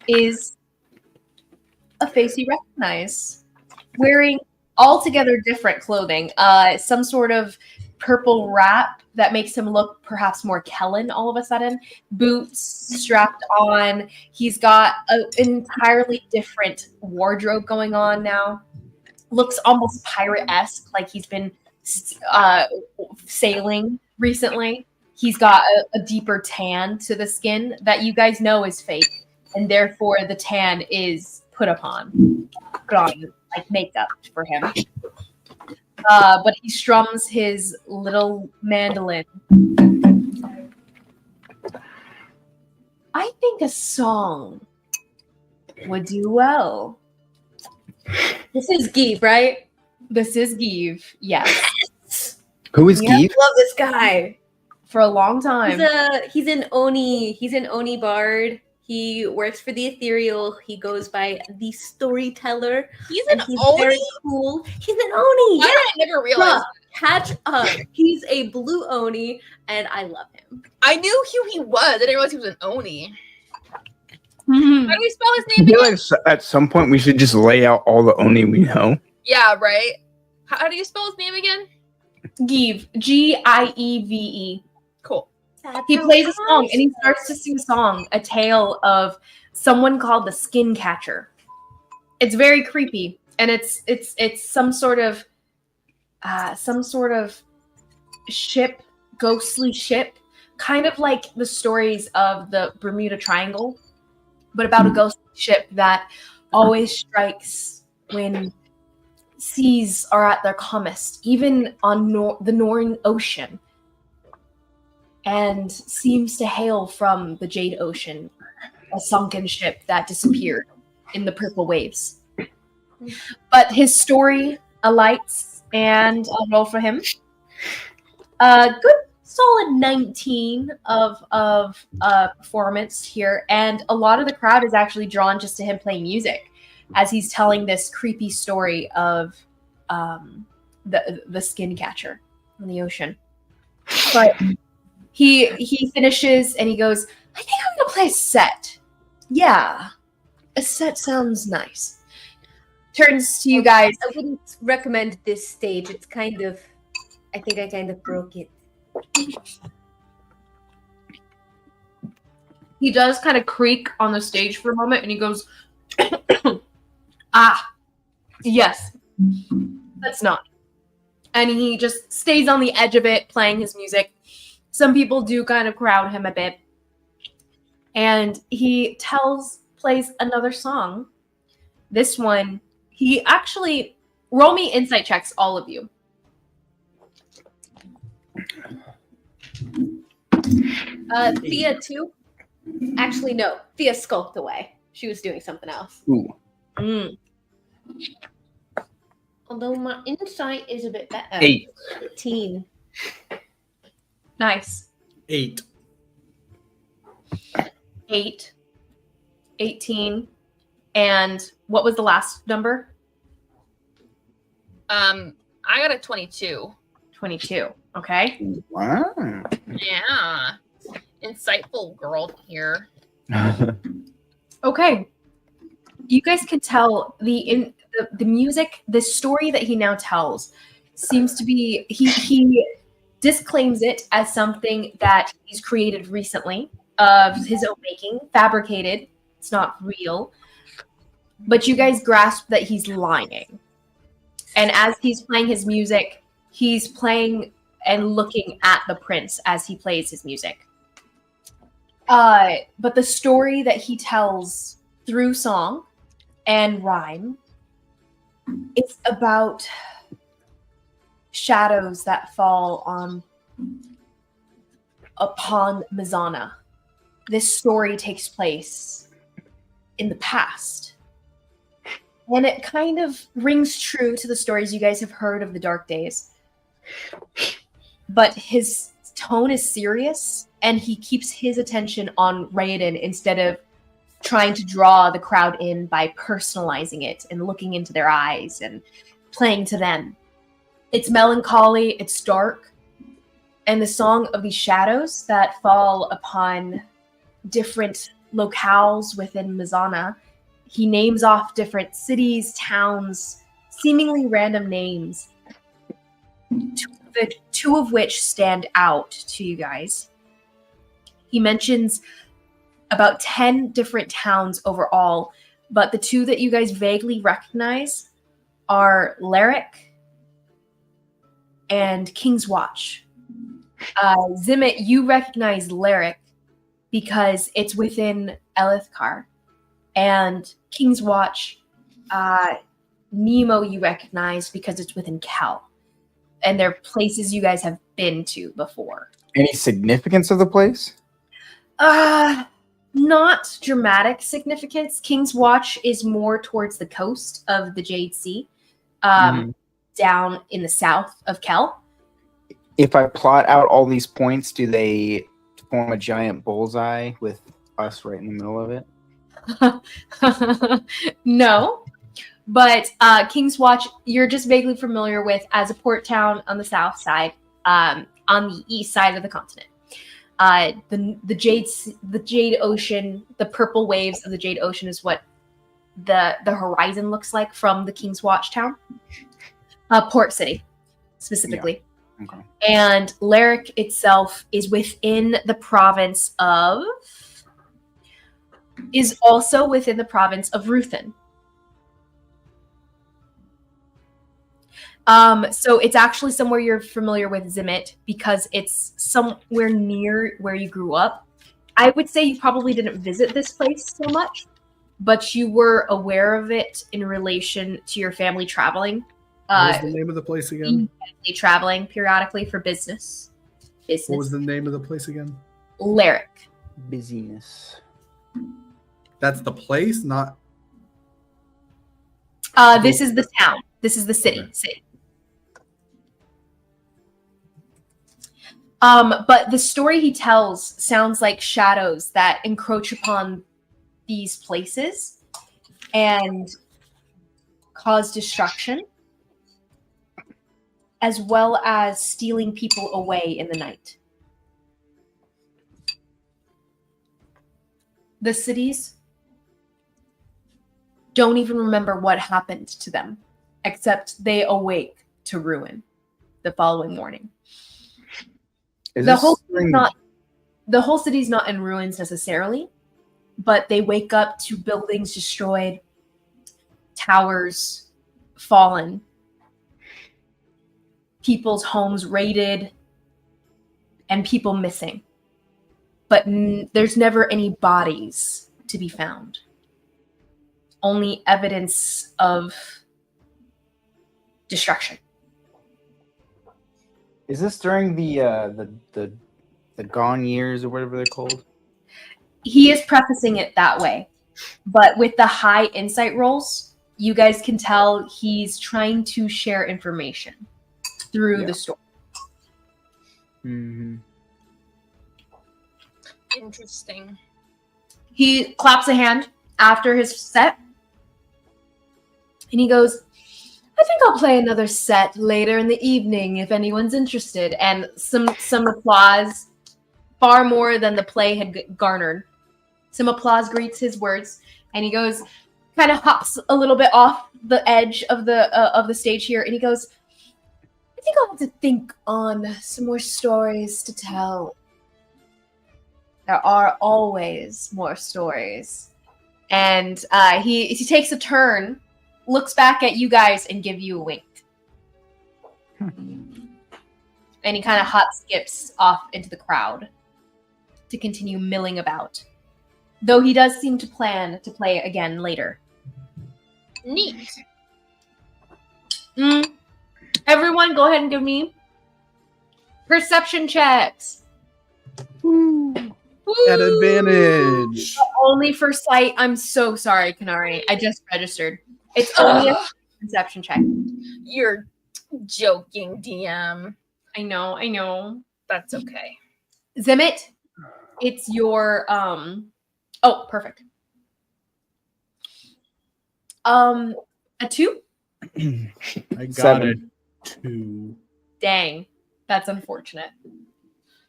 is a face you recognize. Wearing altogether different clothing, some sort of purple wrap that makes him look perhaps more Kellen all of a sudden, boots strapped on. He's got an entirely different wardrobe going on now. Looks almost pirate-esque, like he's been sailing recently. He's got a deeper tan to the skin that you guys know is fake, and therefore the tan is put on like makeup for him. But he strums his little mandolin. I think a song would do well. This is Geeve, right? This is Geeve, yes. Who is Geeve? I love this guy. For a long time. He's an Oni bard. He works for the Ethereal. He goes by the Storyteller. He's an he's Oni? very cool. He's an Oni. Why did I never realize? Bruh, catch up. He's a blue Oni, and I love him. I knew who he was. I didn't realize he was an Oni. Mhm. How do we spell his I name feel again? like at some point we should just lay out all the Oni we know. Yeah, right. How do you spell his name again? Geeve, Gieve. Cool. He plays a song and he starts to sing a song, a tale of someone called the Skin Catcher. It's very creepy, and it's some sort of ship, ghostly ship, kind of like the stories of the Bermuda Triangle, but about a ghostly ship that always strikes when seas are at their calmest, even on the Northern Ocean, and seems to hail from the Jade Ocean, a sunken ship that disappeared in the purple waves. But his story alights, and I'll roll for him. Good solid 19 of performance here, and a lot of the crowd is actually drawn just to him playing music as he's telling this creepy story of the skin catcher in the ocean. But he finishes and he goes, "I think I'm gonna play a set. Yeah, a set sounds nice." Turns to you guys. I wouldn't recommend this stage. It's kind of, I think I kind of broke it. He does kind of creak on the stage for a moment and he goes, yes, that's not. And he just stays on the edge of it, playing his music. Some people do kind of crowd him a bit. And he plays another song. This one, he actually roll me insight checks, all of you. Thea too. Actually, no. Thea skulked away. She was doing something else. Ooh. Although my insight is a bit better. 8. 18. Nice. 8. 8. 18. And what was the last number? I got a 22. 22. Okay. Wow. Yeah. Insightful girl here. Okay. You guys can tell the music, the story that he now tells seems to be he disclaims it as something that he's created recently of his own making, fabricated. It's not real. But you guys grasp that he's lying. And as he's playing his music, he's playing and looking at the prince as he plays his music. But the story that he tells through song and rhyme, it's about shadows that fall upon Mizana. This story takes place in the past. And it kind of rings true to the stories you guys have heard of the Dark Days. But his tone is serious, and he keeps his attention on Raiden instead of trying to draw the crowd in by personalizing it and looking into their eyes and playing to them. It's melancholy, it's dark, and the song of these shadows that fall upon different locales within Mizana, he names off different cities, towns, seemingly random names, two of which stand out to you guys. He mentions about 10 different towns overall, but the two that you guys vaguely recognize are Lyric and King's Watch. Zimmet, you recognize Lyric because it's within Elithkar. And King's Watch, Nemo you recognize because it's within Kel. And they're places you guys have been to before. Any significance of the place? Not dramatic significance. King's Watch is more towards the coast of the Jade Sea, down in the south of Kel. If I plot out all these points, do they form a giant bullseye with us right in the middle of it? No, but King's Watch you're just vaguely familiar with as a port town on the south side, on the east side of the continent. The Jade Ocean, the purple waves of the Jade Ocean is what the horizon looks like from the King's Watch town, port city specifically. Yeah. Okay. And Lyric itself is within the province of. Is also within the province of Ruthen. So it's actually somewhere you're familiar with, Zimmet, because it's somewhere near where you grew up. I would say you probably didn't visit this place so much, but you were aware of it in relation to your family traveling. What was the name of the place again? Family traveling periodically for business. What was the name of the place again? Lyric. Busyness. That's the place, not. This is the town. This is the city. Okay. City. But the story he tells sounds like shadows that encroach upon these places and cause destruction, as well as stealing people away in the night. The cities don't even remember what happened to them, except they awake to ruin the following morning. The whole city's not in ruins necessarily, but they wake up to buildings destroyed, towers fallen, people's homes raided, and people missing. But there's never any bodies to be found. Only evidence of destruction. Is this during the gone years or whatever they're called? He is prefacing it that way, but with the high insight rolls, you guys can tell he's trying to share information through the story. Mm-hmm. Interesting. He claps a hand after his set, and he goes, I think I'll play another set later in the evening if anyone's interested. And some applause, far more than the play had garnered. Some applause greets his words, and he goes, kind of hops a little bit off the edge of the stage here, and he goes, I think I'll have to think on some more stories to tell. There are always more stories. And he takes a turn, looks back at you guys, and give you a wink. And he kind of hop skips off into the crowd to continue milling about. Though he does seem to plan to play again later. Neat. Everyone, go ahead and give me perception checks. At advantage. Only for sight. I'm so sorry, Kanari. I just registered. It's only a perception check. You're joking, DM. I know. That's okay. Zimit, it's your oh, perfect. A 2? I got 7. a 2. Dang, that's unfortunate.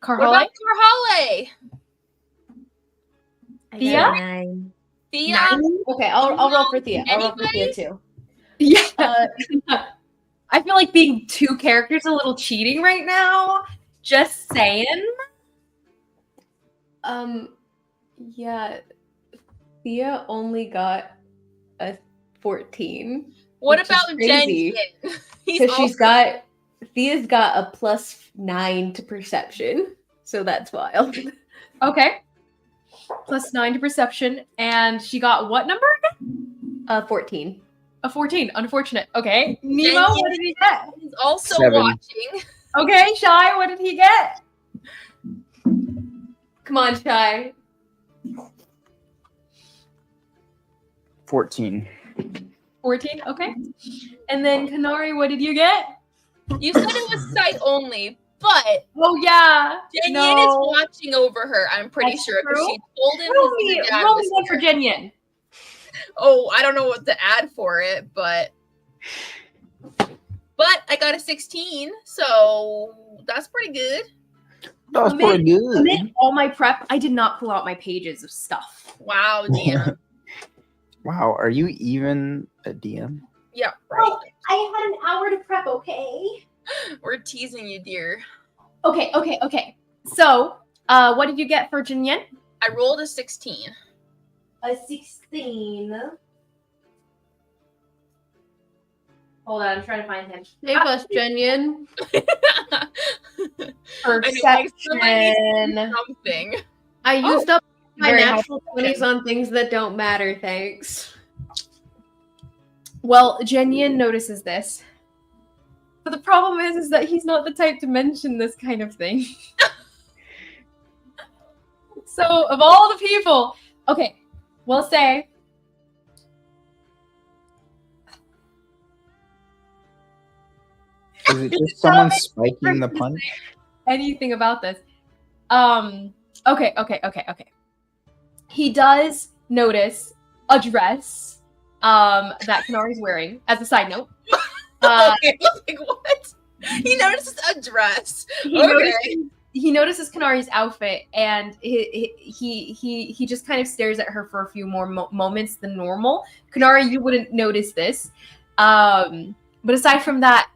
What about Carhale? I Thea? got a 9. Thea? Okay, I'll roll for Thea. I'll roll for Thea too. Yeah. I feel like being 2 characters is a little cheating right now. Just saying. Yeah. Thea only got a 14. What which is about crazy. Jen? Because Thea's got a +9 to perception. So that's wild. Okay. +9 to perception. And she got what number again? 14. A 14. Unfortunate. Okay. Nemo, what did he get? He's also 7. watching. Okay. Shy, what did he get? Come on, Shy. 14. 14. Okay. And then Kanari, what did you get? You said it was sight only, but Oh, yeah. Jenyen is watching over her. I'm pretty That's sure because true. she told him. Roll his me dad roll was me one for here. Jenyen. Oh, I don't know what to add for it, but I got a 16, so that's pretty good. That was pretty good. Amid all my prep, I did not pull out my pages of stuff. Wow, DM. Wow, are you even a DM? Yeah, right. I had an hour to prep, okay? We're teasing you, dear. Okay. So, what did you get for Jinyen? I rolled a 16. A 16. Hold on, I'm trying to find him. Save us, Jenyen. Perception. Something. I used up my Very natural helpful. 20s on things that don't matter, thanks. Well, Jenyen notices this. But the problem is that he's not the type to mention this kind of thing. So, of all the people, okay, we'll say Is it just someone spiking the punch? anything about this. Okay. He does notice a dress that Kanari's wearing, as a side note. Okay, like what? He notices a dress. He notices Kanari's outfit, and he just kind of stares at her for a few more moments than normal. Kanari, you wouldn't notice this. But aside from that,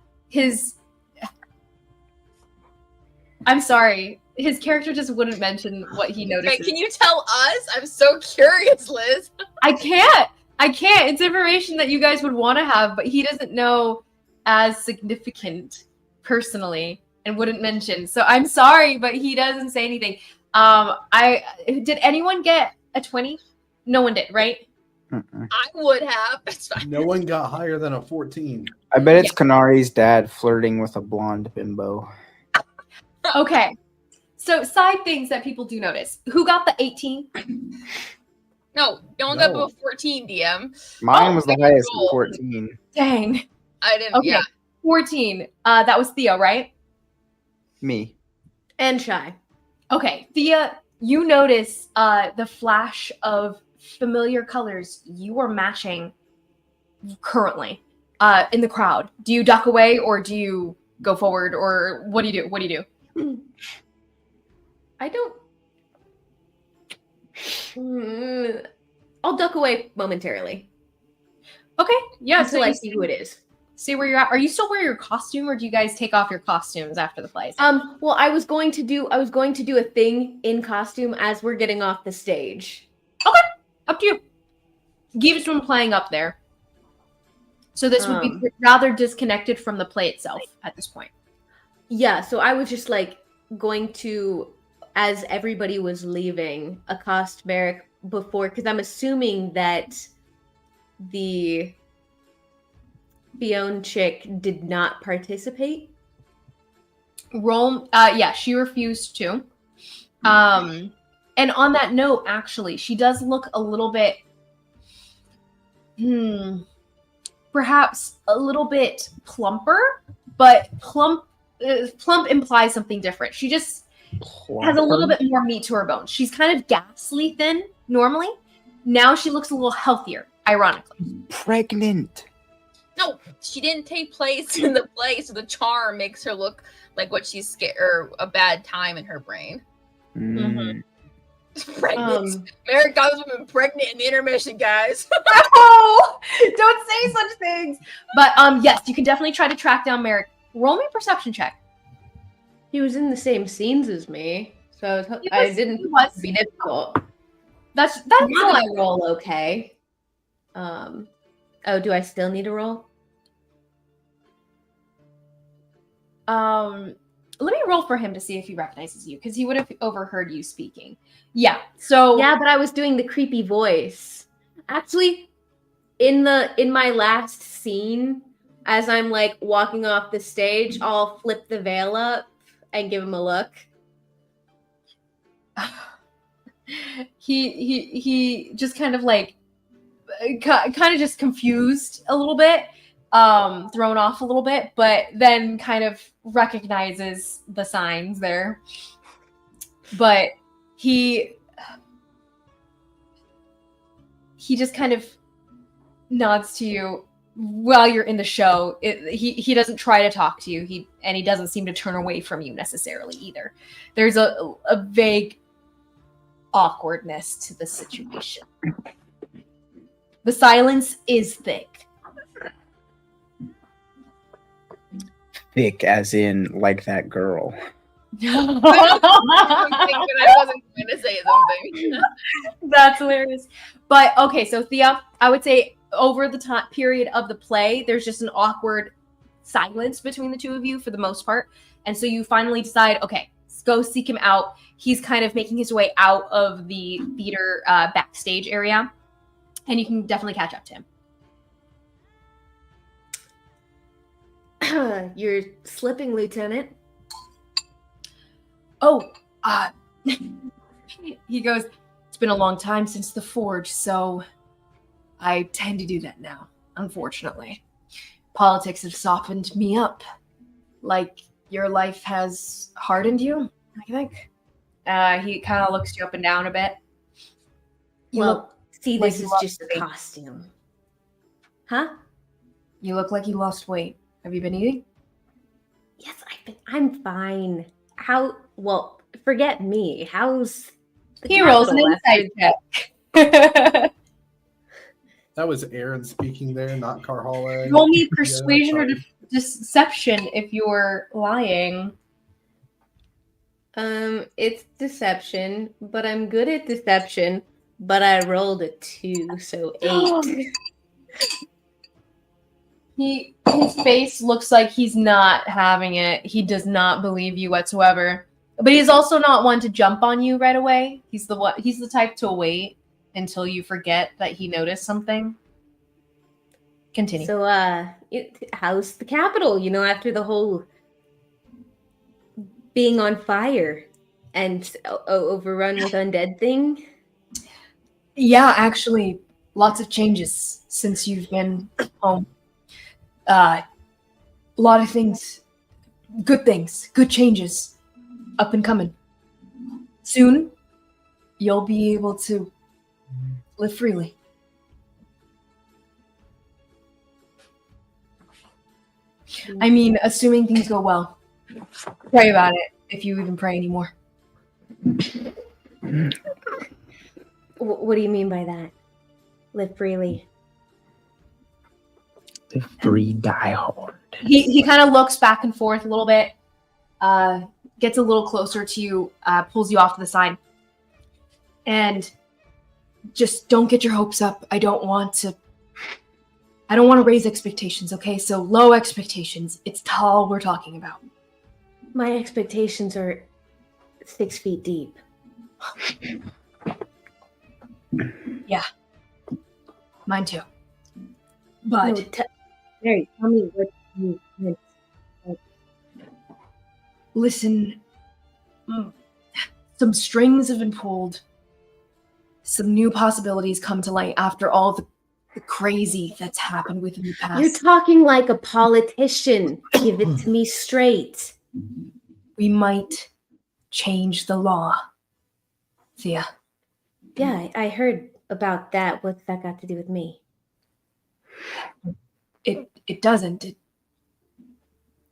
I'm sorry. His character just wouldn't mention what he notices. Okay, can you tell us? I'm so curious, Liz. I can't. It's information that you guys would want to have, but he doesn't know as significant personally and wouldn't mention. So I'm sorry, but he doesn't say anything. Did anyone get a 20? No one did, right? I would have. It's fine. No one got higher than a 14. I bet it's Kanari's dad flirting with a blonde bimbo. Okay. So side things that people do notice. Who got the 18? No, you only got above 14, DM. Mine was the highest roll. 14. Dang. I didn't. Okay. Yeah. 14. That was Theo, right? Me. And Shy. Okay. Thea, you notice the flash of familiar colors you are matching currently in the crowd. Do you duck away or do you go forward or what do you do? What do you do? I don't. I'll duck away momentarily. Okay. Yeah. Until I see who it is. See where you're at. Are you still wearing your costume or do you guys take off your costumes after the play? Well, I was going to do a thing in costume as we're getting off the stage. Okay. Up to you. Giva's been playing up there. So this would be rather disconnected from the play itself at this point. Yeah, so I was just like going to, as everybody was leaving, accost Merrick before, because I'm assuming that the Fiona chick did not participate. Yeah, she refused to. And on that note, actually, she does look a little bit, perhaps a little bit plumper, but plump implies something different. She just has a little bit more meat to her bones. She's kind of ghastly thin normally. Now she looks a little healthier, ironically. Pregnant. No, she didn't take place in the play, so the charm makes her look like what she's scared or a bad time in her brain. Mm-hmm. Pregnant. Merrick got this woman pregnant in the intermission, guys. Oh, don't say such things. But yes, you can definitely try to track down Merrick. Roll me a perception check. He was in the same scenes as me, so I didn't be difficult. That's now I roll okay. Oh, do I still need a roll? Let me roll for him to see if he recognizes you, because he would have overheard you speaking. Yeah. So yeah, but I was doing the creepy voice. Actually, in my last scene, as I'm like walking off the stage, I'll flip the veil up and give him a look. He just kind of like just confused a little bit, thrown off a little bit, but then kind of recognizes the signs there. But he just kind of nods to you while you're in the show. He doesn't try to talk to you. He doesn't seem to turn away from you necessarily either. There's a vague awkwardness to the situation. The silence is thick. Thick as in like that girl. I wasn't going to say something. That's hilarious. But okay, so Thea, I would say over the time period of the play, there's just an awkward silence between the two of you for the most part. And so you finally decide, okay, let's go seek him out. He's kind of making his way out of the theater backstage area. And you can definitely catch up to him. You're slipping, Lieutenant. Oh, he goes, it's been a long time since the Forge, so I tend to do that now, unfortunately. Politics have softened me up. Like your life has hardened you, I think. He kind of looks you up and down a bit. See, like this is just a weight. costume. Huh? You look like you lost weight. Have you been eating? Yes, I'm fine. Well, forget me. How's the He rolls an capital insight check. That was Aaron speaking there, not Carhale. Roll me persuasion or deception if you're lying. It's deception, but I'm good at deception. But I rolled a 2, so 8. His face looks like he's not having it. He does not believe you whatsoever. But he's also not one to jump on you right away. He's the type to wait. until you forget that he noticed something. Continue. So, how's the capital? After the whole being on fire and overrun with undead thing? Yeah, actually, lots of changes since you've been home. A lot of things, good changes, up and coming. Soon, you'll be able to live freely. I mean, assuming things go well. Pray about it, if you even pray anymore. What do you mean by that? Live freely. Live free, die hard. He kind of looks back and forth a little bit, gets a little closer to you, pulls you off to the side. And just don't get your hopes up. I don't want to raise expectations, okay? So low expectations. It's tall we're talking about. My expectations are 6 feet deep. Yeah. Mine too. But No, Mary, tell me what you meant. listen, some strings have been pulled. Some new possibilities come to light after all the crazy that's happened within the past. You're talking like a politician. Give it to me straight. We might change the law. Thea. Yeah, I heard about that. What's that got to do with me? It doesn't.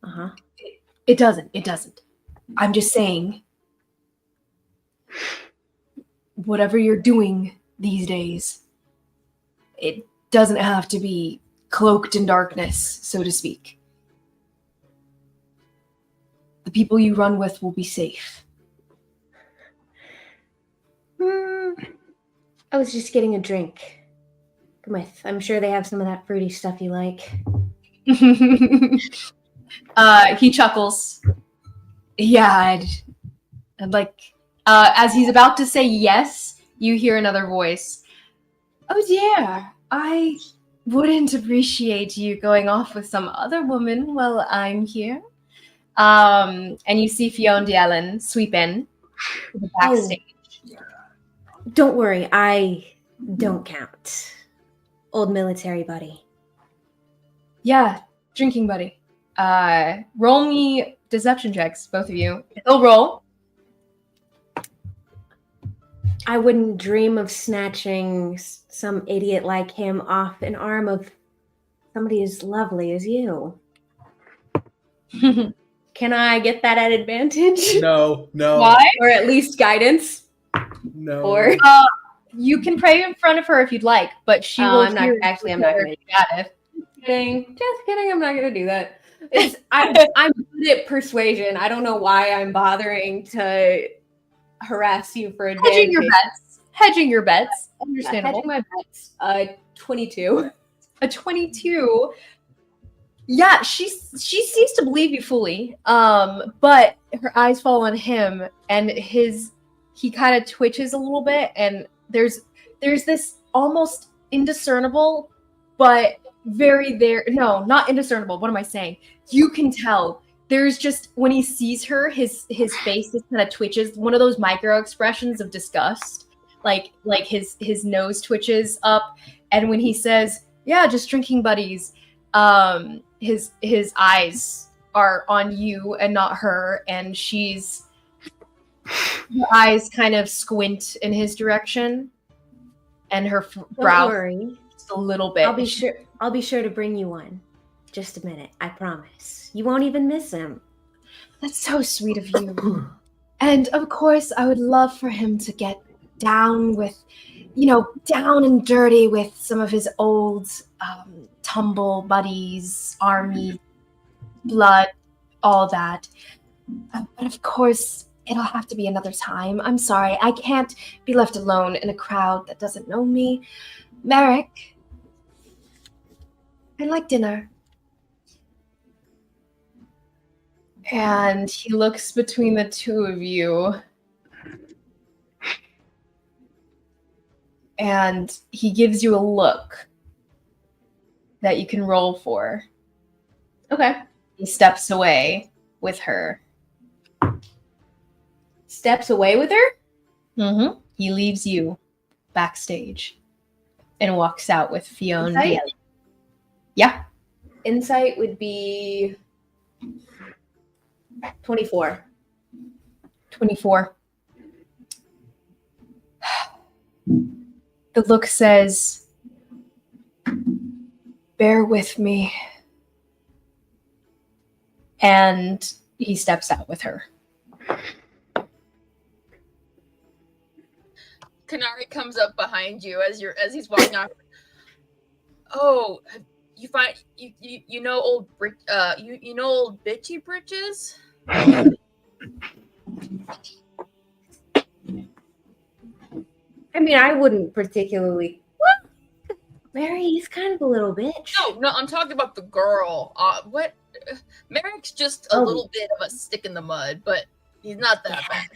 Uh-huh. It doesn't. I'm just saying, whatever you're doing these days, it doesn't have to be cloaked in darkness, so to speak. The people you run with will be safe. I was just getting a drink. Come with. I'm sure they have some of that fruity stuff you like. He chuckles. Yeah, I'd like. As he's about to say yes, you hear another voice. Oh dear, I wouldn't appreciate you going off with some other woman while I'm here. And you see Fionn Ellen sweep in to the backstage. Don't worry, I don't count. Old military buddy. Yeah, drinking buddy. Roll me deception checks, both of you. He'll roll. I wouldn't dream of snatching some idiot like him off an arm of somebody as lovely as you. Can I get that at advantage? No. Why? Or at least guidance? No. Or You can pray in front of her if you'd like, but she will. I'm not hear going to do that. Just kidding. I'm not going to do that. I'm good at persuasion. I don't know why I'm bothering to harass you for advantage. Hedging your bets. Understandable. Hedging my bets. 22. A 22. Yeah, she seems to believe you fully. But her eyes fall on him, and he kind of twitches a little bit, and there's this almost indiscernible, but no, not indiscernible. What am I saying? You can tell. There's just, when he sees her, his face just kind of twitches. One of those micro expressions of disgust, like his nose twitches up, and when he says, "Yeah, just drinking buddies," his eyes are on you and not her, and her eyes kind of squint in his direction, and her brow just a little bit. I'll be sure to bring you one. Just a minute, I promise. You won't even miss him. That's so sweet of you. And of course, I would love for him to get down and dirty with some of his old tumble buddies, army, blood, all that. But of course, it'll have to be another time. I'm sorry, I can't be left alone in a crowd that doesn't know me. Merrick, I'd like dinner. And he looks between the two of you. and he gives you a look that you can roll for. Okay. He steps away with her. Steps away with her? Mm-hmm. He leaves you backstage and walks out with Fiona. Insight? Yeah. Insight would be 24. 24. The look says, bear with me. And he steps out with her. Kanari comes up behind you as he's walking off. Oh, you find you know old you know old bitchy britches? I mean, I wouldn't particularly. What? Mary, he's kind of a little bitch. No, I'm talking about the girl. What? Merrick's just a little bit of a stick in the mud, but he's not that bad.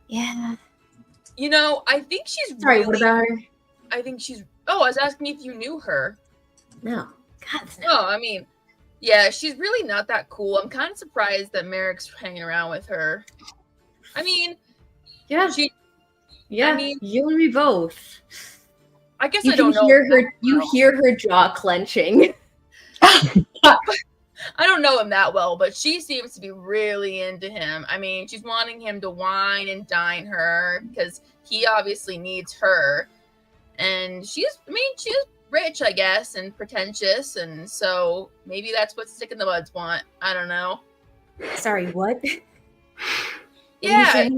Yeah. You know, I think she's Sorry, really, what about her? I think she's. Oh, I was asking if you knew her. No. God, no. Oh, I mean, yeah, she's really not that cool. I'm kind of surprised that Merrick's hanging around with her. I mean, Yeah. Yeah. I mean, you and me both. I guess You I don't can know. hear her. You hear her jaw clenching. I don't know him that well, but she seems to be really into him. I mean, she's wanting him to wine and dine her because he obviously needs her. And she's rich, I guess, and pretentious. And so maybe that's what Stick in the Muds want. I don't know. Sorry, what? Yeah,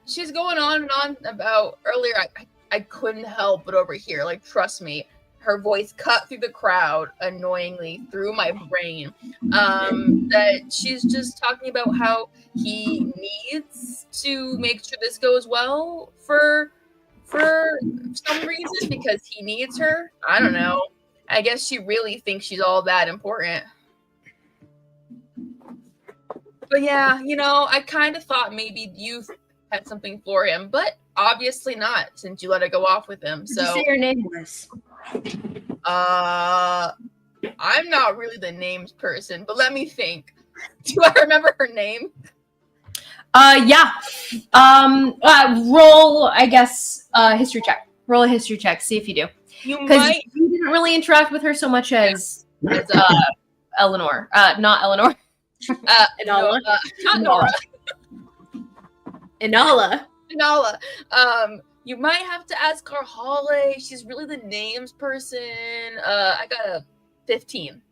she's going on and on about earlier. I couldn't help but overhear. Like, trust me, her voice cut through the crowd annoyingly through my brain. That she's just talking about how he needs to make sure this goes well for some reason because he needs her. I don't know. I guess she really thinks she's all that important. But yeah, you know, I kind of thought maybe you had something for him, but obviously not since you let it go off with him. So Did you say your name was? I'm not really the names person, but let me think. Do I remember her name? Yeah. Roll, I guess, history check. Roll a history check. See if you do. Because you didn't really interact with her so much as Eleanor. Not Eleanor. Inala. Not Nora. Inala. Inala. You might have to ask Carhale. She's really the names person. I got a 15.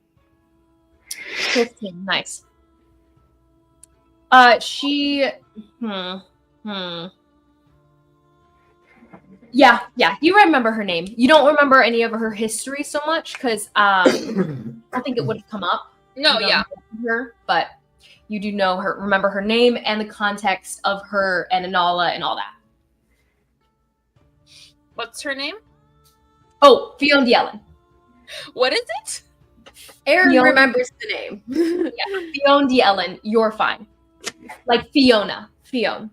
15. Nice. She. Yeah. You remember her name. You don't remember any of her history so much because I don't think it would have come up. No, yeah. Her, but you do know her. Remember her name and the context of her and Inala and all that. What's her name? Oh, Fiona Ellen. What is it? Aaron Fiona. remembers the name. Yeah, Fiona Ellen. You're fine. Like Fiona. Fiona.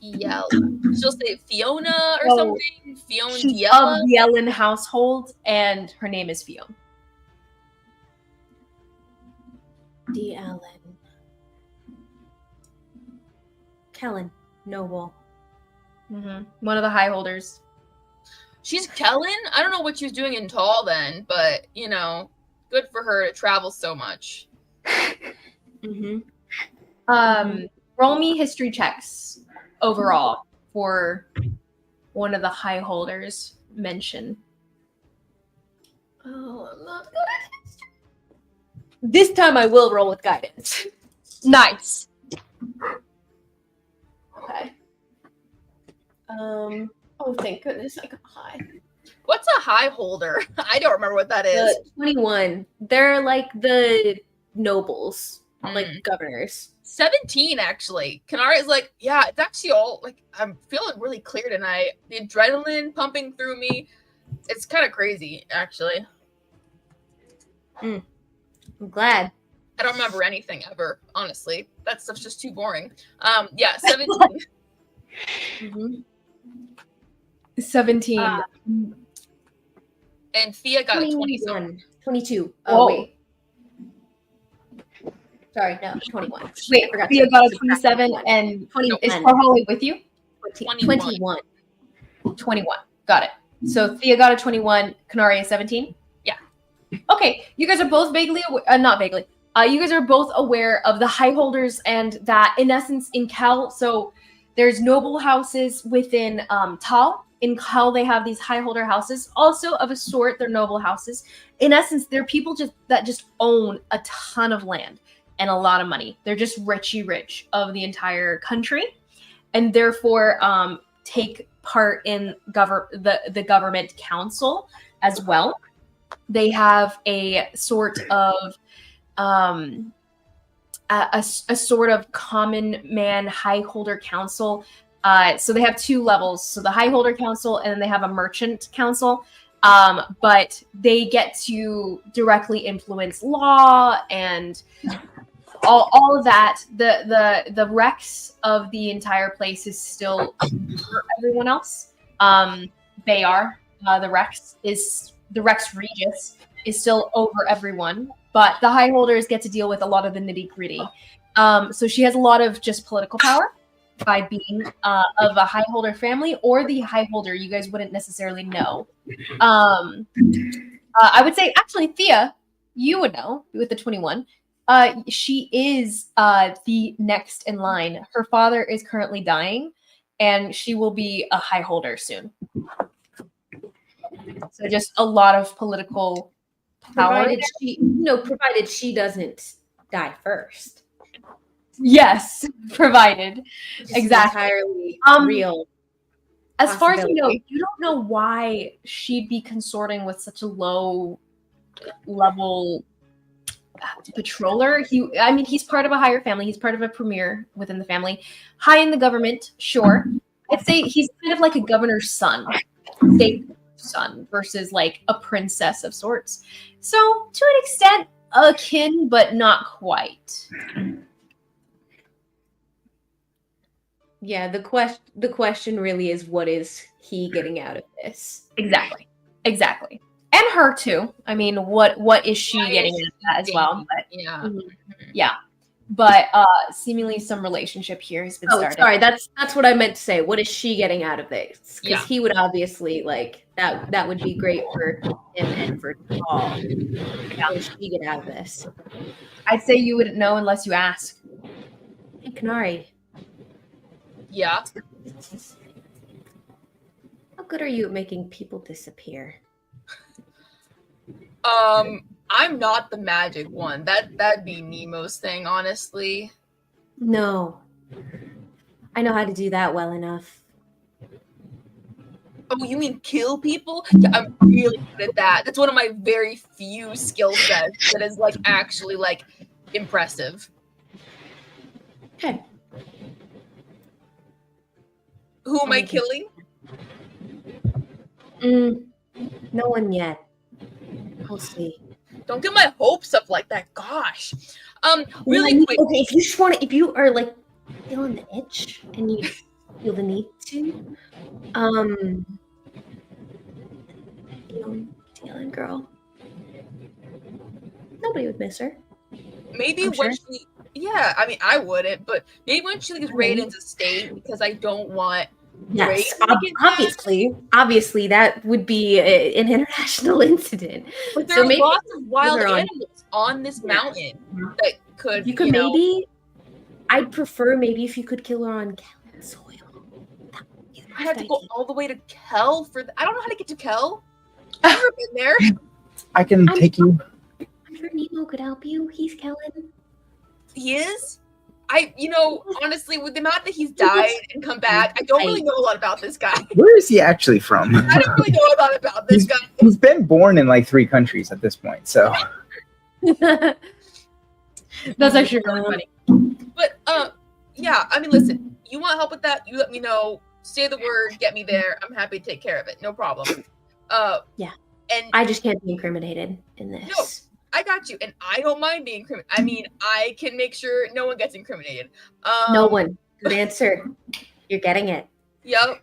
She'll say Fiona or something. Fiona She's Diella. of the Ellen household, and her name is Fiona. D. Allen. Kellen. Noble. Mm-hmm. One of the high holders. She's Kellen? I don't know what she was doing in Tall then, but, you know, good for her to travel so much. Mm-hmm. Roll me history checks overall for one of the high holders mentioned. Oh, I'm not good at history. This time I will roll with guidance. Nice. Okay. Oh, thank goodness I got high. What's a high holder? I don't remember what that is. 21. They're like the nobles, like governors. 17, actually. Kanari's like, yeah, it's actually all, like, I'm feeling really clear tonight. The adrenaline pumping through me. It's kind of crazy, actually. I'm glad. I don't remember anything ever, honestly. That stuff's just too boring. Yeah, 17. Mm-hmm. 17. And Thea got a 27. 21. 22. Whoa. Oh, wait. Sorry, no, 21. Wait, I forgot Thea to- got a 27, and 21. is Carholly with you? 21. 21. Got it. So Thea got a 21, Kanari a 17? Yeah. Okay, you guys are both vaguely, not vaguely, you guys are both aware of the high holders and that, in essence, in Kel, so there's noble houses within Tal. In Kel, they have these high holder houses. Also, of a sort, they're noble houses. In essence, they're people that just own a ton of land and a lot of money. They're just rich of the entire country, and therefore take part in the government council as well. They have a sort of a sort of common man high holder council. So they have two levels. So the high holder council, and then they have a merchant council. But they get to directly influence law and all of that. The Rex of the entire place is still for everyone else. Bayar, the Rex Regis is still over everyone, but the high holders get to deal with a lot of the nitty gritty. So she has a lot of just political power by being of a high holder family, or the high holder you guys wouldn't necessarily know. I would say, actually, Thea, you would know with the 21. She is the next in line. Her father is currently dying, and she will be a high holder soon. So just a lot of political power. Provided she doesn't die first. Yes, provided. It's Exactly. entirely real. As far as you know, possibility. you don't know why she'd be consorting with such a low level patroller. He's part of a higher family. He's part of a premier within the family. High in the government, sure. I'd say he's kind of like a governor's son, state son, versus like a princess of sorts. So to an extent, akin, but not quite. Yeah, the question really is, what is he getting out of this? Exactly. And her too. I mean, what is she getting out of that as well? But Yeah. yeah. But seemingly some relationship here has been started. Sorry, that's what I meant to say. What is she getting out of this? Because Yeah. he would obviously like that would be great for him and for Paul. What does she get out of this? I'd say you wouldn't know unless you ask. Hey, Kanari, Yeah. how good are you at making people disappear? I'm not the magic one. That'd be Nemo's thing, honestly. No. I know how to do that well enough. Oh, you mean kill people? Yeah, I'm really good at that. That's one of my very few skill sets that is like actually like impressive. Okay. Who am I killing? No one yet. We'll see. Don't get my hopes up like that. Gosh. Really quick. Okay, if you are like feeling the itch and you feel the need to, Dylan girl, nobody would miss her. Maybe I'm when sure. she, yeah, I mean, I wouldn't, but maybe when she leaves Raiden's estate, because I don't want Yes, Raiden to get mad. obviously that would be an international incident. But So there are maybe lots of wild they're on- animals on this mountain that could, You could know, maybe. I'd prefer maybe if you could kill her on Kellan soil. That would be the I have to best go idea. all the way to Kel for I don't know how to get to Kel. I've never been there. I can I'm- take you. I'm sure Nemo could help you. He's Kellan. He is. Honestly, with the amount that he's died and come back, I don't really know a lot about this guy. Where is he actually from? I don't really know a lot about this guy. He's been born in like 3 countries at this point, so That's actually really funny. But yeah, I mean, listen, you want help with that? You let me know. Say the word, get me there. I'm happy to take care of it. No problem. Yeah. And I just can't be incriminated in this. I got you, and I don't mind being incriminated. I mean, I can make sure no one gets incriminated. No one. Good answer. You're getting it. Yup.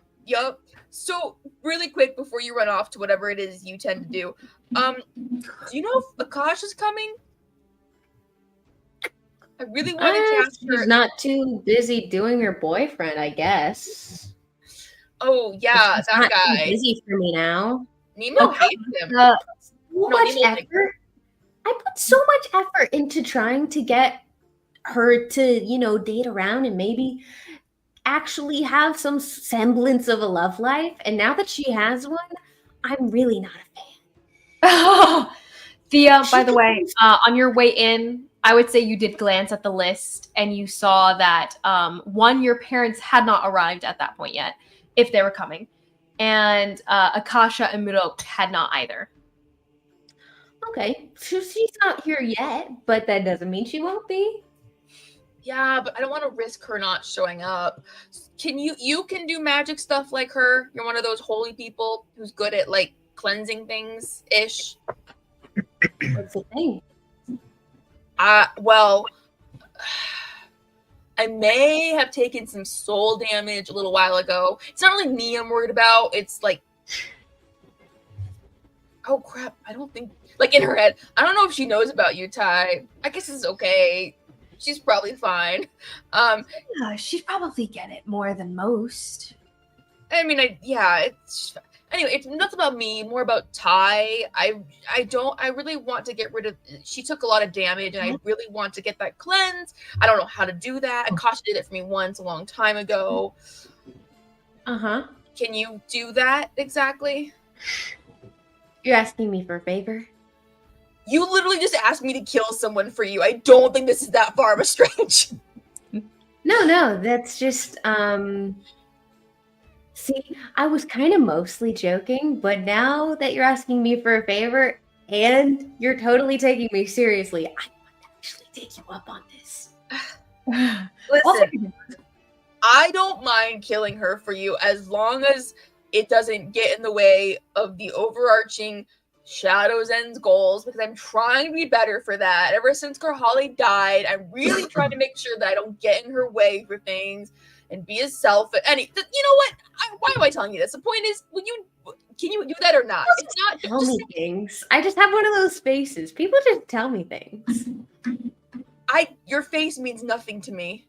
So, really quick before you run off to whatever it is you tend to do, do you know if Akasha's coming? I really wanted to ask her. She's not too busy doing her boyfriend, I guess. Oh yeah, She's that not guy. too busy for me now. Nemo hates him. So No, much Nemo likes effort. I put so much effort into trying to get her to, date around and maybe actually have some semblance of a love life. And now that she has one, I'm really not a fan. Thea, by the way, on your way in, I would say you did glance at the list and you saw that one, your parents had not arrived at that point yet, if they were coming, and Akasha and Murok had not either. Okay, so she's not here yet, but that doesn't mean she won't be. Yeah, but I don't want to risk her not showing up. Can you can do magic stuff like her? You're one of those holy people who's good at like cleansing things ish. What's the thing? Well, I may have taken some soul damage a little while ago. It's not really me I'm worried about. It's like, oh crap, I don't think, like in her head, I don't know if she knows about you, Ty. I guess it's okay. She's probably fine. Yeah, she'd probably get it more than most. I mean, it's anyway, it's not about me, more about Ty. I really want to get rid of, she took a lot of damage and I really want to get that cleansed. I don't know how to do that. Akasha did it for me once a long time ago. Uh-huh. Can you do that exactly? You're asking me for a favor? You literally just asked me to kill someone for you. I don't think this is that far of a stretch. No, that's just, see, I was kind of mostly joking, but now that you're asking me for a favor and you're totally taking me seriously, I want to actually take you up on this. Listen, I don't mind killing her for you as long as it doesn't get in the way of the overarching Shadows End's goals, because I'm trying to be better for that. Ever since Karhali died, I'm really trying to make sure that I don't get in her way for things and be as selfish. You know what? Why am I telling you this? The point is, can you do that or not? It's not. Tell me things. I just have one of those faces. People just tell me things. Your face means nothing to me.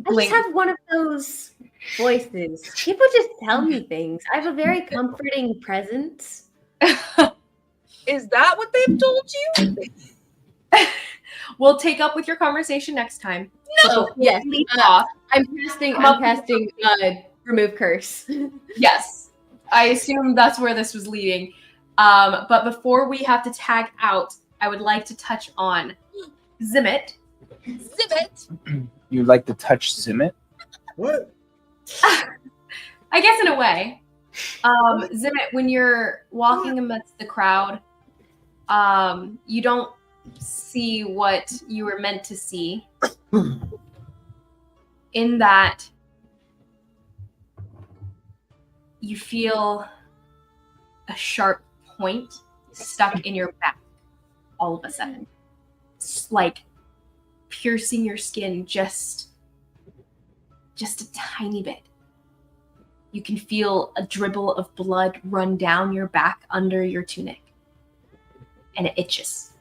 I just have one of those voices. People just tell me things. I have a very comforting presence. Is that what they've told you? We'll take up with your conversation next time. No, yes. I'm casting remove curse. Yes. I assume that's where this was leading. But before we have to tag out, I would like to touch on Zimmet. You'd like to touch Zimmet? What? I guess in a way. Zimmet, when you're walking amidst the crowd, you don't see what you were meant to see. In that, you feel a sharp point stuck in your back all of a sudden. It's like piercing your skin just a tiny bit. You can feel a dribble of blood run down your back under your tunic, and it itches.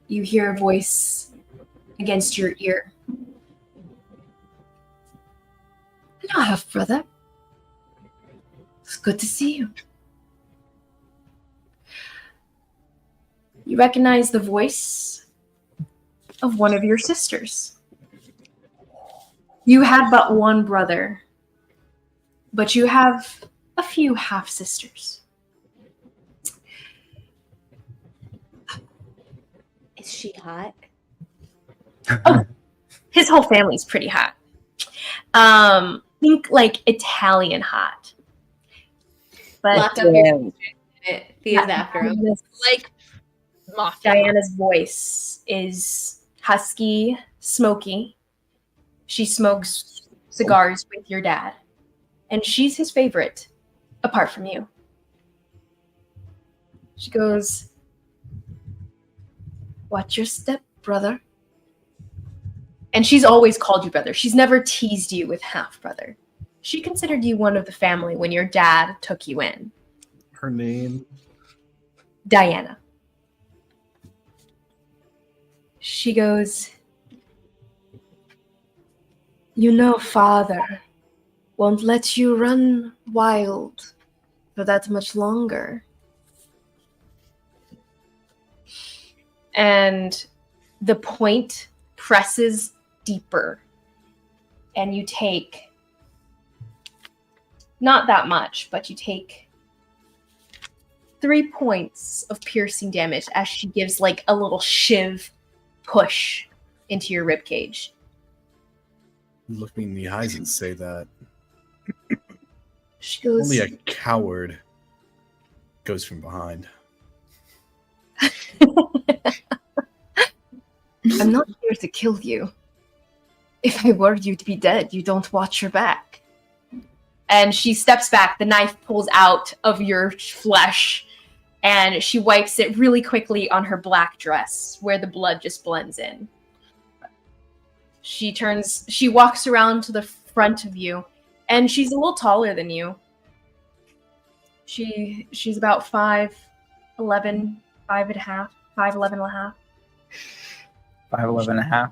You hear a voice against your ear. Hello, half-brother. It's good to see you. You recognize the voice of one of your sisters. You had but one brother, but you have a few half-sisters. Is she hot? Oh, his whole family's pretty hot. Think like Italian hot. But Lock up your Thea's after him. Like Mafia. Diana's voice is husky, smoky. She smokes cigars with your dad. And she's his favorite, apart from you. She goes, "Watch your step, brother." And she's always called you brother. She's never teased you with half brother. She considered you one of the family when your dad took you in. Her name? Diana. She goes, "You know, Father won't let you run wild for that much longer." And the point presses deeper, and you take not that much, but you take 3 points of piercing damage as she gives like a little shiv push into your ribcage. Look me in the eyes and say that. She goes, Only a coward goes from behind. "I'm not here to kill you. If I were, you'd be dead. You don't watch your back." And she steps back. The knife pulls out of your flesh, and she wipes it really quickly on her black dress, where the blood just blends in. She walks around to the front of you, and she's a little taller than you. She's about 5'11", 5'11" and a half. 5'11" and a half.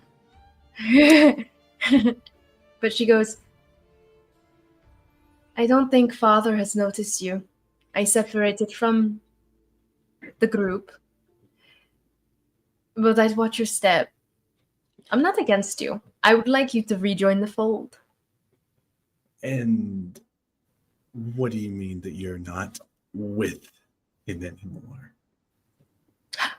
But she goes, "I don't think Father has noticed you. I separated from the group. But I'd watch your step. I'm not against you. I would like you to rejoin the fold." And what do you mean that you're not with him anymore?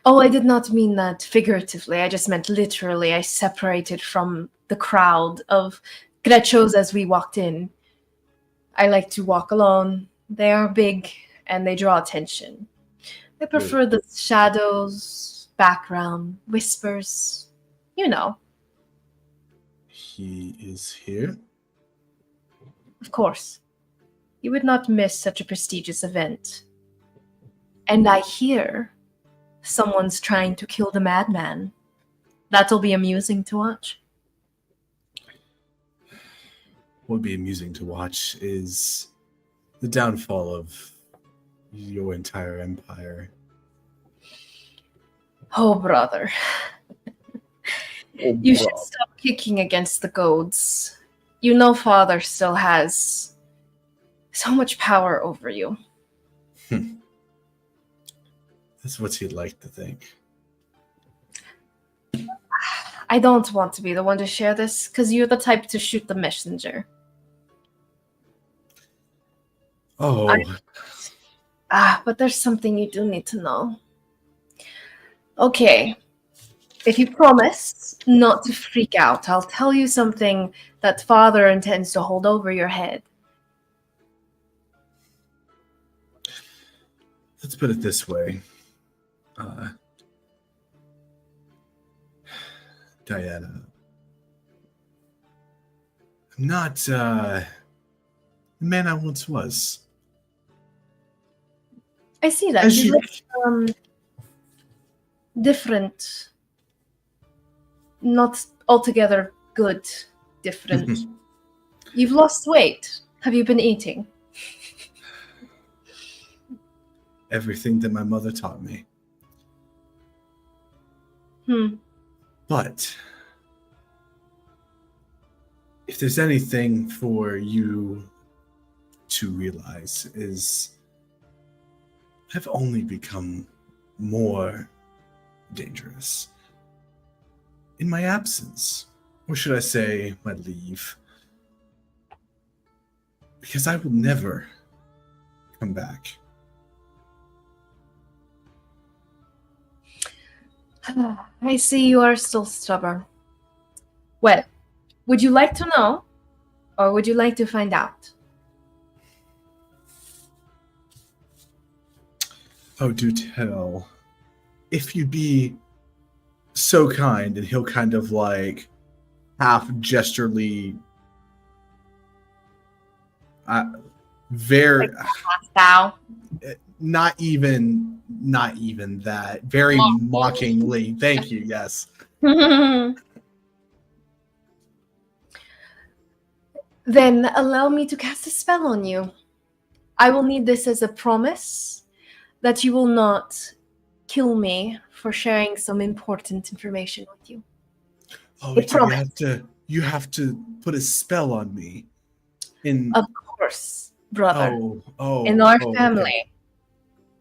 "Oh, I did not mean that figuratively. I just meant literally. I separated from the crowd of Grechos as we walked in. I like to walk alone. They are big and they draw attention. I prefer the shadows, background, whispers. You know." He is here? "Of course. You would not miss such a prestigious event. And I hear someone's trying to kill the madman. That'll be amusing to watch." What would be amusing to watch is the downfall of your entire empire. Oh, brother. You should stop kicking against the goads. You know Father still has so much power over you. That's what you'd like to think. I don't want to be the one to share this, because you're the type to shoot the messenger. Oh, But there's something you do need to know. Okay. If you promise not to freak out, I'll tell you something that Father intends to hold over your head. let's put it this way. Diana, I'm not the man I once was. I see that. As You you- look different. Not altogether good, different. You've lost weight. Have you been eating? Everything that my mother taught me. But if there's anything for you to realize is I've only become more dangerous in my absence, or should I say my leave, because I will never come back. I see you are still stubborn. Well, would you like to know, or would you like to find out? Oh, do tell. If you'd be so kind, and he'll kind of like half gesturely, very Now. not even that, very mockingly. Thank you. Yes. Then allow me to cast a spell on you. I will need this as a promise that you will not kill me for sharing some important information with you. Oh, I so promise. you have to put a spell on me. Of course, brother. Oh, In our okay. family,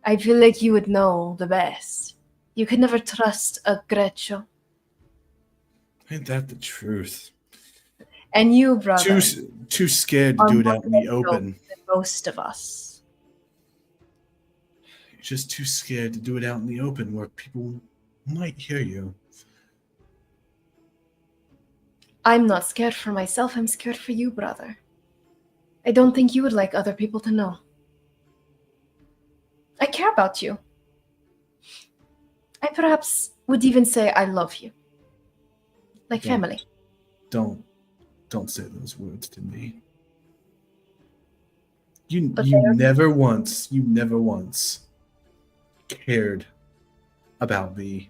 I feel like you would know the best. You could never trust a Greccio. Ain't that the truth? And you, brother, Too scared to are do it more out in the gentle open. than most of us. You're just too scared to do it out in the open where people might hear you. I'm not scared for myself, I'm scared for you, brother. I don't think you would like other people to know. I care about you. I perhaps would even say I love you. Like Don't. family. Don't say those words to me. You But they are- never once cared about me.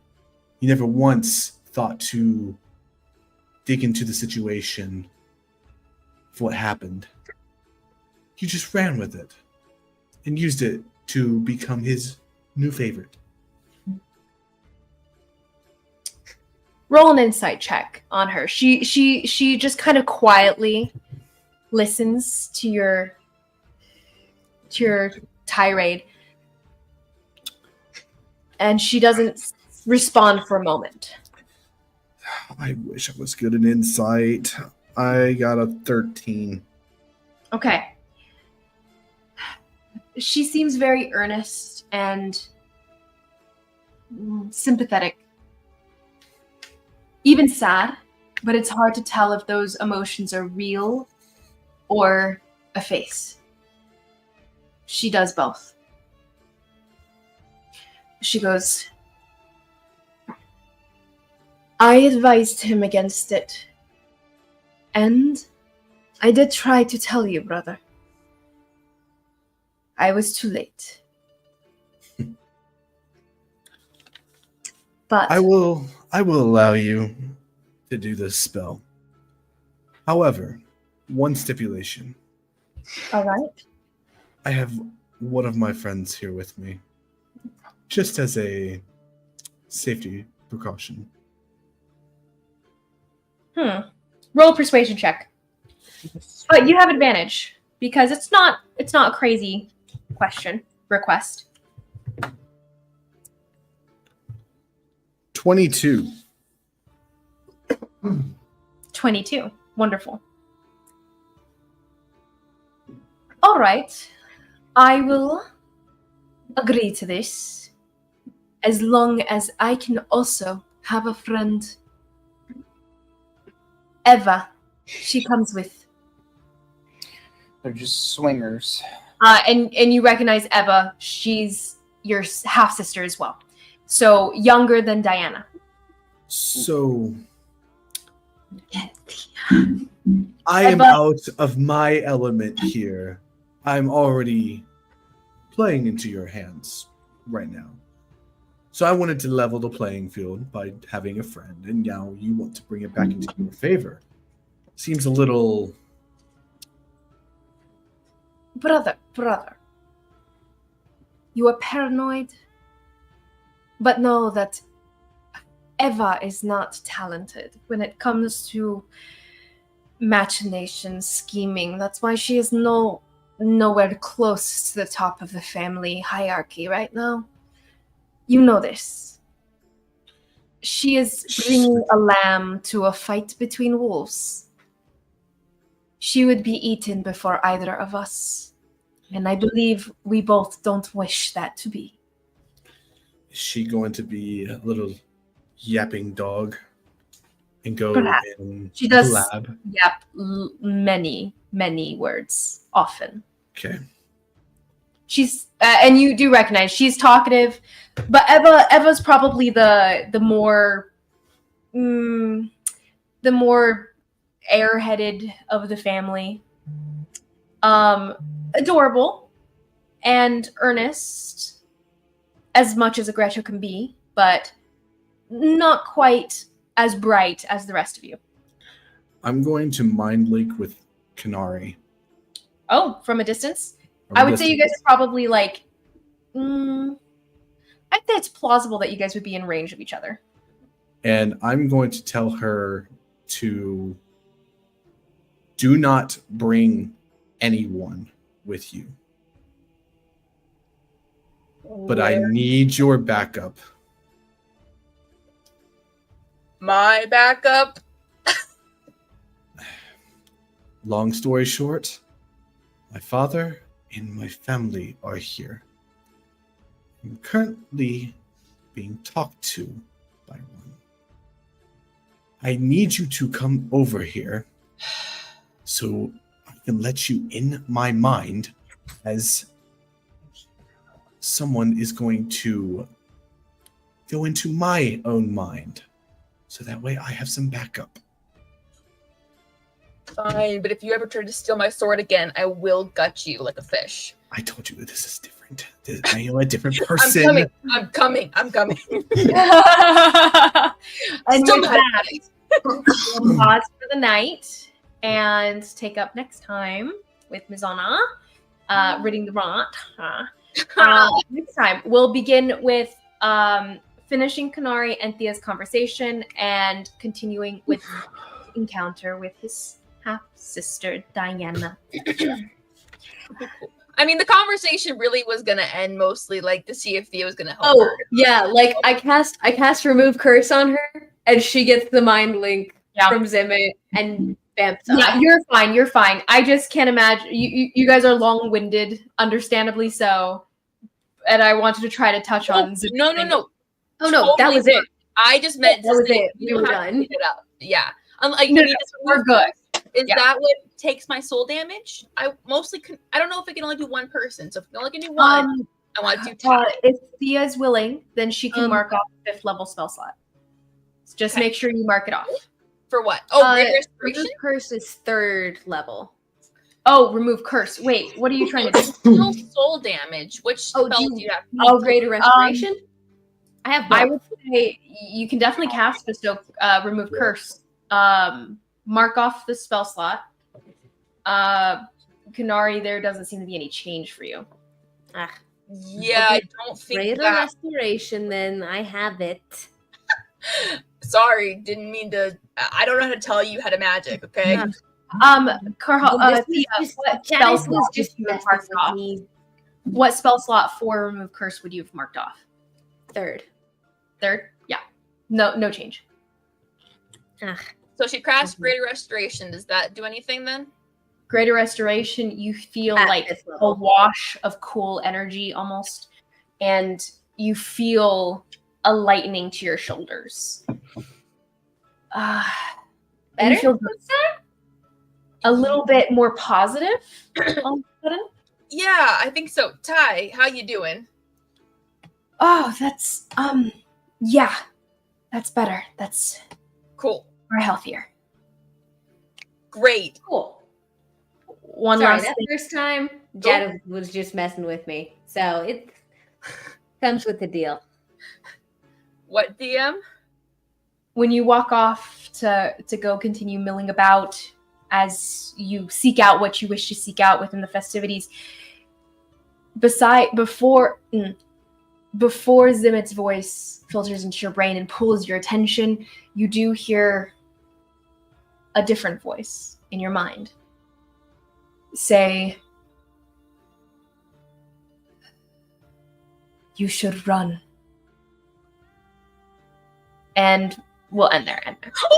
You never once thought to dig into the situation of what happened. You just ran with it and used it to become his new favorite. Roll an insight check on her. She just kind of quietly listens to your tirade, and she doesn't respond for a moment. I wish I was good at insight. I got a 13. Okay. She seems very earnest and sympathetic. Even sad, but it's hard to tell if those emotions are real or a face. She does both. She goes, I advised him against it. And I did try to tell you, brother. I was too late. But I will allow you to do this spell. However, one stipulation. all right. I have one of my friends here with me, just as a safety precaution. Roll a persuasion check. But you have advantage because it's not a crazy request. 22. 22. Wonderful. All right. I will agree to this as long as I can also have a friend. Eva, she comes with. They're just swingers. And you recognize Eva. She's your half-sister as well. So younger than Diana. So I am Eva. out of my element here. I'm already playing into your hands right now. So I wanted to level the playing field by having a friend, and now you want to bring it back into your favor. Seems a little... Brother. You are paranoid, but know that Eva is not talented when it comes to machinations, scheming. That's why she is nowhere close to the top of the family hierarchy right now. You know this. She is bringing a lamb to a fight between wolves. She would be eaten before either of us. And I believe we both don't wish that to be. Is she going to be a little yapping dog and go Perhaps. and She does blab? yap many words, often. Okay. She's and you do recognize she's talkative, but Eva's probably the more airheaded of the family. Adorable and earnest as much as a Gretchen can be, but not quite as bright as the rest of you. I'm going to mind link with Kanari. Oh, from a distance? From I a would say you distance. guys are probably like, I think it's plausible that you guys would be in range of each other. And I'm going to tell her to do not bring anyone with you. But I need your backup. My backup. Long story short, my father and my family are here. I'm currently being talked to by one. I need you to come over here so I can let you in my mind as someone is going to go into my own mind. So that way I have some backup. Fine, but if you ever try to steal my sword again, I will gut you like a fish. I told you this is different. I am a different person. I'm coming. And Still with that, we'll pause for the night and take up next time with Mizana, reading the rant. Next time, we'll begin with finishing Kanari and Thea's conversation and continuing with encounter with his half-sister, Diana. I mean, the conversation really was gonna end mostly like to see if Thea was gonna help Oh, her. yeah, like I cast remove curse on her, and she gets the mind link from Zimit and bamps up. Yeah, you're fine. I just can't imagine. You guys are long-winded, understandably so. And I wanted to try to touch on Zimit. No. Oh no, that was it. I just meant That was to say it. you We were have to done. pick it up. Yeah. Like, No, you just we're good. Is Yeah. that what takes my soul damage? I mostly I don't know if I can only do one person. So if you only can do one, I want to do two. If Thea is willing, then she can mark off the 5th level spell slot. So just make sure you mark it off. For what? Oh, Great Restoration? Remove curse is 3rd level. Oh, remove curse. Wait, what are you trying to do? Still soul damage. Which spells do you have? Oh, greater restoration? I have both. I would say you can definitely cast Bestow, remove curse. Mark off the spell slot. Kanari, there doesn't seem to be any change for you. Yeah, I don't think Greater that. restoration, then I have it. Sorry, didn't mean to. I don't know how to tell you how to magic. Okay. Thea, This what spell Janice slot was would just you have messing marked with off? me. What spell slot for remove curse would you have marked off? 3rd. 3rd? Yeah. No change. So she crafts Greater Restoration. Does that do anything then? Greater restoration, you feel At like this a level. wash of cool energy almost, and you feel a lightening to your shoulders. And Better? you feel a little bit more positive all of a sudden. Yeah, I think so. Ty, how you doing? Oh, that's yeah, that's better. That's Cool. more healthier. Great. Cool. One Sorry, last that thing. first time, Jada was just messing with me. So it comes with the deal. What DM? When you walk off to go continue milling about as you seek out what you wish to seek out within the festivities, before Zimit's voice filters into your brain and pulls your attention, you do hear a different voice in your mind say, "You should run." And we'll end there.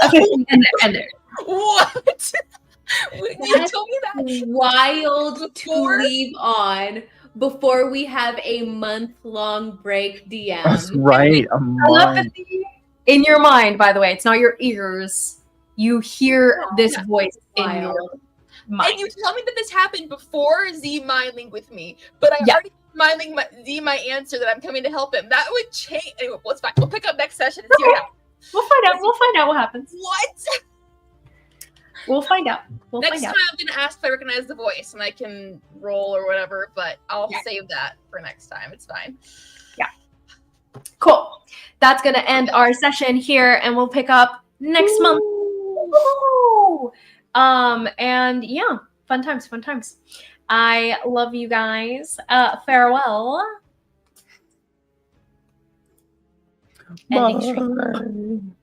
Okay, end there. What? You told me that Wild before? to leave on before we have a month-long break, DM. That's right. A month. Telepathy in your mind, by the way. It's not your ears. You hear this voice in your mind. And you tell me that this happened before Z mind linked with me, but I already mind linked Z my answer that I'm coming to help him. That would change. Anyway, well, it's fine. We'll pick up next session and see what happens. We'll find out what happens. What? We'll find out. Next time I'm gonna ask if I recognize the voice and I can roll or whatever, but I'll save that for next time. It's fine. Yeah. Cool. That's gonna end our session here, and we'll pick up next month. Woo! And yeah, Fun times, fun times. I love you guys. Farewell. Ending stream.